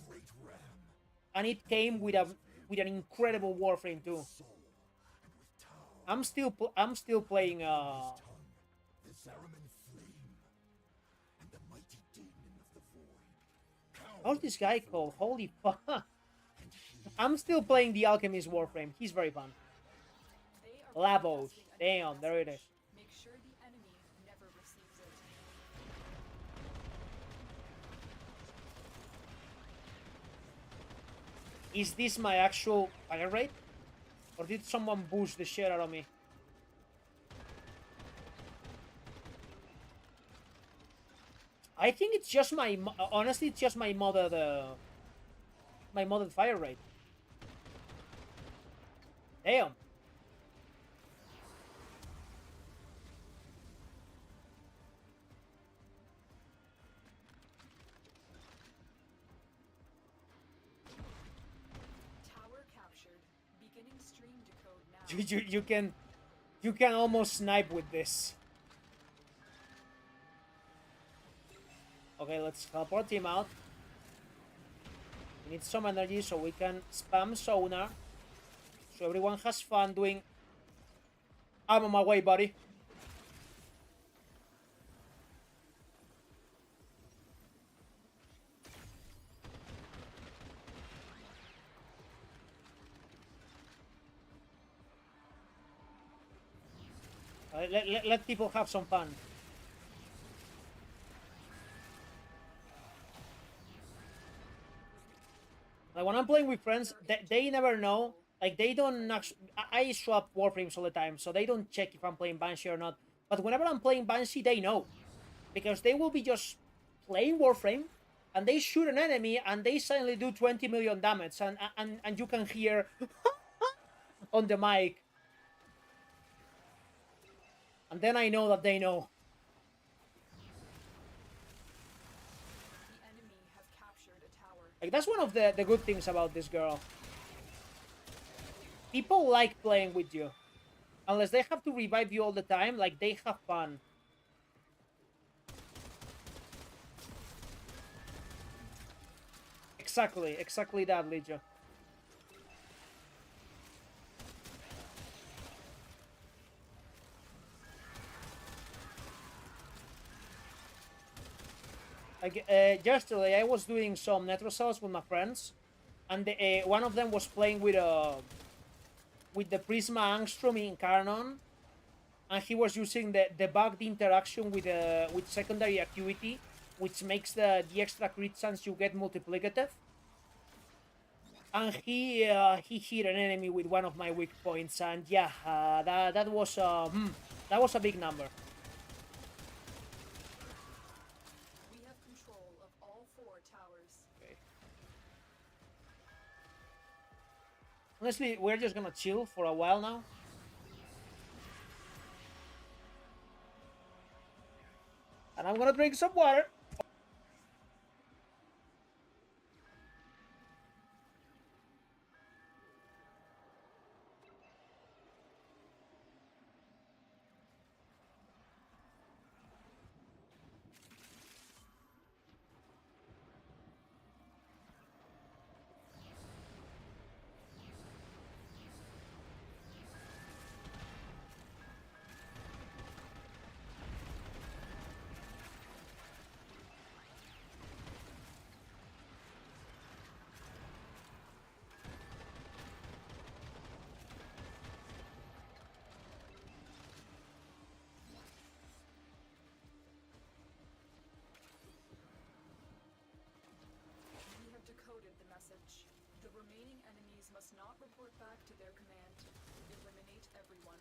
And it came with an incredible Warframe too. I'm still playing how's this guy called? Holy fuck. I'm still playing the Alchemist Warframe. He's very fun. They are Labos. Damn, there it is. Make sure the enemy never receives it. Is this my actual fire rate? Or did someone boost the shit out of me? I think it's just my... Honestly, it's just my modded... my modded fire rate. Damn. Tower captured. Beginning stream decode now. You can almost snipe with this. Okay, let's help our team out. We need some energy so we can spam sonar. So everyone has fun doing... I'm on my way, buddy. Let people have some fun. Like, when I'm playing with friends, they never know. Like, they don't actually... I swap Warframes all the time, so they don't check if I'm playing Banshee or not. But whenever I'm playing Banshee, they know. Because they will be just playing Warframe, and they shoot an enemy, and they suddenly do 20 million damage, and you can hear on the mic. And then I know that they know. The enemy have captured a tower. Like, that's one of the good things about this girl. People like playing with you. Unless they have to revive you all the time, like, they have fun. Exactly that, Legion. Like, yesterday I was doing some netro cells with my friends, and one of them was playing with the Prisma Angstrom in Carnon, and he was using the bugged interaction with secondary acuity, which makes the extra crit chance you get multiplicative. And he hit an enemy with one of my weak points, and yeah, that was a big number. We have control Honestly, we're just gonna chill for a while now. And I'm gonna drink some water. We have decoded the message. The remaining enemies must not report back to their command. Eliminate everyone.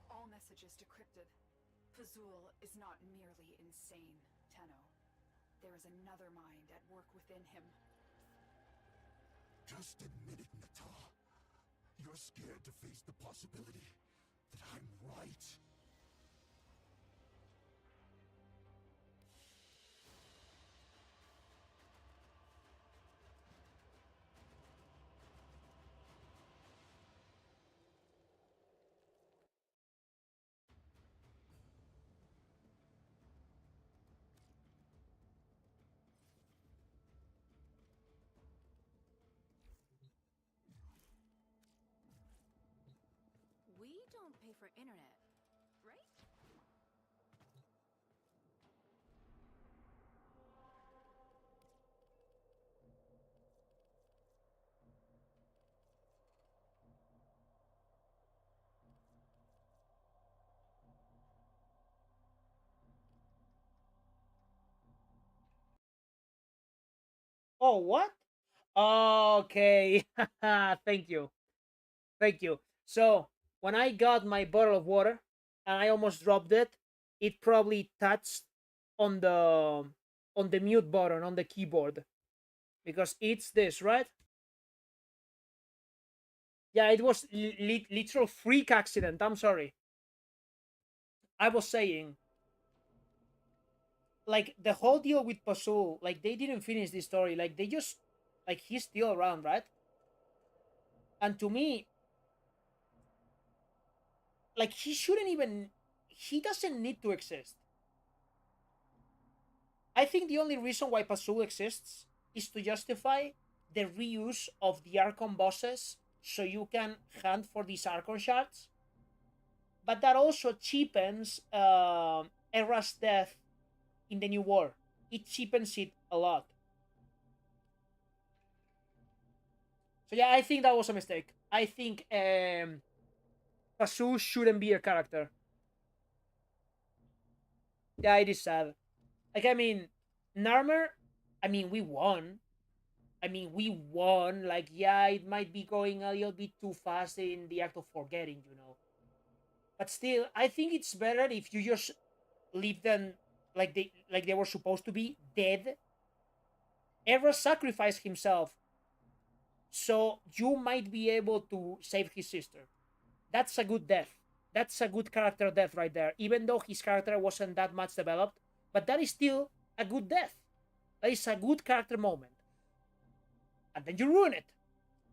All messages decrypted. Fazul is not merely insane, Tenno. There is another mind at work within him. Just admit it, Nata. You're scared to face the possibility that I'm right. We don't pay for internet, right? Oh, what? Okay. Thank you. Thank you. So, when I got my bottle of water and I almost dropped it, it probably touched on the mute button on the keyboard because it's this, right? Yeah, it was literal freak accident. I'm sorry. I was saying, like the whole deal with Pasul, like they didn't finish the story. Like they just, like he's still around, right? And to me, like he shouldn't even. He doesn't need to exist. I think the only reason why Pasul exists is to justify the reuse of the Archon bosses so you can hunt for these Archon shards. But that also cheapens Era's death in the new war. It cheapens it a lot. So yeah, I think that was a mistake. I think Pasul shouldn't be a character. Yeah, it is sad. Like I mean, Narmer, I mean we won. I mean, we won. Like, yeah, it might be going a little bit too fast in the act of forgetting, you know. But still, I think it's better if you just leave them like they were supposed to be dead. Ever sacrificed himself, so you might be able to save his sister. That's a good death. That's a good character death right there. Even though his character wasn't that much developed, but that is still a good death. That is a good character moment. And then you ruin it.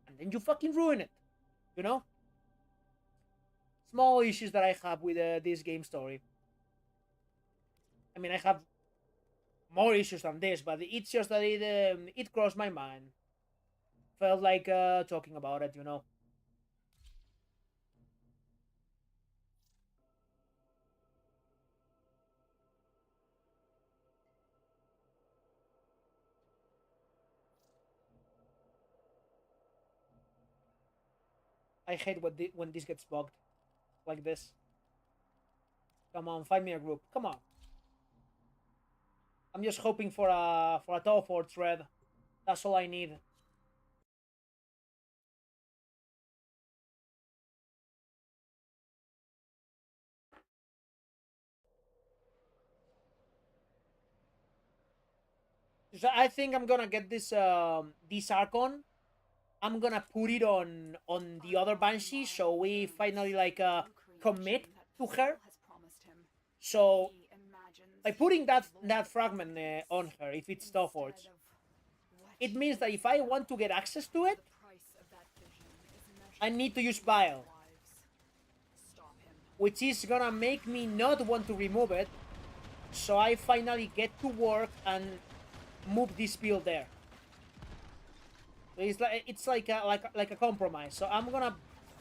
And then you fucking ruin it. You know? Small issues that I have with this game story. I mean, I have more issues than this, but it's just that it crossed my mind. Felt like talking about it, you know. I hate when this gets bugged like this. Come on, find me a group. Come on. I'm just hoping for a top 4 thread. That's all I need. So I think I'm gonna get this Archon. I'm gonna put it on the other Banshee, so we finally like commit to her. So by putting that fragment on her, if it's Stofford's, it means that if I want to get access to it, I need to use Bile, which is gonna make me not want to remove it. So I finally get to work and move this build there. So it's like a compromise. So I'm gonna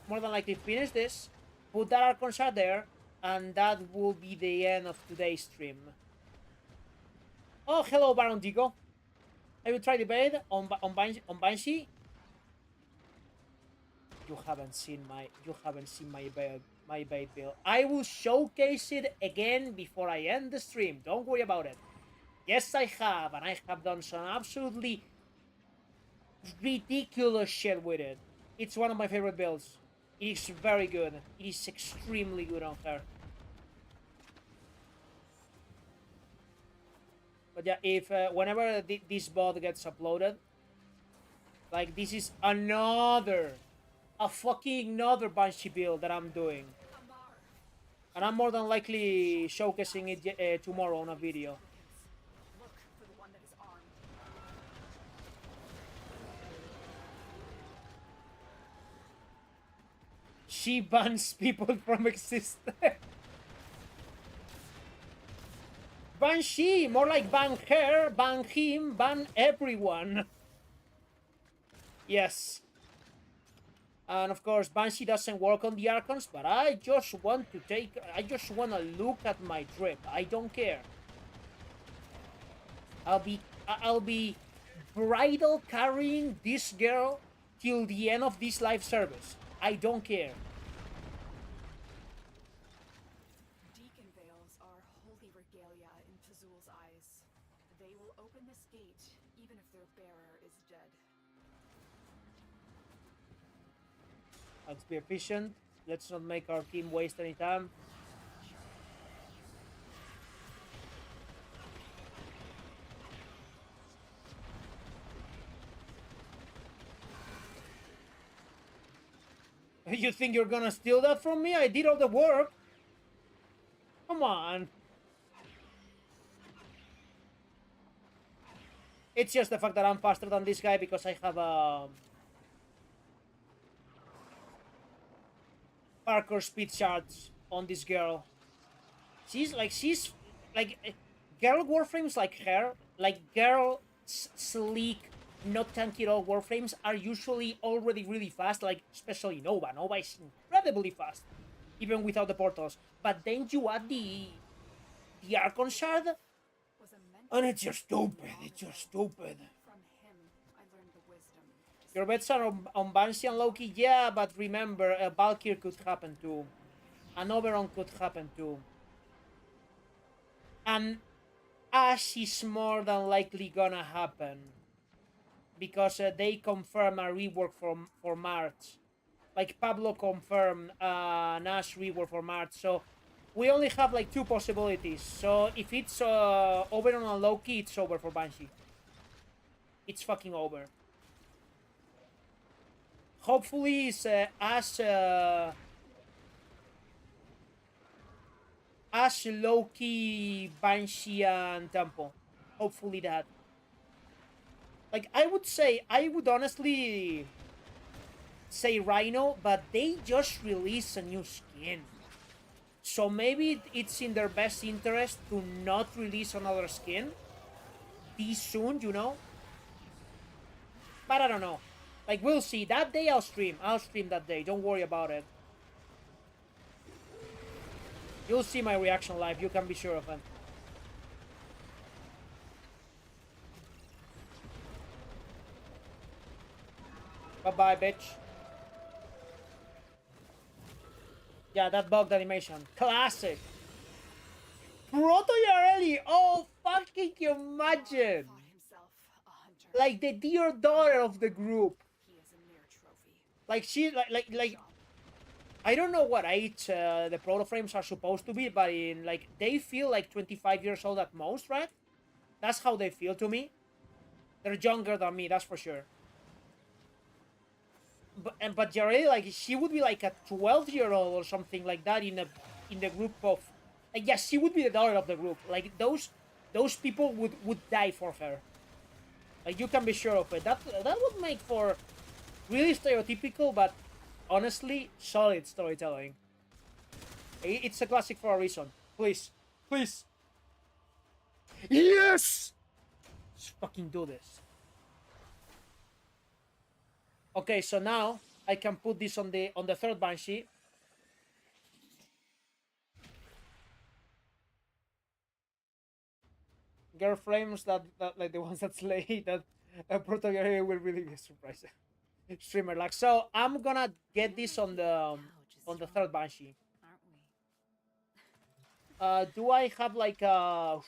more than likely finish this, put that Archon Shard there, and that will be the end of today's stream. Oh, hello, Baron Digo. I will try the bait on Banshee. You haven't seen my bait build. I will showcase it again before I end the stream. Don't worry about it. Yes, I have, and I have done some absolutely ridiculous shit with it. It's one of my favorite builds. It is very good. It is extremely good on her. But yeah, if whenever this bot gets uploaded, like this is a fucking another Banshee build that I'm doing, and I'm more than likely showcasing it tomorrow on a video. She bans people from existence. Ban she, more like ban her, ban him, ban everyone. Yes. And of course, Banshee doesn't work on the Archons, but I just want to look at my drip. I don't care. I'll be bridal carrying this girl till the end of this live service. I don't care. Deacon veils are holy regalia in Pazul's eyes. They will open this gate even if their bearer is dead. Let's be efficient. Let's not make our team waste any time. You think you're gonna steal that from me? I did all the work. Come on. It's just the fact that I'm faster than this guy because I have parkour speed shards on this girl. She's like girl Warframes like her, like girl sleek, not tanky at all Warframes are usually already really fast, like especially Nova. Nova is incredibly fast, even without the portals. But then you add the Archon Shard, and it's just stupid. It's just stupid. From him, I learned the wisdom. Your bets are on Banshee and Loki, yeah, but remember, a Valkyr could happen too. An Oberon could happen too. And Ash is more than likely gonna happen. Because they confirm a rework for March. Like Pablo confirmed an Ash rework for March. So we only have like 2 possibilities. So if it's Oberon and Loki, it's over for Banshee. It's fucking over. Hopefully it's Ash, Loki, Banshee, and Temple. Hopefully that. Like, I would honestly say Rhino, but they just released a new skin. So maybe it's in their best interest to not release another skin this soon, you know? But I don't know. Like, we'll see. That day I'll stream. I'll stream that day. Don't worry about it. You'll see my reaction live. You can be sure of it. Bye-bye, bitch. Yeah, that bugged animation. Classic. Proto Yareli! Oh, fucking imagine! Thought himself a hunter. Like the dear daughter of the group. He is a mere trophy. Like she, like I don't know what age the proto frames are supposed to be, but in like they feel like 25 years old at most, right? That's how they feel to me. They're younger than me, that's for sure. But Jareli, like she would be like a 12-year-old or something like that in the group of, like, yes, she would be the daughter of the group. Like those people would die for her. Like you can be sure of it. That would make for really stereotypical, but honestly solid storytelling. It's a classic for a reason. Please, please. Yes. Let's fucking do this. Okay, so now I can put this on the third Banshee. Girl frames that like the ones that slay that Proto will really be surprised. Streamer like, so I'm gonna get this on the third Banshee. Aren't we? Do I have like a?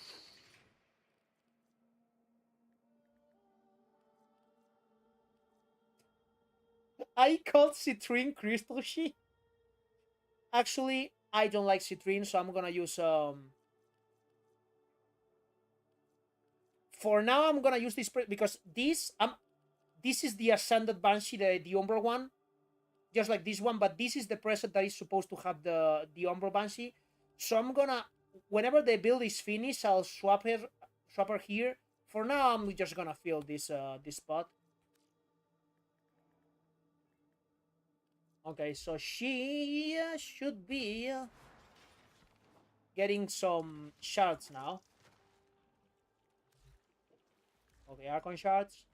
I called Citrine Crystal Sheet. Actually, I don't like Citrine, so I'm gonna use For now, I'm gonna use this because this is the Ascended Banshee, the Umbra one, just like this one. But this is the preset that is supposed to have the Umbra Banshee. So I'm gonna, whenever the build is finished, I'll swap her here. For now, I'm just gonna fill this this spot. Okay, so she should be getting some shards now. Okay, Archon shards.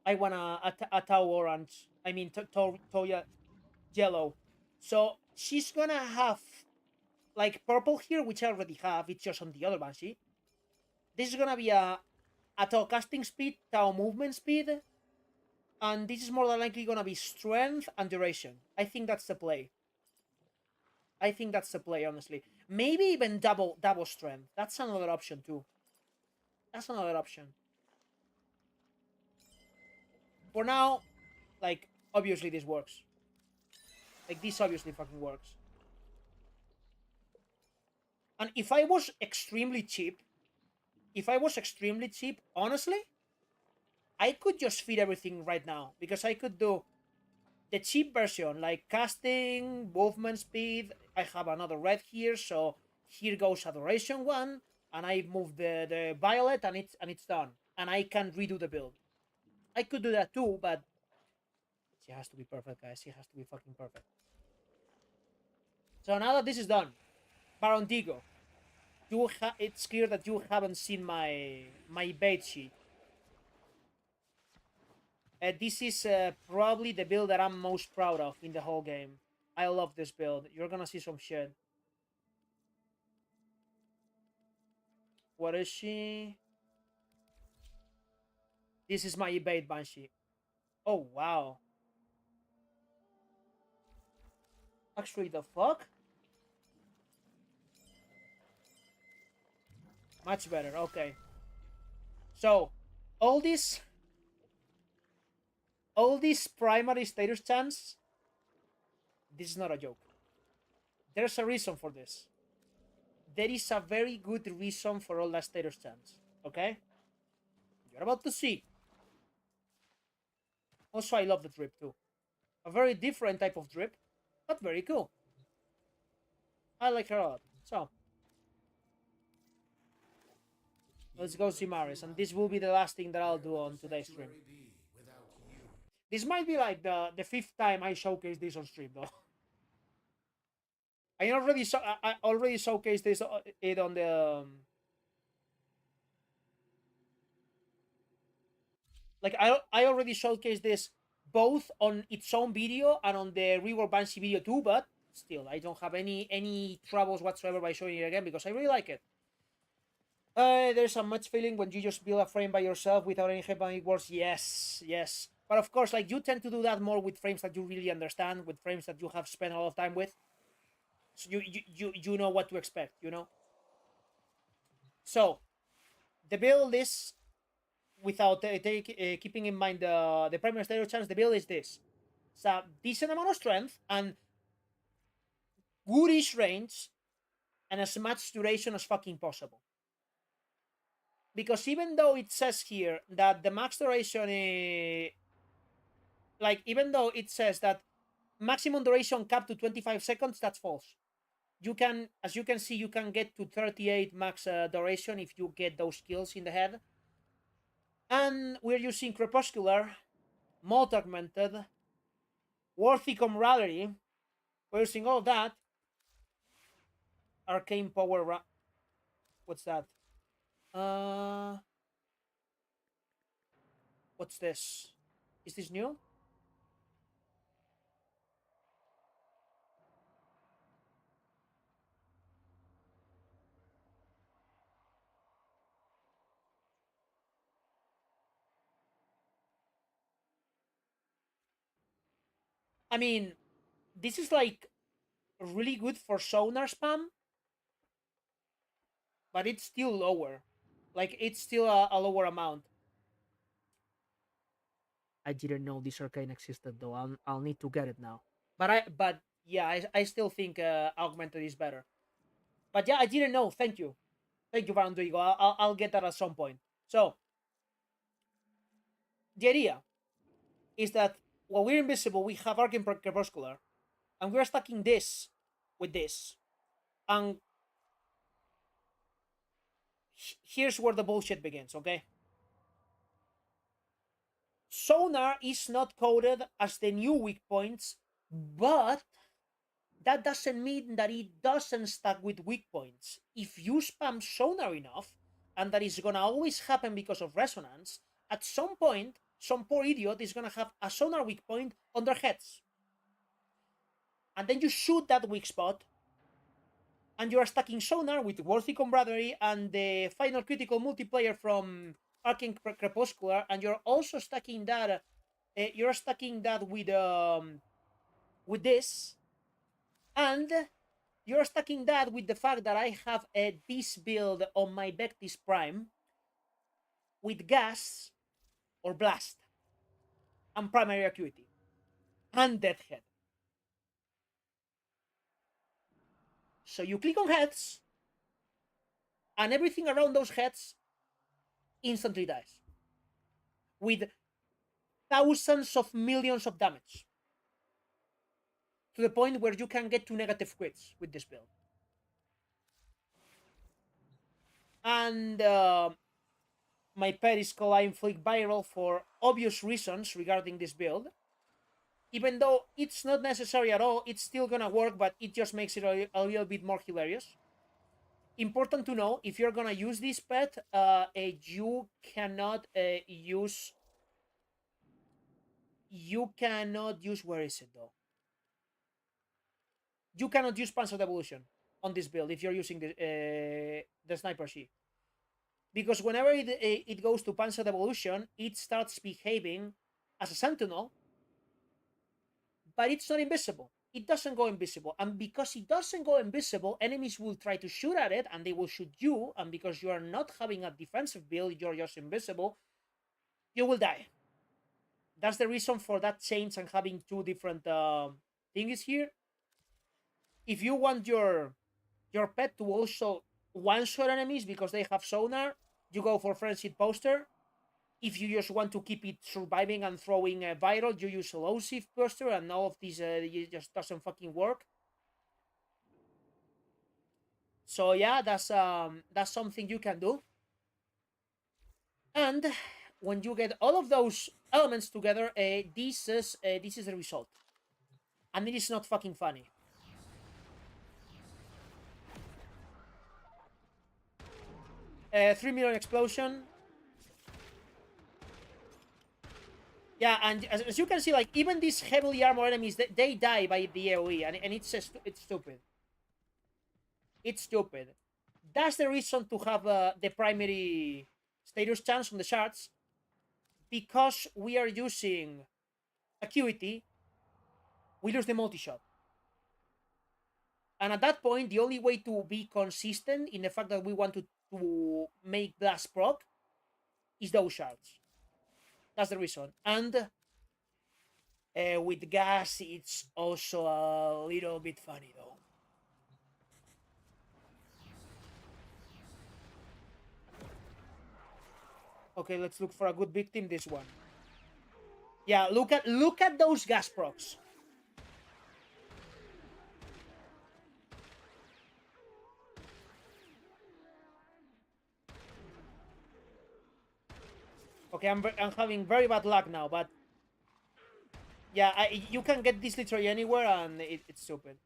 I want a Tau orange. I mean, Toya yellow. So she's gonna have like purple here, which I already have. It's just on the other Banshee. This is gonna be a Tau casting speed, Tau movement speed, and this is more than likely gonna be strength and duration. I think that's the play. I think that's the play, honestly. Maybe even double strength. That's another option too. That's another option. For now, like, obviously this works. Like, this obviously fucking works. And if I was extremely cheap, honestly, I could just feed everything right now. Because I could do the cheap version, like casting, movement speed. I have another red here, so here goes adoration one, and I move the violet, and it's done. And I can redo the build. I could do that too, but she has to be perfect, guys. She has to be fucking perfect. So now that this is done, Baron Digo, it's clear that you haven't seen my bait sheet. This is probably the build that I'm most proud of in the whole game. I love this build. You're gonna see some shit. What is she? This is my evade Banshee. Oh, wow. Actually, the fuck? Much better, okay. So, all these primary status chants, this is not a joke. There's a reason for this. There is a very good reason for all that status chants, okay? You're about to see. Also, I love the drip too. A very different type of drip, but very cool. I like her a lot. So, let's go see Maris, and this will be the last thing that I'll do on today's stream. This might be like the 5th time I showcase this on stream, though. I already showcased this it on the like I already showcased this both on its own video and on the Rework Banshee video too, but still I don't have any troubles whatsoever by showing it again because I really like it. There's a much feeling when you just build a frame by yourself without any help and it works. Yes. But of course, like, you tend to do that more with frames that you really understand, with frames that you have spent a lot of time with. So you know what to expect, you know? So, the build is, without keeping in mind the primary stereo chance, the build is this. It's a decent amount of strength and goodish range and as much duration as fucking possible. Because even though it says here that the max duration like, even though it says that maximum duration capped to 25 seconds, that's false. You can, as you can see, you can get to 38 max duration if you get those kills in the head. And we're using Crepuscular, Malt Augmented, Worthy Camaraderie. We're using all that. Arcane Power. What's that? What's this? Is this new? I mean, this is like really good for sonar spam, but it's still lower. Like, it's still a lower amount. I didn't know this arcane existed though. I'll need to get it now. But yeah, I still think augmented is better. But yeah, I didn't know. Thank you, Vandrigo. I'll get that at some point. So the idea is that while we're invisible, we have Arcane Crepuscular, and we're stacking this with this. And here's where the bullshit begins, okay? Sonar is not coded as the new weak points, but that doesn't mean that it doesn't stack with weak points. If you spam sonar enough, and that is gonna always happen because of resonance, at some point, some poor idiot is gonna have a sonar weak point on their heads. And then you shoot that weak spot, and you are stacking sonar with Worthy Camaraderie and the final critical multiplayer from Arcane Crepuscular, and you're also stacking that. You're stacking that with this, and you're stacking that with the fact that I have this build on my Vectis Prime with gas or blast and primary acuity and deathhead. So you click on heads, and everything around those heads instantly dies with thousands of millions of damage, to the point where you can get to negative crits with this build. And my pet is called I Inflict Viral for obvious reasons regarding this build. Even though it's not necessary at all, it's still gonna work, but it just makes it a little bit more hilarious. Important to know, if you're gonna use this pet, you cannot use... Where is it, though? You cannot use Panzer Devolution on this build if you're using the Sniper She. Because whenever it goes to Panzer Devolution, it starts behaving as a Sentinel, but it's not invisible. It doesn't go invisible. And because it doesn't go invisible, enemies will try to shoot at it, and they will shoot you, and because you are not having a defensive build, you're just invisible, you will die. That's the reason for that change and having two different things here. If you want your pet to also one-shot enemies because they have sonar, you go for Frenzied Poster. If you just want to keep it surviving and throwing viral, you use Elusive Poster, and all of these it just doesn't fucking work. So yeah, that's something you can do. And when you get all of those elements together, this is the result, and it is not fucking funny. 3 million explosion. Yeah, and as you can see, like, even these heavily armored enemies, they die by the AoE, and it's stupid. It's stupid. That's the reason to have the primary status chance on the shards. because we are using Acuity, we lose the multi-shot. And at that point, the only way to be consistent in the fact that we want to make Blast proc is those shards. That's the reason. And with gas, it's also a little bit funny, though. Okay, let's look for a good victim. This one. Yeah, look at those gas procs. Okay, I'm having very bad luck now, but yeah, you can get this literally anywhere, and it's stupid.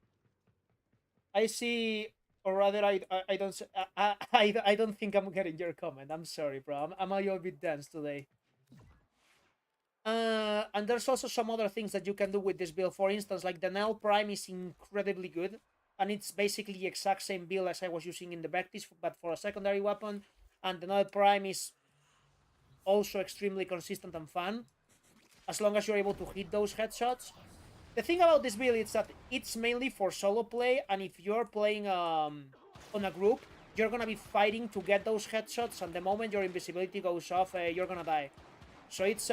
I see, or rather, I don't I don't think I'm getting your comment. I'm sorry, bro. I'm a little bit dense today. And there's also some other things that you can do with this build. For instance, like the Nell Prime is incredibly good, and it's basically the exact same build as I was using in the Vectis, but for a secondary weapon. And the Nell Prime is also extremely consistent and fun, as long as you're able to hit those headshots. The thing about this build is that it's mainly for solo play, and if you're playing on a group, you're gonna be fighting to get those headshots, and the moment your invisibility goes off, you're gonna die. So it's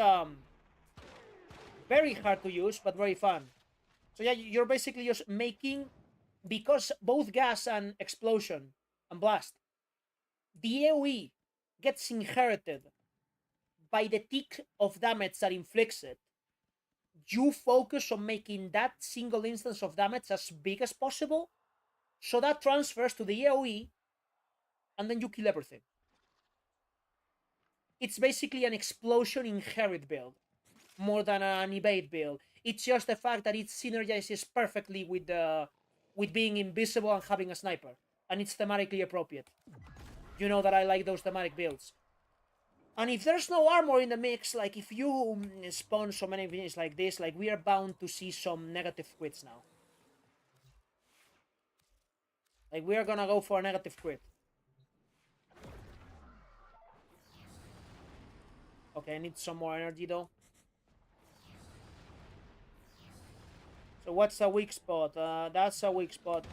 very hard to use, but very fun. So yeah, you're basically just making, because both gas and explosion and blast, the AoE gets inherited by the tick of damage that inflicts it. You focus on making that single instance of damage as big as possible, so that transfers to the AoE, and then you kill everything. It's basically an explosion inherit build, more than an evade build. It's just the fact that it synergizes perfectly with being invisible and having a sniper, and it's thematically appropriate. You know that I like those thematic builds. And if there's no armor in the mix, like if you spawn so many things like this, like we are bound to see some negative quits now. Like we are gonna go for a negative quit. Okay, I need some more energy though. So what's a weak spot? That's a weak spot.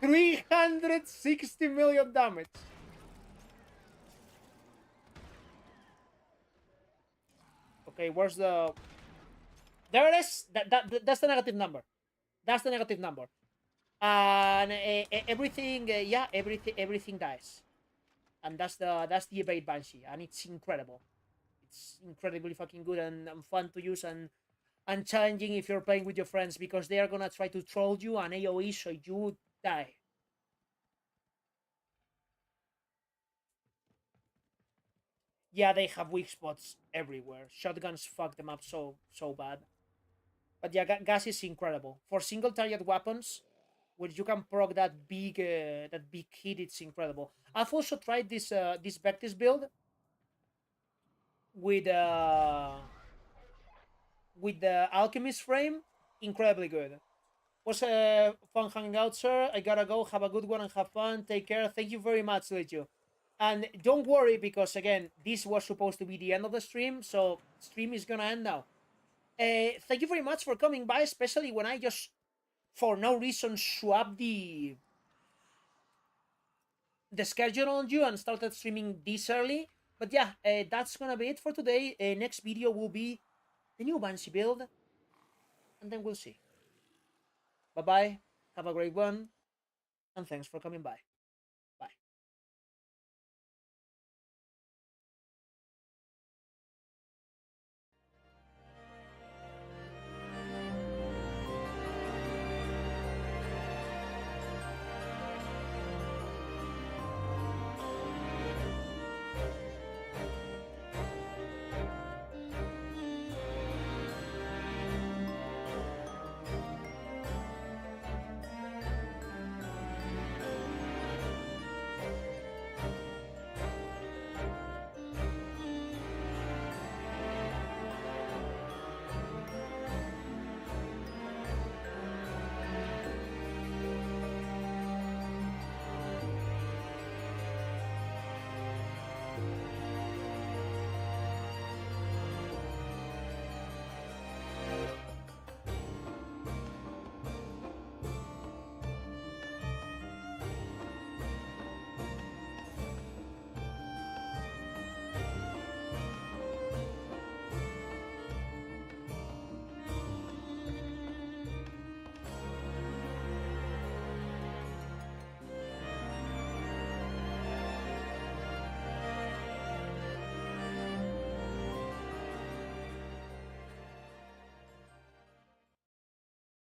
360 million damage. Okay, where's the... There it is. That's the negative number. That's the negative number. And everything, yeah, everything dies. And that's the evade Banshee, and it's incredible. It's incredibly fucking good and fun to use, and challenging if you're playing with your friends, because they are gonna try to troll you and AoE, so you die. Yeah, they have weak spots everywhere. Shotguns fuck them up so bad. But yeah, gas is incredible for single target weapons, where you can proc that big hit. It's incredible. I've also tried this this Vectis build with the Alchemist frame. Incredibly good. Was fun hanging out, sir. I gotta go. Have a good one and have fun. Take care. Thank you very much, Lichu. And don't worry, because again, this was supposed to be the end of the stream, so stream is gonna end now. Thank you very much for coming by, especially when I just, for no reason, swapped the schedule on you and started streaming this early. But yeah, that's gonna be it for today. Next video will be the new Banshee build, and then we'll see. Bye-bye, have a great one, and thanks for coming by.